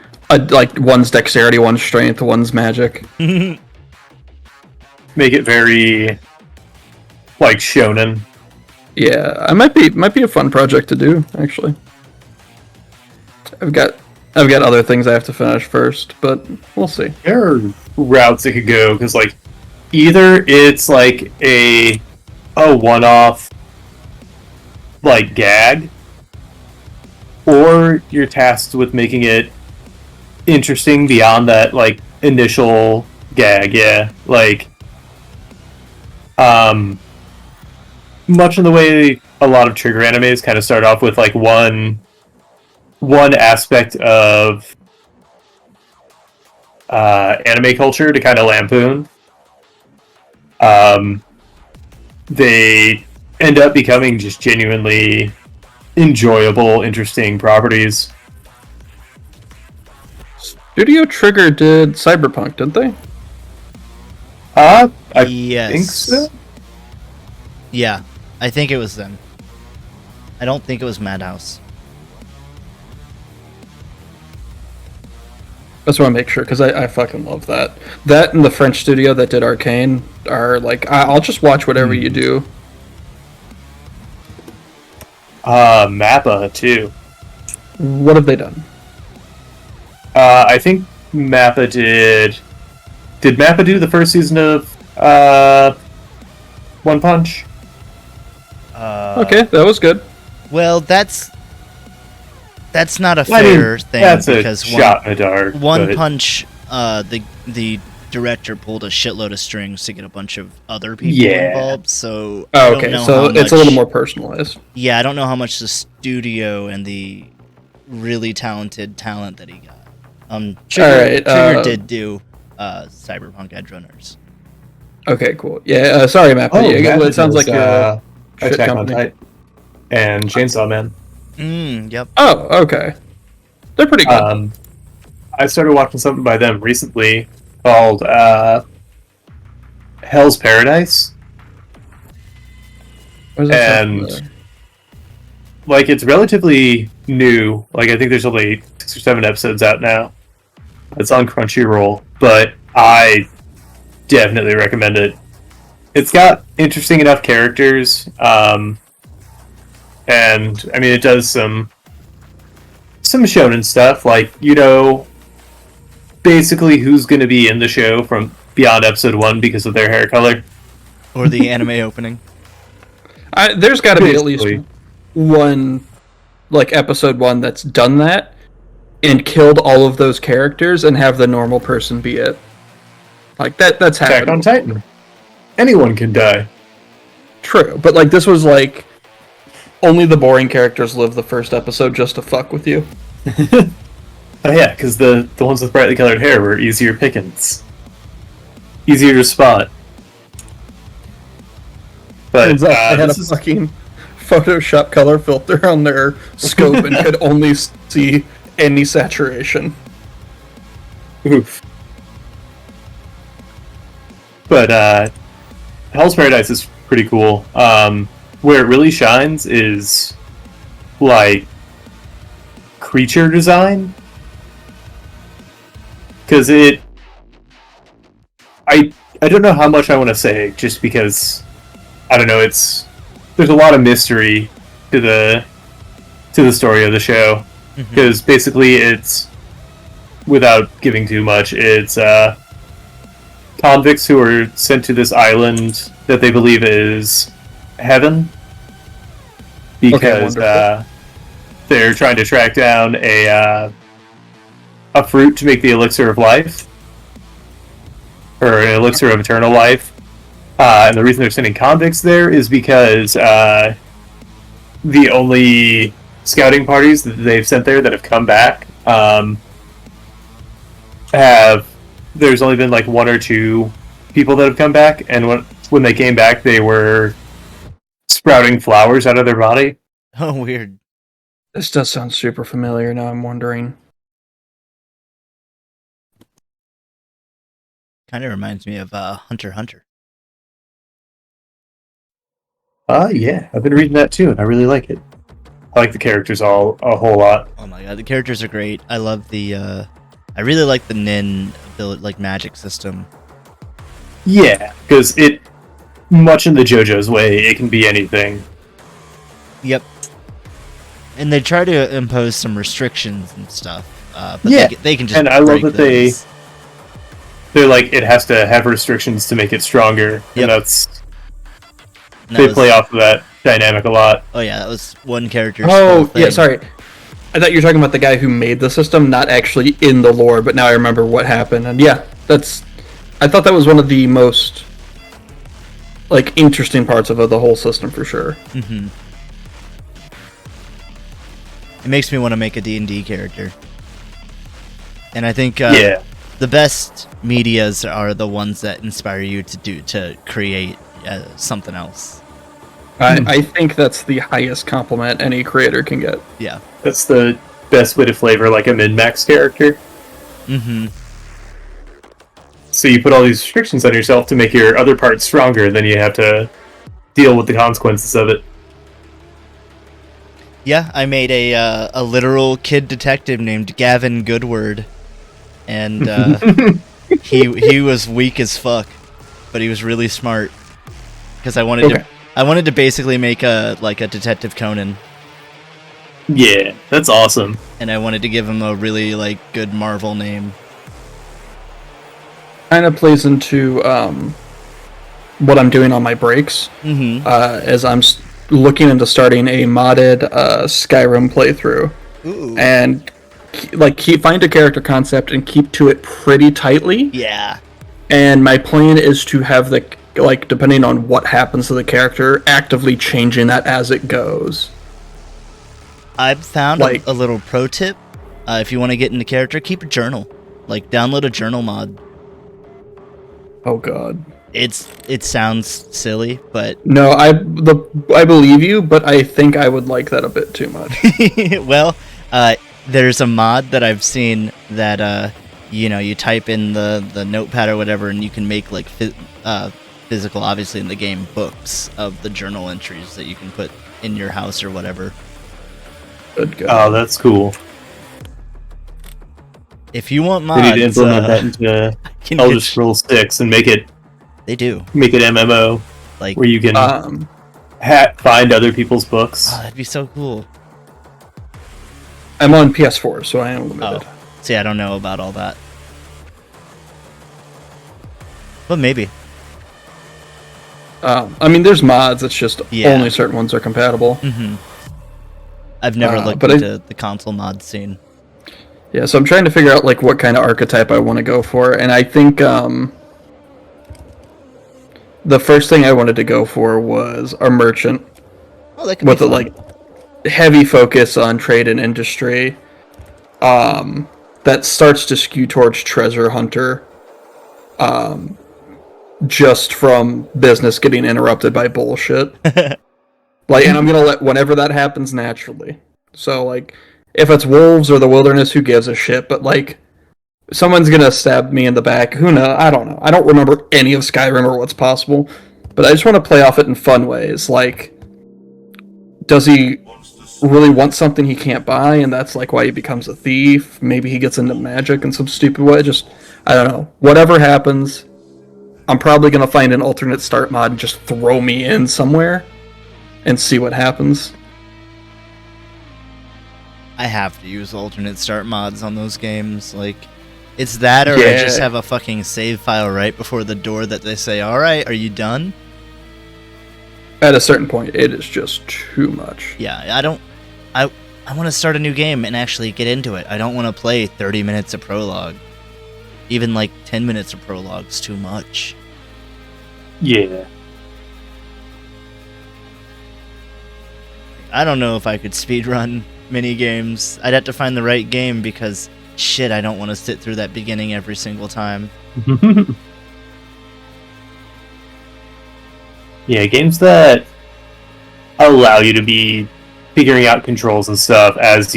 one's dexterity, one's strength, one's magic. Make it very like shonen. Yeah, it might be a fun project to do, actually. I've got other things I have to finish first, but we'll see. There are routes it could go, because like either it's like a one-off like gag, or you're tasked with making it interesting beyond that like initial gag. Yeah, like much in the way a lot of trigger animes kind of start off with like one aspect of anime culture to kind of lampoon. They end up becoming just genuinely enjoyable, interesting properties. Studio Trigger did Cyberpunk, didn't they? I Yes. think so. Yeah, I think it was them. I don't think it was Madhouse. That's what I make sure, because I fucking love that. That and the French studio that did Arcane are like, I'll just watch whatever you do. Mappa too. What have they done? I think Mappa did. Did Mappa do the first season of One Punch? Okay, that was good. Well, that's not a fair thing that's because a shot in the dark. One but- Punch, the director pulled a shitload of strings to get a bunch of other people Yeah. involved. So I don't Okay, know so how it's a little much- more personalized. Yeah, I don't know how much the studio and the really talented talent that he got. Trigger Alright, did do Cyberpunk Edge Runners. Okay, cool. Yeah, sorry, Matt. But yeah, Mappa it sounds does, like a shit Attack on company. Titan and Chainsaw Man. Yep. Oh, okay. They're pretty good. I started watching something by them recently called Hell's Paradise. What is that and- sound? Like, it's relatively new. Like, I think there's only 6 or 7 episodes out now. It's on Crunchyroll, but I definitely recommend it. It's got interesting enough characters, and I mean, it does some shonen stuff, like, you know, basically who's going to be in the show from beyond episode 1 because of their hair color. Or the anime opening. There's got to be at Basically. least one, like, episode 1 that's done that and killed all of those characters and have the normal person be it. Like, that's Attack happened. on Titan. Anyone can die. True, but, like, this was, like, only the boring characters live the first episode just to fuck with you. Oh yeah, because the ones with brightly colored hair were easier pickings. Easier to spot. But They had a this is- fucking Photoshop color filter on their scope and could only see any saturation. oof. But Hell's Paradise is pretty cool. Where it really shines is like creature design, because I don't know how much I want to say, just because I don't know. There's a lot of mystery to the story of the show, because basically it's, without giving too much, it's convicts who are sent to this island that they believe is heaven, because wonderful. they're trying to track down a fruit to make the elixir of life, or an elixir of eternal life. And the reason they're sending convicts there is because the only scouting parties that they've sent there that have come back there's only been like 1 or 2 people that have come back, and when they came back, they were sprouting flowers out of their body. Oh, weird. This does sound super familiar. Now I'm wondering. Kind of reminds me of Hunter x Hunter. Yeah, I've been reading that too, and I really like it. I like the characters a whole lot. Oh my god, the characters are great. I love the I really like the Nin ability, like magic system. Yeah, because it, much in the JoJo's way, it can be anything. Yep. And they try to impose some restrictions and stuff. But Yeah, they can just. and I love break that those. they're like, it has to have restrictions to make it stronger, Yep. and And that they was- play off of that dynamic a lot. Oh yeah, that was one character's Oh, whole thing. yeah, sorry. I thought you were talking about the guy who made the system, not actually in the lore, but now I remember what happened. And yeah, I thought that was one of the most, like, interesting parts of the whole system for sure. Mm-hmm. It makes me want to make a D&D character. And I think Yeah. the best medias are the ones that inspire you to create something else. I think that's the highest compliment any creator can get. Yeah. That's the best way to flavor like a min-max character. Mm-hmm. So you put all these restrictions on yourself to make your other parts stronger, then you have to deal with the consequences of it. Yeah, I made a literal kid detective named Gavin Goodward, and he was weak as fuck, but he was really smart because I wanted to basically make a Detective Conan. Yeah, that's awesome. and I wanted to give him a really like good Marvel name. Kind of plays into what I'm doing on my breaks, Mm-hmm. as I'm looking into starting a modded Skyrim playthrough, Ooh. and find a character concept and keep to it pretty tightly. Yeah. And my plan is to have depending on what happens to the character, actively changing that as it goes. I've found Like- a little pro tip. If you want to get into character, keep a journal. Like download a journal mod. Oh god. It sounds silly, but No, I believe you, but I think I would like that a bit too much. well, there's a mod that I've seen that you type in the notepad or whatever, and you can make like physical, obviously in the game, books of the journal entries that you can put in your house or whatever. Good god. Oh, that's cool. If you want We mods, need to implement that into can Elder get- Scrolls 6 and make it they do MMO, like. where you can find other people's books. Oh, that'd be so cool. I'm on PS4, so I am limited. Oh, see, I don't know about all that, but maybe. I mean, there's mods. It's just Yeah. only certain ones are compatible. Mm-hmm. I've never looked but into the console mod scene. Yeah, so I'm trying to figure out what kind of archetype I want to go for, and I think the first thing I wanted to go for was a merchant Oh, that could with be a fun. heavy focus on trade and industry. That starts to skew towards treasure hunter. Just from business getting interrupted by bullshit. And I'm gonna let whenever that happens naturally. So if it's wolves or the wilderness, who gives a shit? But someone's gonna stab me in the back. Who knows? I don't know. I don't remember any of Skyrim or what's possible. But I just want to play off it in fun ways. Does he really want something he can't buy, and that's why he becomes a thief? Maybe he gets into magic in some stupid way. I don't know. Whatever happens, I'm probably gonna find an alternate start mod and just throw me in somewhere and see what happens. I have to use alternate start mods on those games. It's that, or I Yeah. just have a fucking save file right before the door that they say, "All right, are you done?" At a certain point, it is just too much. Yeah, I want to start a new game and actually get into it. I don't want to play 30 minutes of prologue. Even 10 minutes of prologue's too much. Yeah. I don't know if I could speedrun mini games. I'd have to find the right game because shit, I don't want to sit through that beginning every single time. Yeah, games that allow you to be figuring out controls and stuff as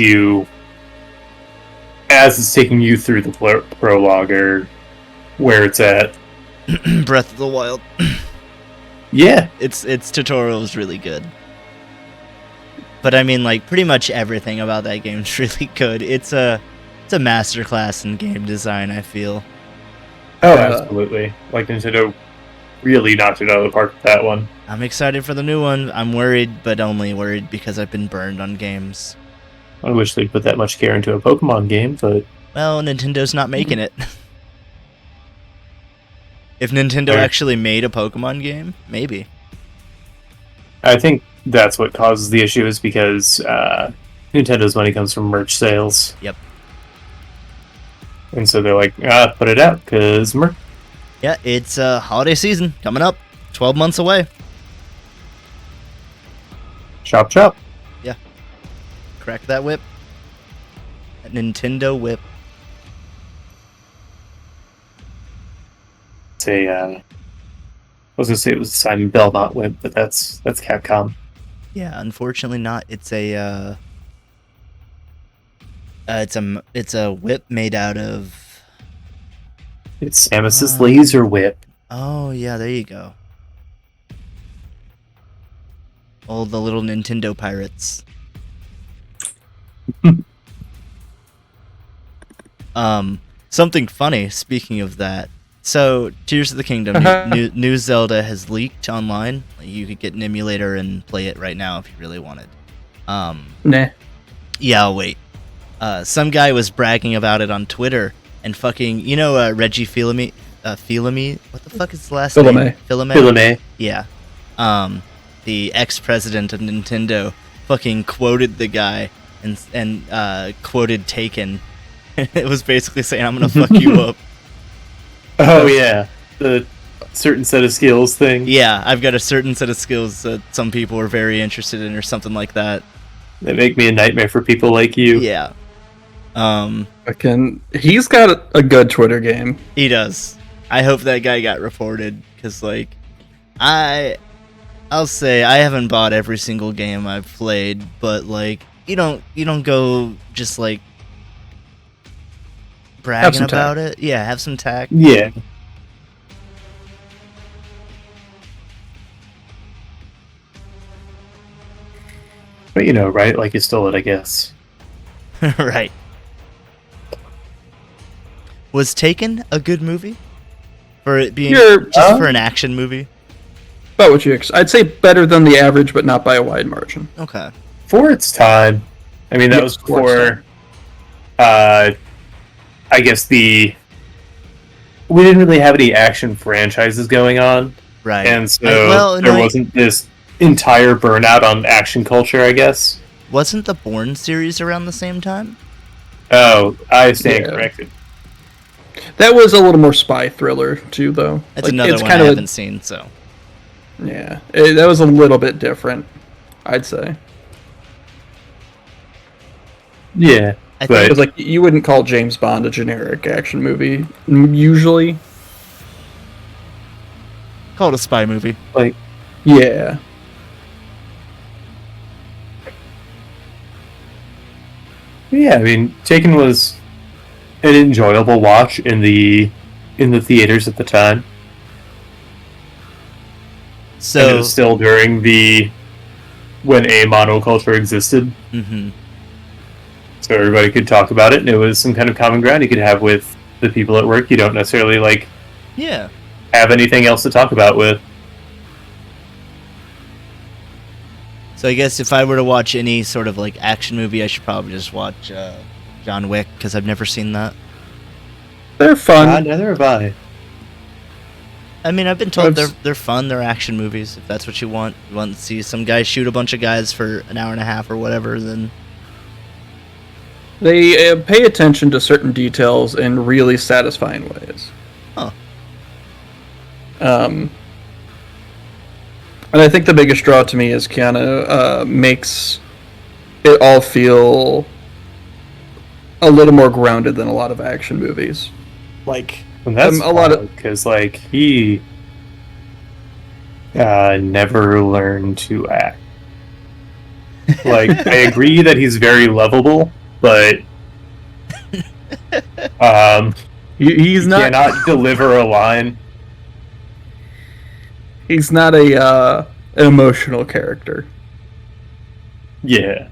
it's taking you through the prologue or where it's at. Breath of the Wild. Yeah. Its tutorial is really good. But I mean, pretty much everything about that game is really good. It's a masterclass in game design, I feel. Oh, absolutely. Nintendo really knocked it out of the park with that one. I'm excited for the new one. I'm worried, but only worried because I've been burned on games. I wish they'd put that much care into a Pokemon game, but Well, Nintendo's not making it. If Nintendo Fair. actually made a Pokemon game, maybe. I think that's what causes the issue is because Nintendo's money comes from merch sales. Yep. And so they're like, put it out, because merch. Yeah, it's holiday season coming up. 12 months away. Chop chop. Crack that whip. That Nintendo whip. I was gonna say it was a Simon Belmont whip, but that's Capcom. Yeah, unfortunately not. It's a it's a whip made out of. It's Samus's laser whip. Oh yeah, there you go. All the little Nintendo pirates. Something funny. Speaking of that, so Tears of the Kingdom, new Zelda has leaked online. You could get an emulator and play it right now if you really wanted. Nah. Yeah, I'll wait. Some guy was bragging about it on Twitter, and fucking, Reggie Fils-Aimé, what the fuck is his last name? Filame. Yeah. The ex-president of Nintendo fucking quoted the guy and quoted Taken. It was basically saying, I'm gonna fuck you up. Oh yeah, the certain set of skills thing. Yeah, I've got a certain set of skills that some people are very interested in, or something like that. They make me a nightmare for people like you. Yeah. He's got a good Twitter game. He does. I hope that guy got reported, because, like, I'll say I haven't bought every single game I've played, but, like, you don't go just, like, bragging about it. Yeah, have some tact. Yeah. But right? Like you stole it, I guess. Right. Was Taken a good movie? For it being for an action movie? About what I'd say better than the average, but not by a wide margin. Okay. For its time. I mean, that was before, I guess we didn't really have any action franchises going on. Right. And so there wasn't this entire burnout on action culture, I guess. Wasn't the Bourne series around the same time? Oh, I stand corrected. That was a little more spy thriller, too, though. That's another one I haven't seen, so... Yeah, that was a little bit different, I'd say. Yeah, I think it was like, you wouldn't call James Bond a generic action movie, usually. Call it a spy movie. Like, yeah. Yeah, I mean, Taken was an enjoyable watch in the theaters at the time. So and it was still during when a monoculture existed. Mm-hmm. So everybody could talk about it, and it was some kind of common ground you could have with the people at work you don't necessarily have anything else to talk about with. So I guess if I were to watch any sort of action movie, I should probably just watch John Wick, because I've never seen that. They're fun. Neither have I. I mean, I've been told they're fun. They're action movies. If that's what you want to see some guy shoot a bunch of guys for an hour and a half or whatever, then they pay attention to certain details in really satisfying ways. Huh. And I think the biggest draw to me is Keanu makes it all feel a little more grounded than a lot of action movies. And that's a lot of because he never learned to act. I agree that he's very lovable, but he's not cannot deliver a line. He's not an emotional character. Yeah.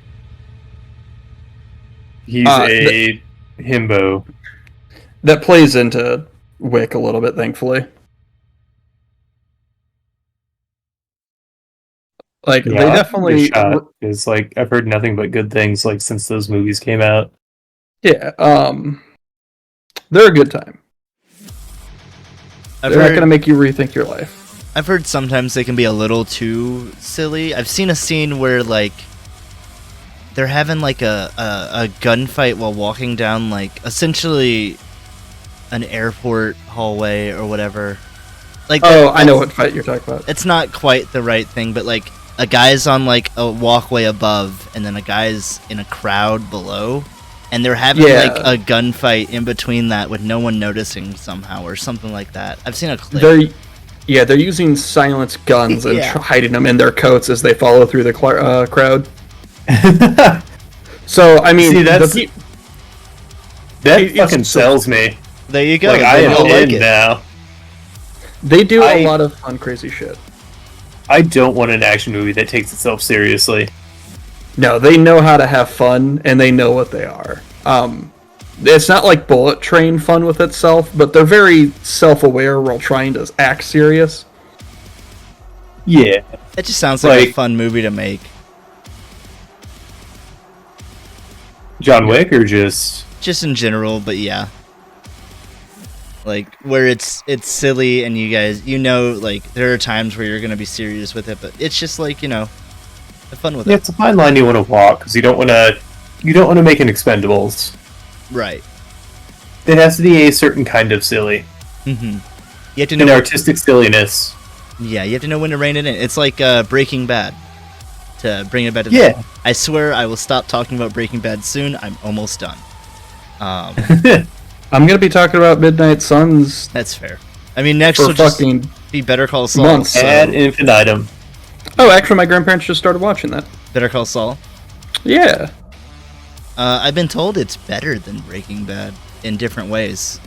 He's a himbo. That plays into Wick a little bit, thankfully. They definitely is I've heard nothing but good things since those movies came out. Yeah, they're a good time. They're not going to make you rethink your life. I've heard sometimes they can be a little too silly. I've seen a scene where they're having a gunfight while walking down essentially an airport hallway or whatever. I know what fight you're talking about. It's not quite the right thing, but a guy's on a walkway above, and then a guy's in a crowd below, and they're having a gunfight in between that with no one noticing somehow or something like that. I've seen a clip. They're using silenced guns and hiding them in their coats as they follow through the crowd. So, I mean... See, that fucking sells me. There you go. I am in now. They do a lot of fun, crazy shit. I don't want an action movie that takes itself seriously. No, they know how to have fun, and they know what they are. It's not like Bullet Train fun with itself, but they're very self-aware while trying to act serious. Yeah. It just sounds like a fun movie to make. John Wick or just Just in general, but yeah. Like, where it's silly and you guys, like, there are times where you're going to be serious with it, but it's just like, have fun with yeah, it. it's a fine line you want to walk because you don't want to make an Expendables. Right. It has to be a certain kind of silly, Mm-hmm. You have to know an artistic silliness. Yeah, you have to know when to rein it in. It's like Breaking Bad. To bring it back to Yeah. that. I swear I will stop talking about Breaking Bad soon. I'm almost done. I'm gonna be talking about Midnight Suns That's fair. I mean, next for will just fucking be Better Call Saul. months. So, Ad infinitum. Oh, actually, my grandparents just started watching that. Better Call Saul. Yeah. I've been told it's better than Breaking Bad in different ways.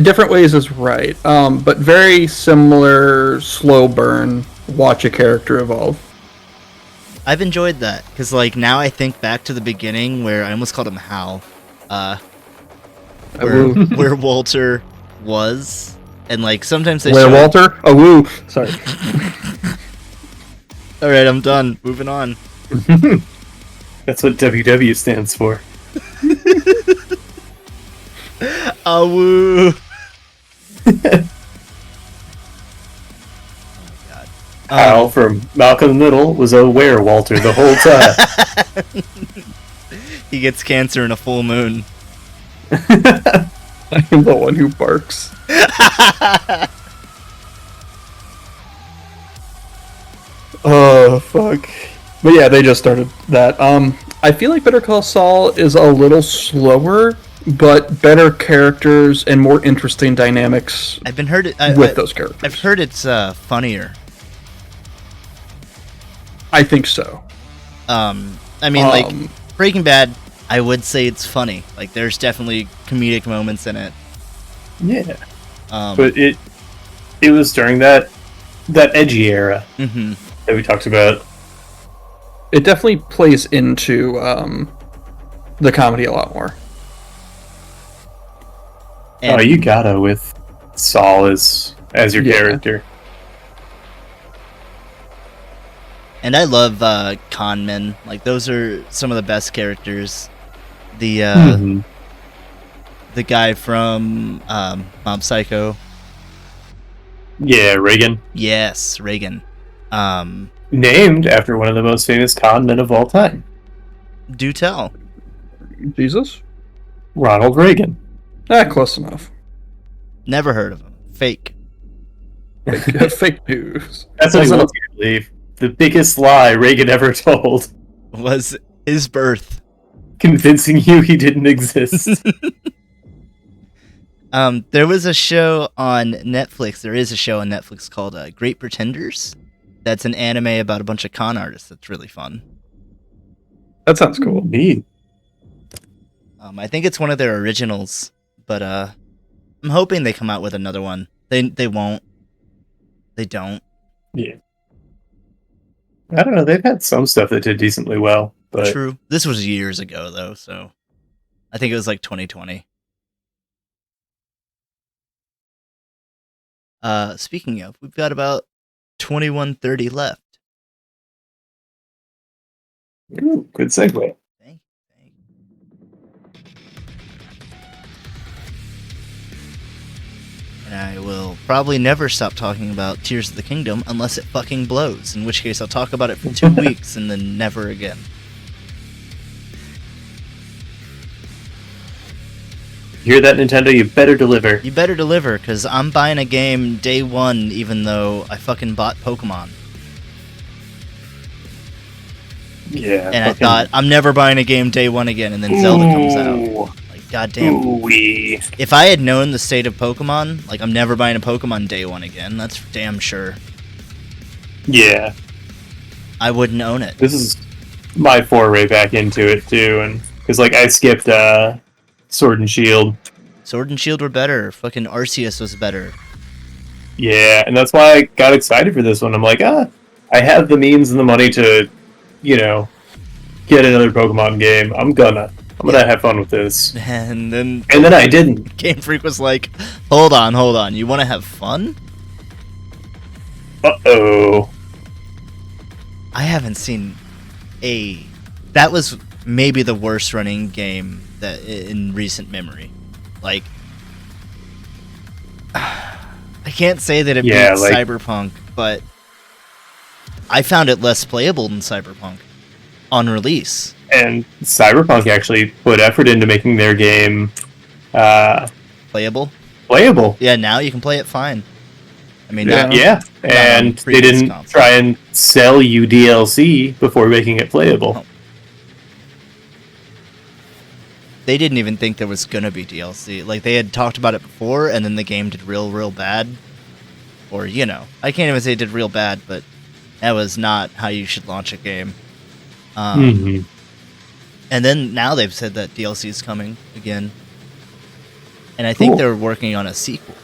Different ways is right. But very similar slow burn. Watch a character evolve. I've enjoyed that because, like, now I think back to the beginning where I almost called him Hal, where Walter was, and like sometimes they Where show. Walter? Oh, woo. Sorry. All right, I'm done. Moving on. That's what WW stands for. Woo. Kyle from Malcolm in the Middle was a Walter the whole time. He gets cancer in a full moon. I am the one who barks. Oh, fuck. But yeah, they just started that. I feel like Better Call Saul is a little slower, but better characters and more interesting dynamics I've been heard it with those characters. I've heard it's funnier. I think so. I mean, like Breaking Bad, I would say it's funny. Like, there's definitely comedic moments in it. Yeah. Um, But it was during that edgy era mhm. that we talked about. It definitely plays into the comedy a lot more. And Oh, you gotta with Saul as your Yeah. character. And I love con men. Like, those are some of the best characters. The Mhm. the guy from Mob Psycho. Yeah, Reagan. Yes, Reagan. Named after one of the most famous con men of all time, Do tell. Jesus? Ronald Reagan. Close enough. Never heard of him. Fake. Fake news. That's what he wants you to believe. The biggest lie Reagan ever told, Was his birth. convincing you he didn't exist. There was a show on Netflix. There is a show on Netflix called Great Pretenders. That's an anime about a bunch of con artists. That's really fun. That sounds cool. Neat. I think it's one of their originals, but I'm hoping they come out with another one. They won't. They don't. Yeah. I don't know. They've had some stuff that did decently well, but True. This was years ago though, so I think it was like 2020. Speaking of, we've got about 21:30 left. ooh, good segue. Thank you. And I will probably never stop talking about Tears of the Kingdom unless it fucking blows, in which case I'll talk about it for 2 weeks and then never again. You hear that, Nintendo? You better deliver. You better deliver, because I'm buying a game day one even though I fucking bought Pokemon. Yeah. And I thought, I'm never buying a game day one again, and then Zelda comes out. Like, goddamn. Ooh-wee. If I had known the state of Pokemon, like, I'm never buying a Pokemon day one again, that's for damn sure. Yeah. I wouldn't own it. This is my foray back into it, too. And because, like, I skipped Sword and Shield. Sword and Shield were better. Fucking Arceus was better. Yeah, and that's why I got excited for this one. I'm like, I have the means and the money to, get another Pokemon game. I'm gonna have fun with this. And then I didn't. Game Freak was like, hold on. You want to have fun? Uh-oh. I haven't seen a... That was maybe the worst running game that in recent memory. Like, I can't say that it beats Cyberpunk, but I found it less playable than Cyberpunk on release. And Cyberpunk actually put effort into making their game playable. Yeah, now you can play it fine. I mean, and they didn't try and sell you DLC before making it playable. Oh. They didn't even think there was gonna be DLC. Like, they had talked about it before, and then the game did real bad. Or, you know, I can't even say it did real bad, but that was not how you should launch a game. And then now they've said that DLC is coming again. And I think they're working on a sequel.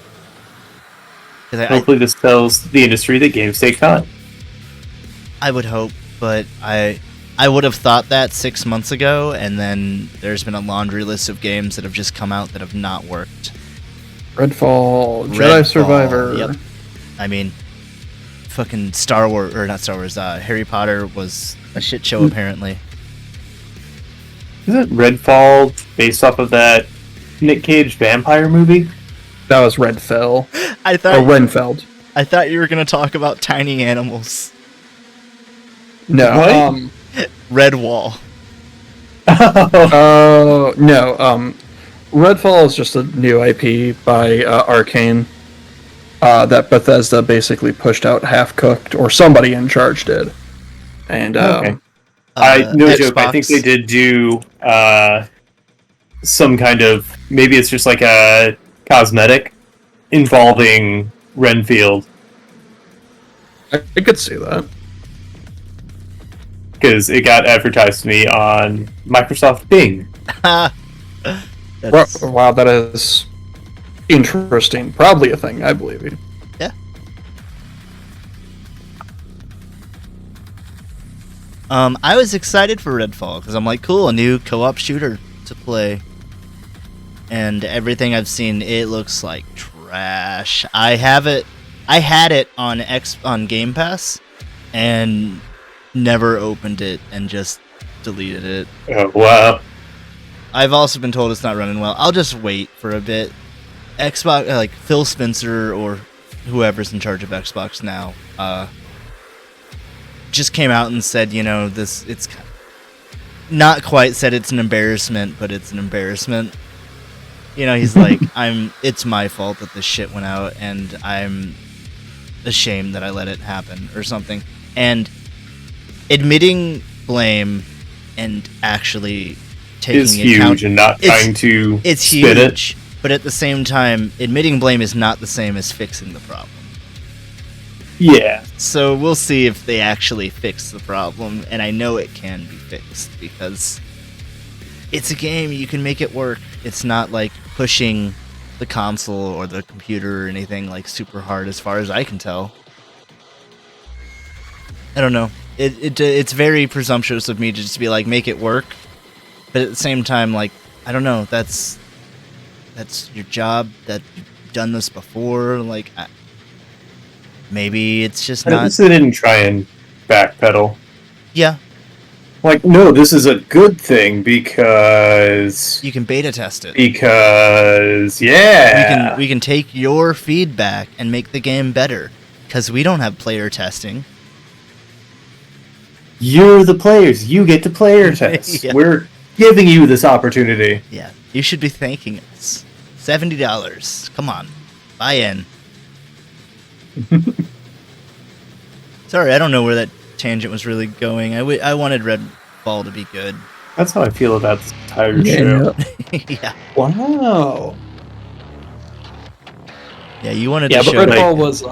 Hopefully this tells the industry that games take time. I would hope, but I would have thought that 6 months ago, and then there's been a laundry list of games that have just come out that have not worked. Redfall, Jedi Survivor. Yep. I mean, fucking Star Wars, or not Star Wars, Harry Potter was a shit show, apparently. Isn't Redfall based off of that Nick Cage vampire movie? That was Redfell. Or Renfeld. I thought you were going to talk about tiny animals. No. Redwall. No. Redfall is just a new IP by Arcane that Bethesda basically pushed out half-cooked, or somebody in charge did. And joke, Xbox. I think they did do some kind of, maybe it's just like a cosmetic involving Renfield. I could see that. Because it got advertised to me on Microsoft Bing. Wow, that is interesting. Probably a thing, I believe you. Yeah. I was excited for Redfall because I'm like, cool, a new co-op shooter to play. And everything I've seen, it looks like trash. I had it on Game Pass, and never opened it and just deleted it. Oh, wow. I've also been told it's not running well. I'll just wait for a bit. Xbox, like Phil Spencer or whoever's in charge of Xbox now, just came out and said, you know, it's not quite said it's an embarrassment, but it's an embarrassment. You know, he's like, it's my fault that this shit went out, and I'm ashamed that I let it happen, or something. And admitting blame and actually taking is huge, and not trying to it's spin huge, it. But at the same time, admitting blame is not the same as fixing the problem. Yeah. So we'll see if they actually fix the problem, and I know it can be fixed because it's a game, you can make it work. It's not like pushing the console or the computer or anything like super hard as far as I can tell. I don't know. It's very presumptuous of me to just be like, make it work. But at the same time, like, I don't know, that's your job, that you've done this before, like, maybe it's just not... At least they didn't try and backpedal. Yeah. Like, no, this is a good thing because... You can beta test it. Because, yeah! We can take your feedback and make the game better, because we don't have player testing. You're the players. You get to player test. Yeah. We're giving you this opportunity. Yeah, you should be thanking us. $70. Come on. Buy in. Sorry, I don't know where that tangent was really going. I wanted Redfall to be good. That's how I feel about this entire show. Yeah. Wow. Yeah, you wanted to to show... show... but Redfall was,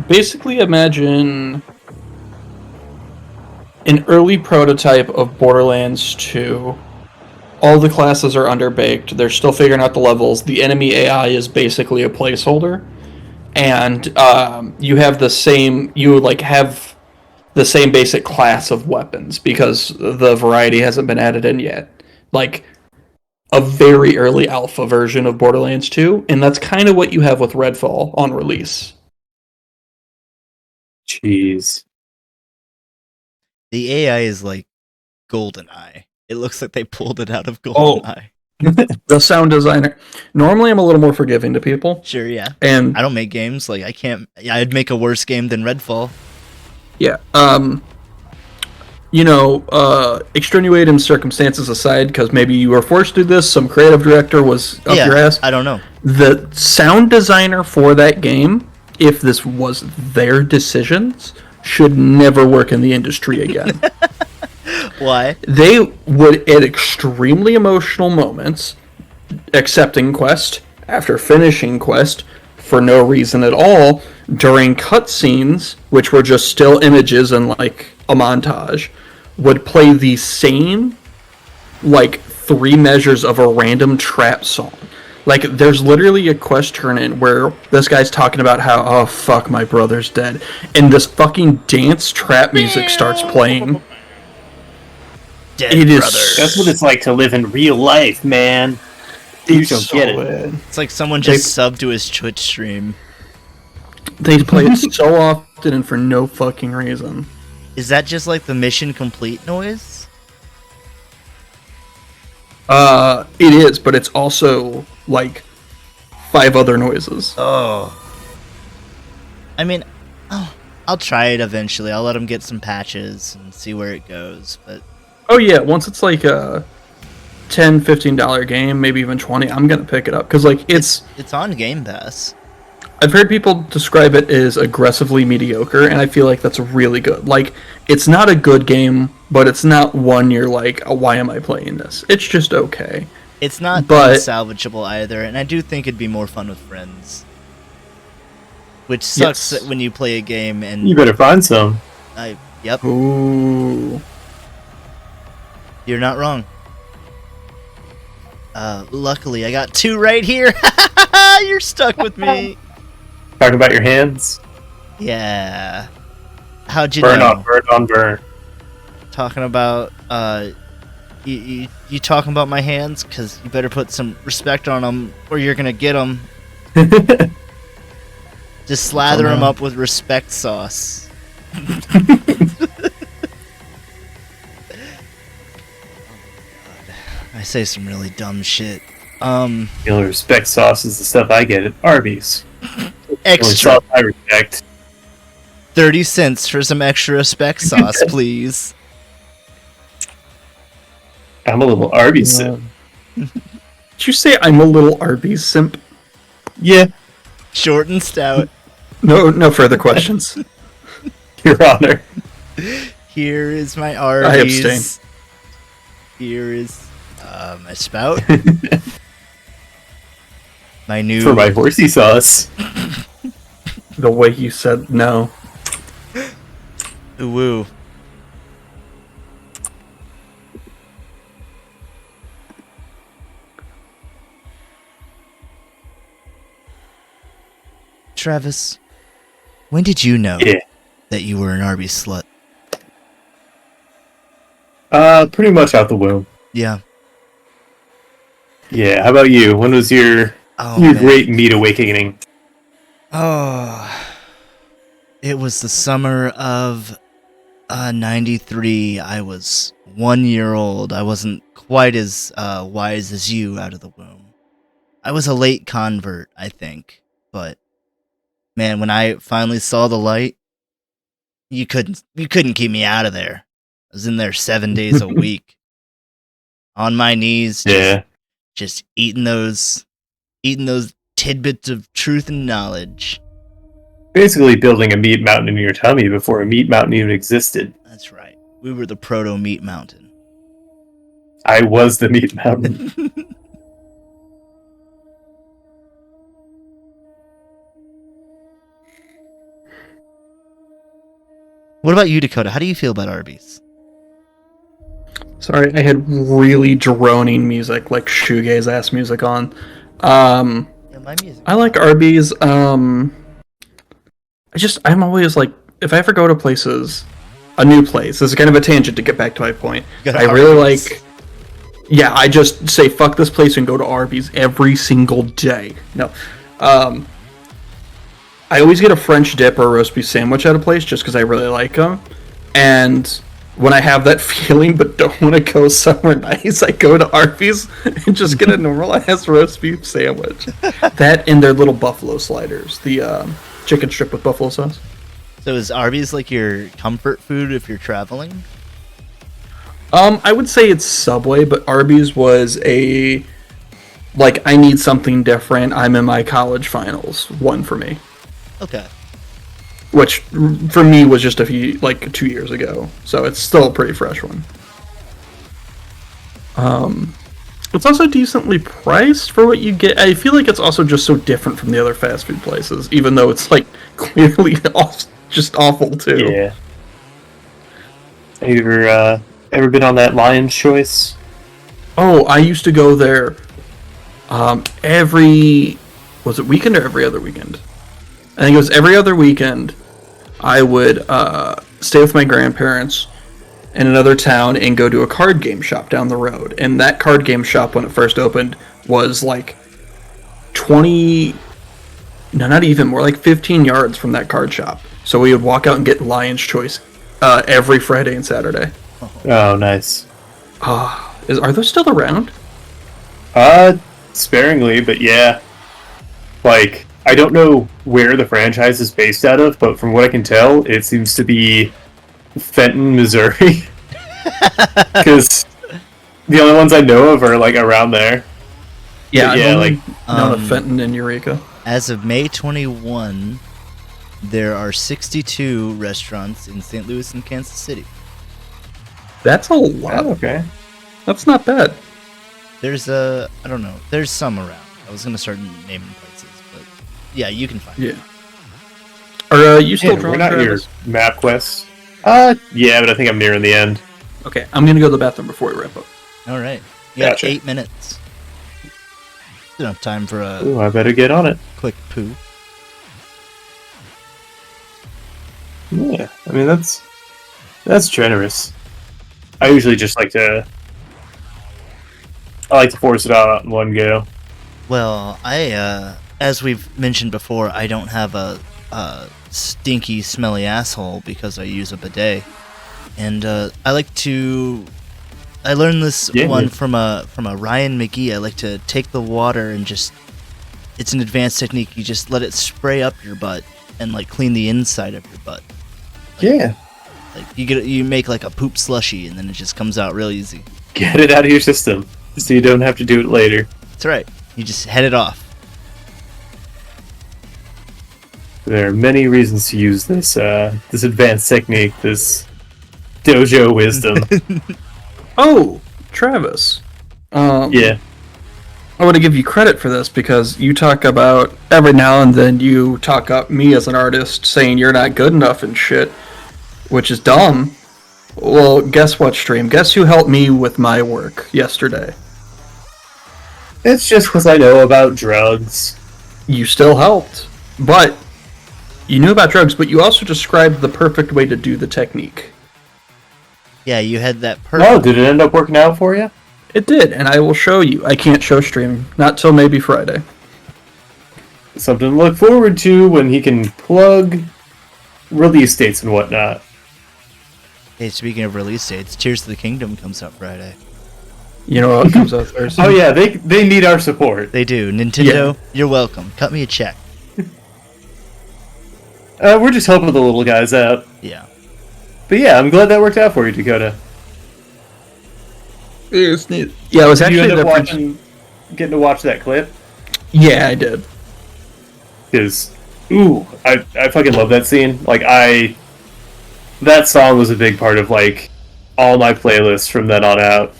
basically imagine an early prototype of Borderlands 2. All the classes are underbaked. They're still figuring out the levels. The enemy AI is basically a placeholder. And you have the same basic class of weapons because the variety hasn't been added in yet. Like a very early alpha version of Borderlands 2, and that's kind of what you have with Redfall on release. Jeez. The AI is like GoldenEye. It looks like they pulled it out of Oh. GoldenEye. The sound designer. Normally, I'm a little more forgiving to people, Sure, yeah. and I don't make games. Like, I can't. Yeah, I'd make a worse game than Redfall. yeah, extenuating circumstances aside, because maybe you were forced to do this, some creative director was up your ass. I don't know. The sound designer for that game, if this was their decisions, should never work in the industry again. Why? They would, at extremely emotional moments, accepting quest after finishing quest for no reason at all, during cutscenes, which were just still images and like a montage, would play the same like 3 measures of a random trap song. Like, there's literally a quest turn-in where this guy's talking about how, oh fuck, my brother's dead, and this fucking dance trap music starts playing. Dead It is- brother. That's what it's like to live in real life, man. You don't get it. bad. It's like someone just subbed to his Twitch stream. They play it so often and for no fucking reason. Is that just like the mission complete noise? It is, but it's also like 5 other noises. Oh. I mean, I'll try it eventually. I'll let him get some patches and see where it goes. But Oh yeah, once it's like a $10, $15 game, maybe even 20, I'm gonna pick it up because like it's. on Game Pass. I've heard people describe it as aggressively mediocre, and I feel like that's really good. Like, it's not a good game, but it's not one you're like, oh, why am I playing this? It's just okay. It's not But- salvageable either, and I do think it'd be more fun with friends. Which sucks Yes. that when you play a game and You better find some. yep, Ooh. you're not wrong. Luckily I got 2 right here. You're stuck with me. Talk about your hands. Yeah. How'd you Burn know? on, burn on, burn. Talking about you talking about my hands? Cause you better put some respect on them, or you're gonna get them. Just slather them up with respect sauce. I say some really dumb shit. You'll respect sauce is the stuff I get at Arby's. Only Extra sauce I respect. 30 cents for some extra respect sauce, please. I'm a little Arby's simp. Did you say I'm a little Arby's simp? Yeah, Short and stout. No further questions. Your Honor. Here is my I Arby's. abstain. Here is my spout. My new For my horsey sauce. The way you said no. Woo. Travis, when did you know Yeah. that you were an Arby's slut? Pretty much out the womb. Yeah. Yeah, how about you? When was your Oh, your man. great meat awakening? Oh, it was the summer of 93. I was 1 year old. I wasn't quite as wise as you out of the womb. I was a late convert, I think. But man, when I finally saw the light, you couldn't keep me out of there. I was in there 7 days a week, on my knees, just eating those tidbits of truth and knowledge. Basically building a meat mountain in your tummy before a meat mountain even existed. That's right. We were the proto meat mountain. I was the meat mountain. What about you, Dakota? How do you feel about Arby's? Sorry, I had really droning music, like shoegaze ass music on. Yeah, my music. I like Arby's. I'm always like, if I ever go to places, a new place. This is kind of a tangent to get back to my point. Go to I really Arby's. like. Yeah, I just say fuck this place and go to Arby's every single day. No, I always get a French dip or a roast beef sandwich at a place just because I really like them, and when I have that feeling but don't want to go somewhere nice, I go to Arby's and just get a normal ass roast beef sandwich. That and their little buffalo sliders, the chicken strip with buffalo sauce. So is Arby's like your comfort food if you're traveling? I would say it's Subway, but Arby's was a like I need something different. I'm in my college finals. One for me, Okay. which for me was just 2 years ago. So it's still a pretty fresh one. It's also decently priced for what you get. I feel like it's also just so different from the other fast food places, even though it's like clearly just awful too. Yeah. Have you ever been on that Lion's Choice? Oh, I used to go there was it weekend or every other weekend? I think it was every other weekend. I would stay with my grandparents in another town and go to a card game shop down the road. And that card game shop, when it first opened, was like 20, no, not even more, like 15 yards from that card shop. So we would walk out and get Lion's Choice every Friday and Saturday. Oh, nice. Are those still around? Sparingly, but yeah. Like, I don't know where the franchise is based out of, but from what I can tell, it seems to be Fenton, Missouri. Because the only ones I know of are, like, around there. Yeah, But yeah, like, known of Fenton and Eureka. As of May 21, there are 62 restaurants in St. Louis and Kansas City. That's a lot. oh, okay. That's not bad. There's I don't know. There's some around. I was gonna start naming places, but yeah, you can find it. Yeah. Are you still Yeah, drawing, we're not your Travis? map quest. Yeah, but I think I'm nearing the end. Okay, I'm gonna go to the bathroom before we wrap up. All right. You got Gotcha. 8 minutes. Enough time for a Ooh, I better get on it. quick poo. Yeah, I mean, that's generous. I usually just I like to force it out in one go. Well, I as we've mentioned before, I don't have a stinky, smelly asshole because I use a bidet, and I like to. I learned this Yeah, one yeah. from a Ryan McGee. I like to take the water and just. It's an advanced technique. You just let it spray up your butt and like clean the inside of your butt. Yeah. Like you make like a poop slushy, and then it just comes out real easy. Get it out of your system so you don't have to do it later. That's right. You just head it off. There are many reasons to use this this advanced technique, this dojo wisdom. Oh, Travis. Yeah. I want to give you credit for this because you talk about every now and then you talk up me as an artist saying you're not good enough and shit, which is dumb. Well, guess what, stream? Guess who helped me with my work yesterday? It's just because I know about drugs. You still helped, but you knew about drugs, but you also described the perfect way to do the technique. Yeah, you had that Oh, perfect. did it end up working out for you? It did, and I will show you. I can't show stream, not till maybe Friday. Something to look forward to when he can plug release dates and whatnot. Hey, speaking of release dates, Tears of the Kingdom comes out Friday. You know what comes out Thursday? Oh yeah, they need our support. They do. Nintendo, you're welcome. Cut me a check. We're just helping the little guys out. Yeah. But yeah, I'm glad that worked out for you, Dakota. It's neat. Yeah, it was Did you actually end up getting to watch that clip? Yeah, I did. Because, ooh, I fucking love that scene. That song was a big part of, all my playlists from then on out.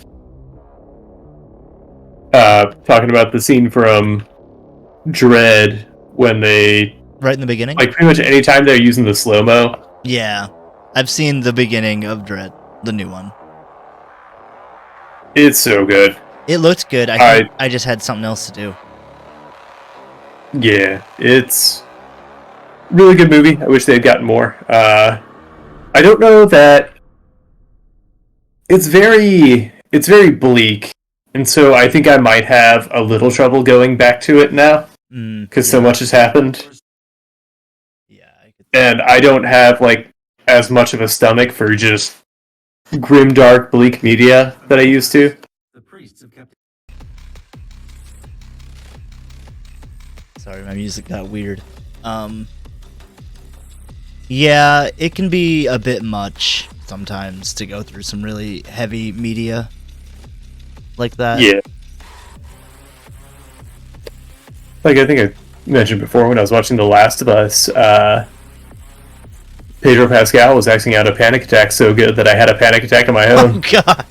Talking about the scene from Dread when they, Right in the beginning? pretty much any time they're using the slow-mo. Yeah. I've seen the beginning of Dread, the new one. It's so good. It looked good. I just had something else to do. Yeah, it's really good movie. I wish they had gotten more. I don't know that it's very bleak, and so I think I might have a little trouble going back to it now because so much has happened, Yeah. and I don't have as much of a stomach for just grim, dark, bleak media that I used to. Sorry, my music got weird. Yeah, it can be a bit much sometimes to go through some really heavy media like that. Yeah. Like I think I mentioned before when I was watching The Last of Us, Pedro Pascal was acting out a panic attack so good that I had a panic attack of my Oh own. god.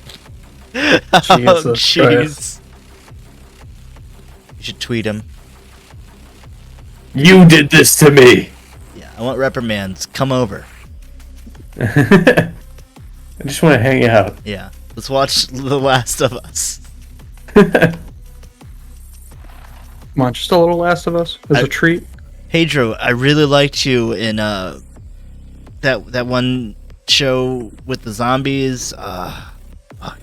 Oh Jesus jeez. You should tweet him. You did this to me! Yeah, I want reprimands. Come over. I just want to hang out. Yeah. Let's watch The Last of Us. Come on, just a little Last of Us as a treat. Pedro, I really liked you in that one show with the zombies. Fuck.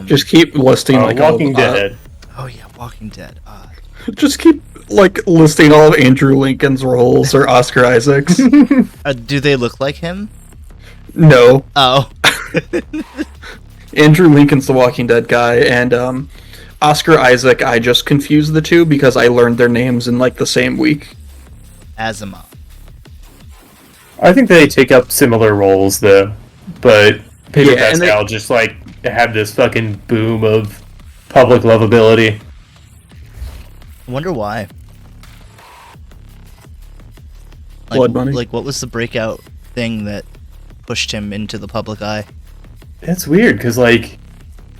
Just keep listing like Walking Dead. Oh yeah, Walking Dead. Just keep like listing all of Andrew Lincoln's roles or Oscar Isaac's. Do they look like him? No, Oh. Andrew Lincoln's the Walking Dead guy, and Oscar Isaac. I just confused the two because I learned their names in like the same week. Asimov. I think they take up similar roles though, but Pedro Yeah, and Pascal just like had this fucking boom of public lovability. I wonder why. Blood money. Like, what was the breakout thing that pushed him into the public eye? That's weird because like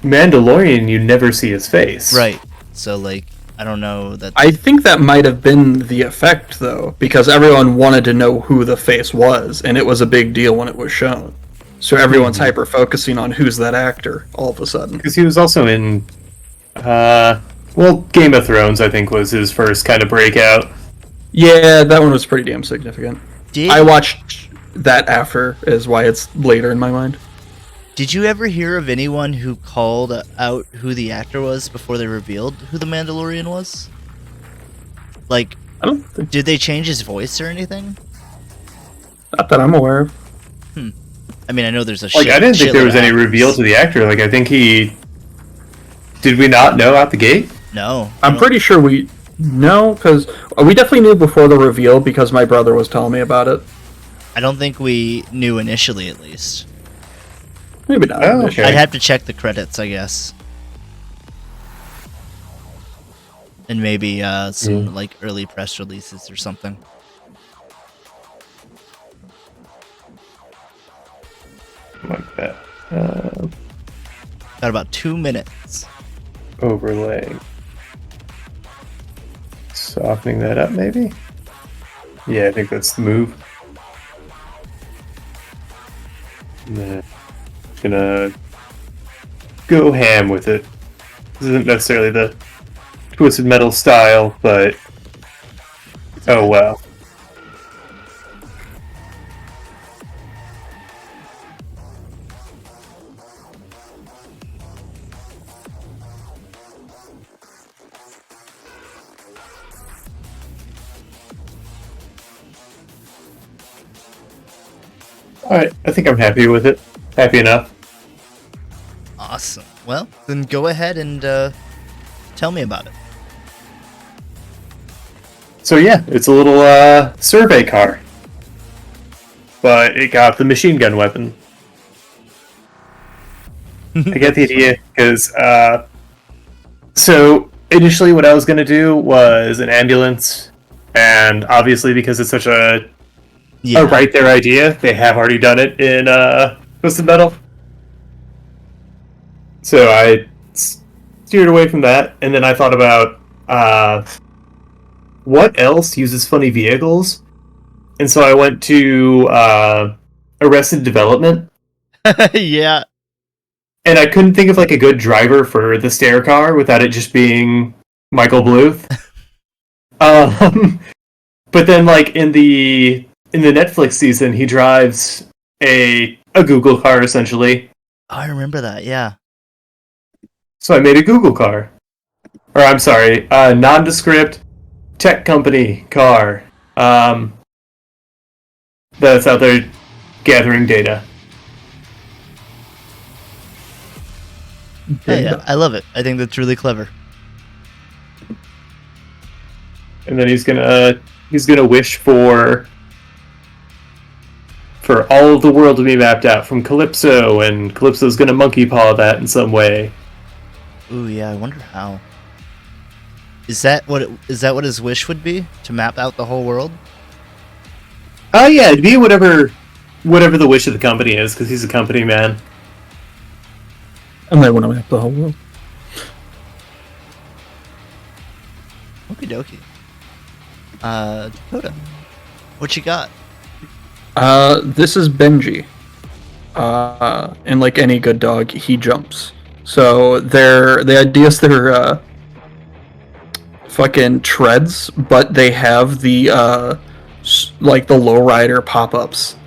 Mandalorian, you never see his face. Right. So, like, I don't know that. I think that might have been the effect though, because everyone wanted to know who the face was, and it was a big deal when it was shown. So everyone's hyper focusing on who's that actor all of a sudden. Because he was also in, Game of Thrones. I think was his first kind of breakout. Yeah, that one was pretty damn significant. I watched that after, is why it's later in my mind. Did you ever hear of anyone who called out who the actor was before they revealed who the Mandalorian was? Like, I don't think, did they change his voice or anything? not that I'm aware of. I mean, I know there's a Like I didn't think there was any reveal to the actor. Like I think he. Did we not know out the gate? No. I'm pretty sure we know, because we definitely knew before the reveal because my brother was telling me about it. I don't think we knew initially, at least. Maybe not. Oh, okay. I'd have to check the credits, I guess. And maybe some like early press releases or something. Like that. Got about 2 minutes. Overlay. Softening that up, maybe? Yeah, I think that's the move. And then gonna go ham with it. This isn't necessarily the Twisted Metal style, but oh well. Alright, I think I'm happy with it. Happy enough. Awesome. Well, then go ahead and tell me about it. So yeah, it's a little survey car. But it got the machine gun weapon. I get the idea, because so initially what I was going to do was an ambulance, and obviously because it's such a right there idea, they have already done it in Twisted Metal. So I steered away from that, and then I thought about what else uses funny vehicles, and so I went to Arrested Development. Yeah. And I couldn't think of like a good driver for the stair car without it just being Michael Bluth. But then like in the Netflix season, he drives a Google car essentially. Oh, I remember that. Yeah. So I made a Google car. Or I'm sorry, a nondescript tech company car that's out there gathering data. Hey, yeah, I love it. I think that's really clever. And then he's gonna wish for all of the world to be mapped out from Calypso, and Calypso's gonna monkey paw that in some way. Ooh, yeah. I wonder how. Is that what his wish would be? To map out the whole world? Oh yeah, it'd be whatever the wish of the company is, because he's a company man. And they want to map the whole world. Okie dokie. Dakota, what you got? This is Benji. And like any good dog, he jumps. So the idea is they're fucking treads, but they have the like the lowrider pop-ups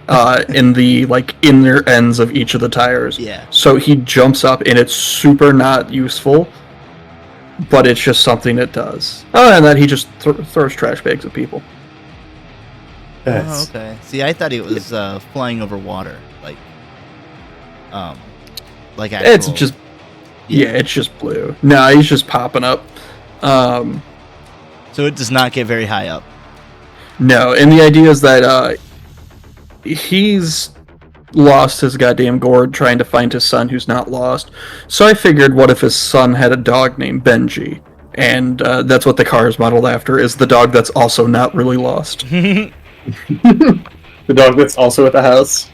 in the like inner ends of each of the tires. Yeah. So he jumps up, and it's super not useful, but it's just something it does. Oh, and then he just throws trash bags at people. Oh, okay. See, I thought he was flying over water, like actual... It's just it's just blue. No, he's just popping up. So it does not get very high up. No, and the idea is that he's lost his goddamn gourd trying to find his son who's not lost. So I figured, what if his son had a dog named Benji? And that's what the car is modeled after, is the dog that's also not really lost. The dog that's also at the house.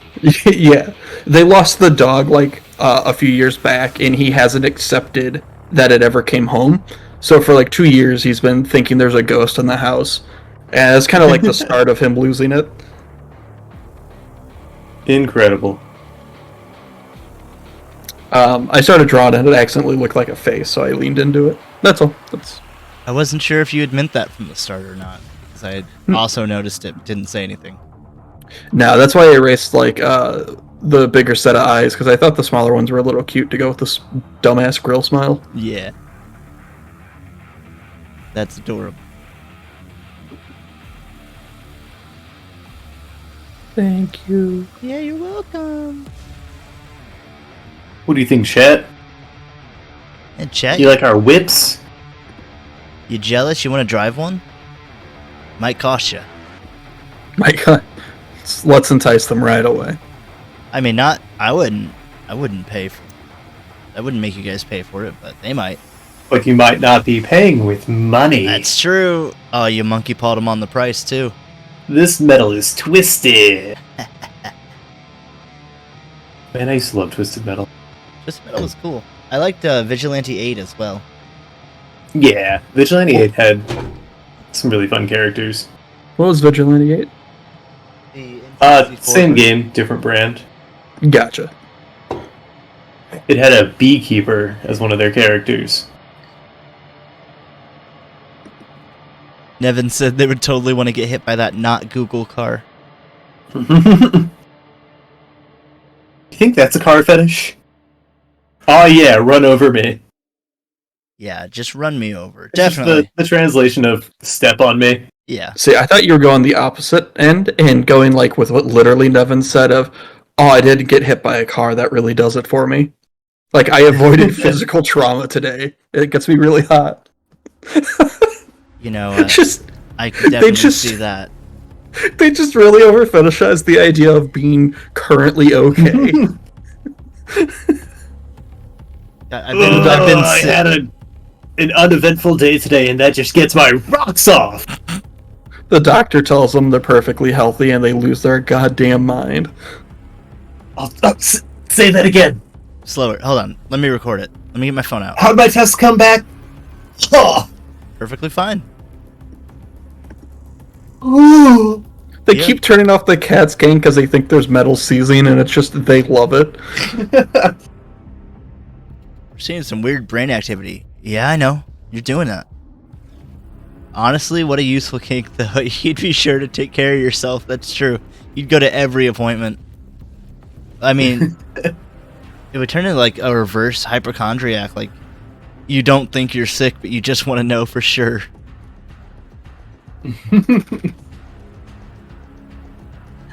Yeah. They lost the dog like a few years back, and he hasn't accepted that it ever came home. So for like 2 years, he's been thinking there's a ghost in the house. And it's kind of like the start of him losing it. Incredible. I started drawing it, and it accidentally looked like a face, so I leaned into it. That's all. I wasn't sure if you had meant that from the start or not, because I had also noticed it, but didn't say anything. No, that's why I erased like the bigger set of eyes, because I thought the smaller ones were a little cute to go with this dumbass grill smile. Yeah. That's adorable. Thank you. Yeah, you're welcome. What do you think, Chet? And Chet, Do you like our whips? you jealous? You want to drive one? Might cost you. My God. Let's entice them right away. I mean, not. I wouldn't pay for. I wouldn't make you guys pay for it, but they might. But you might not be paying with money. That's true. Oh, you monkey pawed them on the price too. This metal is twisted. Man, I used to love twisted metal. This metal was cool. I liked Vigilante 8 as well. Yeah, Vigilante 8 had some really fun characters. What was Vigilante 8? The Same game, different brand. Gotcha. It had a beekeeper as one of their characters. Nevin said they would totally want to get hit by that not Google car. You think that's a car fetish? Oh yeah, run over me. Yeah, just run me over. It's just Definitely. the translation of step on me. Yeah. See, I thought you were going the opposite end and going like with what literally Nevin said of, oh, I didn't get hit by a car, that really does it for me. Like, I avoided physical trauma today. It gets me really hot. You know, Just I could definitely see that. They just really over fetishize the idea of being currently okay. I've been I sick. had an uneventful day today, and that just gets my rocks off. The doctor tells them they're perfectly healthy and they lose their goddamn mind. Say that again. Slower. Hold on. Let me record it. Let me get my phone out. How'd my tests come back? Oh. Perfectly fine. Ooh. They Yeah. keep turning off the CAT scan because they think there's metal seizing, and it's just they love it. We're seeing some weird brain activity. Yeah, I know. You're doing that. Honestly, what a useful kink, though. You'd be sure to take care of yourself. That's true. You'd go to every appointment. I mean, it would turn into like a reverse hypochondriac. Like, you don't think you're sick, but you just want to know for sure.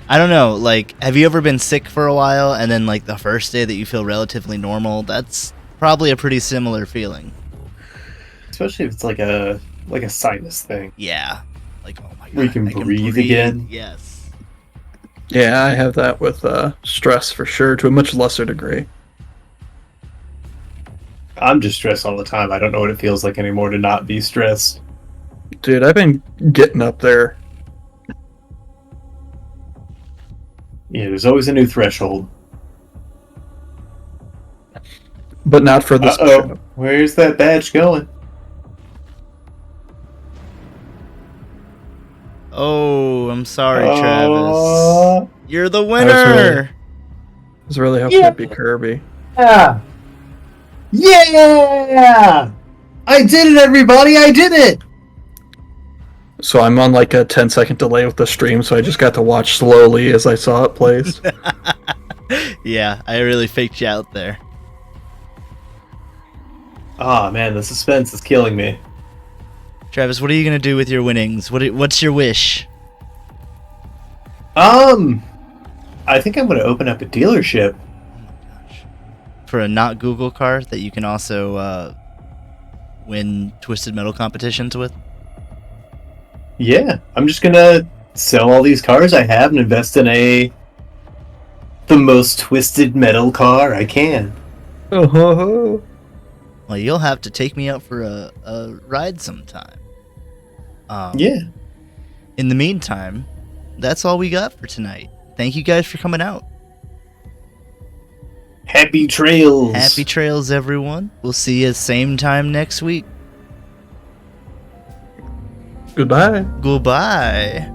I don't know, like, have you ever been sick for a while and then like the first day that you feel relatively normal, that's probably a pretty similar feeling. Especially if it's like a sinus thing. Yeah. Like, oh my god. Where you can I breathe again. Yes. Yeah, I have that with stress for sure, to a much lesser degree. I'm just stressed all the time. I don't know what it feels like anymore to not be stressed. Dude, I've been getting up there. Yeah, there's always a new threshold. But not for this show. Where's that badge going? Oh, I'm sorry, Uh, Travis. You're the I winner. was really hoping it'd be Kirby. Yeah! Yeah! I did it, everybody! I did it! So I'm on like a 10-second delay with the stream, so I just got to watch slowly as I saw it place. Yeah, I really faked you out there. Ah, man, the suspense is killing me. Travis, what are you gonna do with your winnings? What's your wish? I think I'm gonna open up a dealership. For a not Google car that you can also win Twisted Metal competitions with? Yeah, I'm just gonna sell all these cars I have and invest in the most twisted metal car I can. Oh, Well, you'll have to take me out for a ride sometime. Yeah. In the meantime, that's all we got for tonight. Thank you guys for coming out. Happy trails. Happy trails, everyone. We'll see you same time next week. goodbye. Goodbye.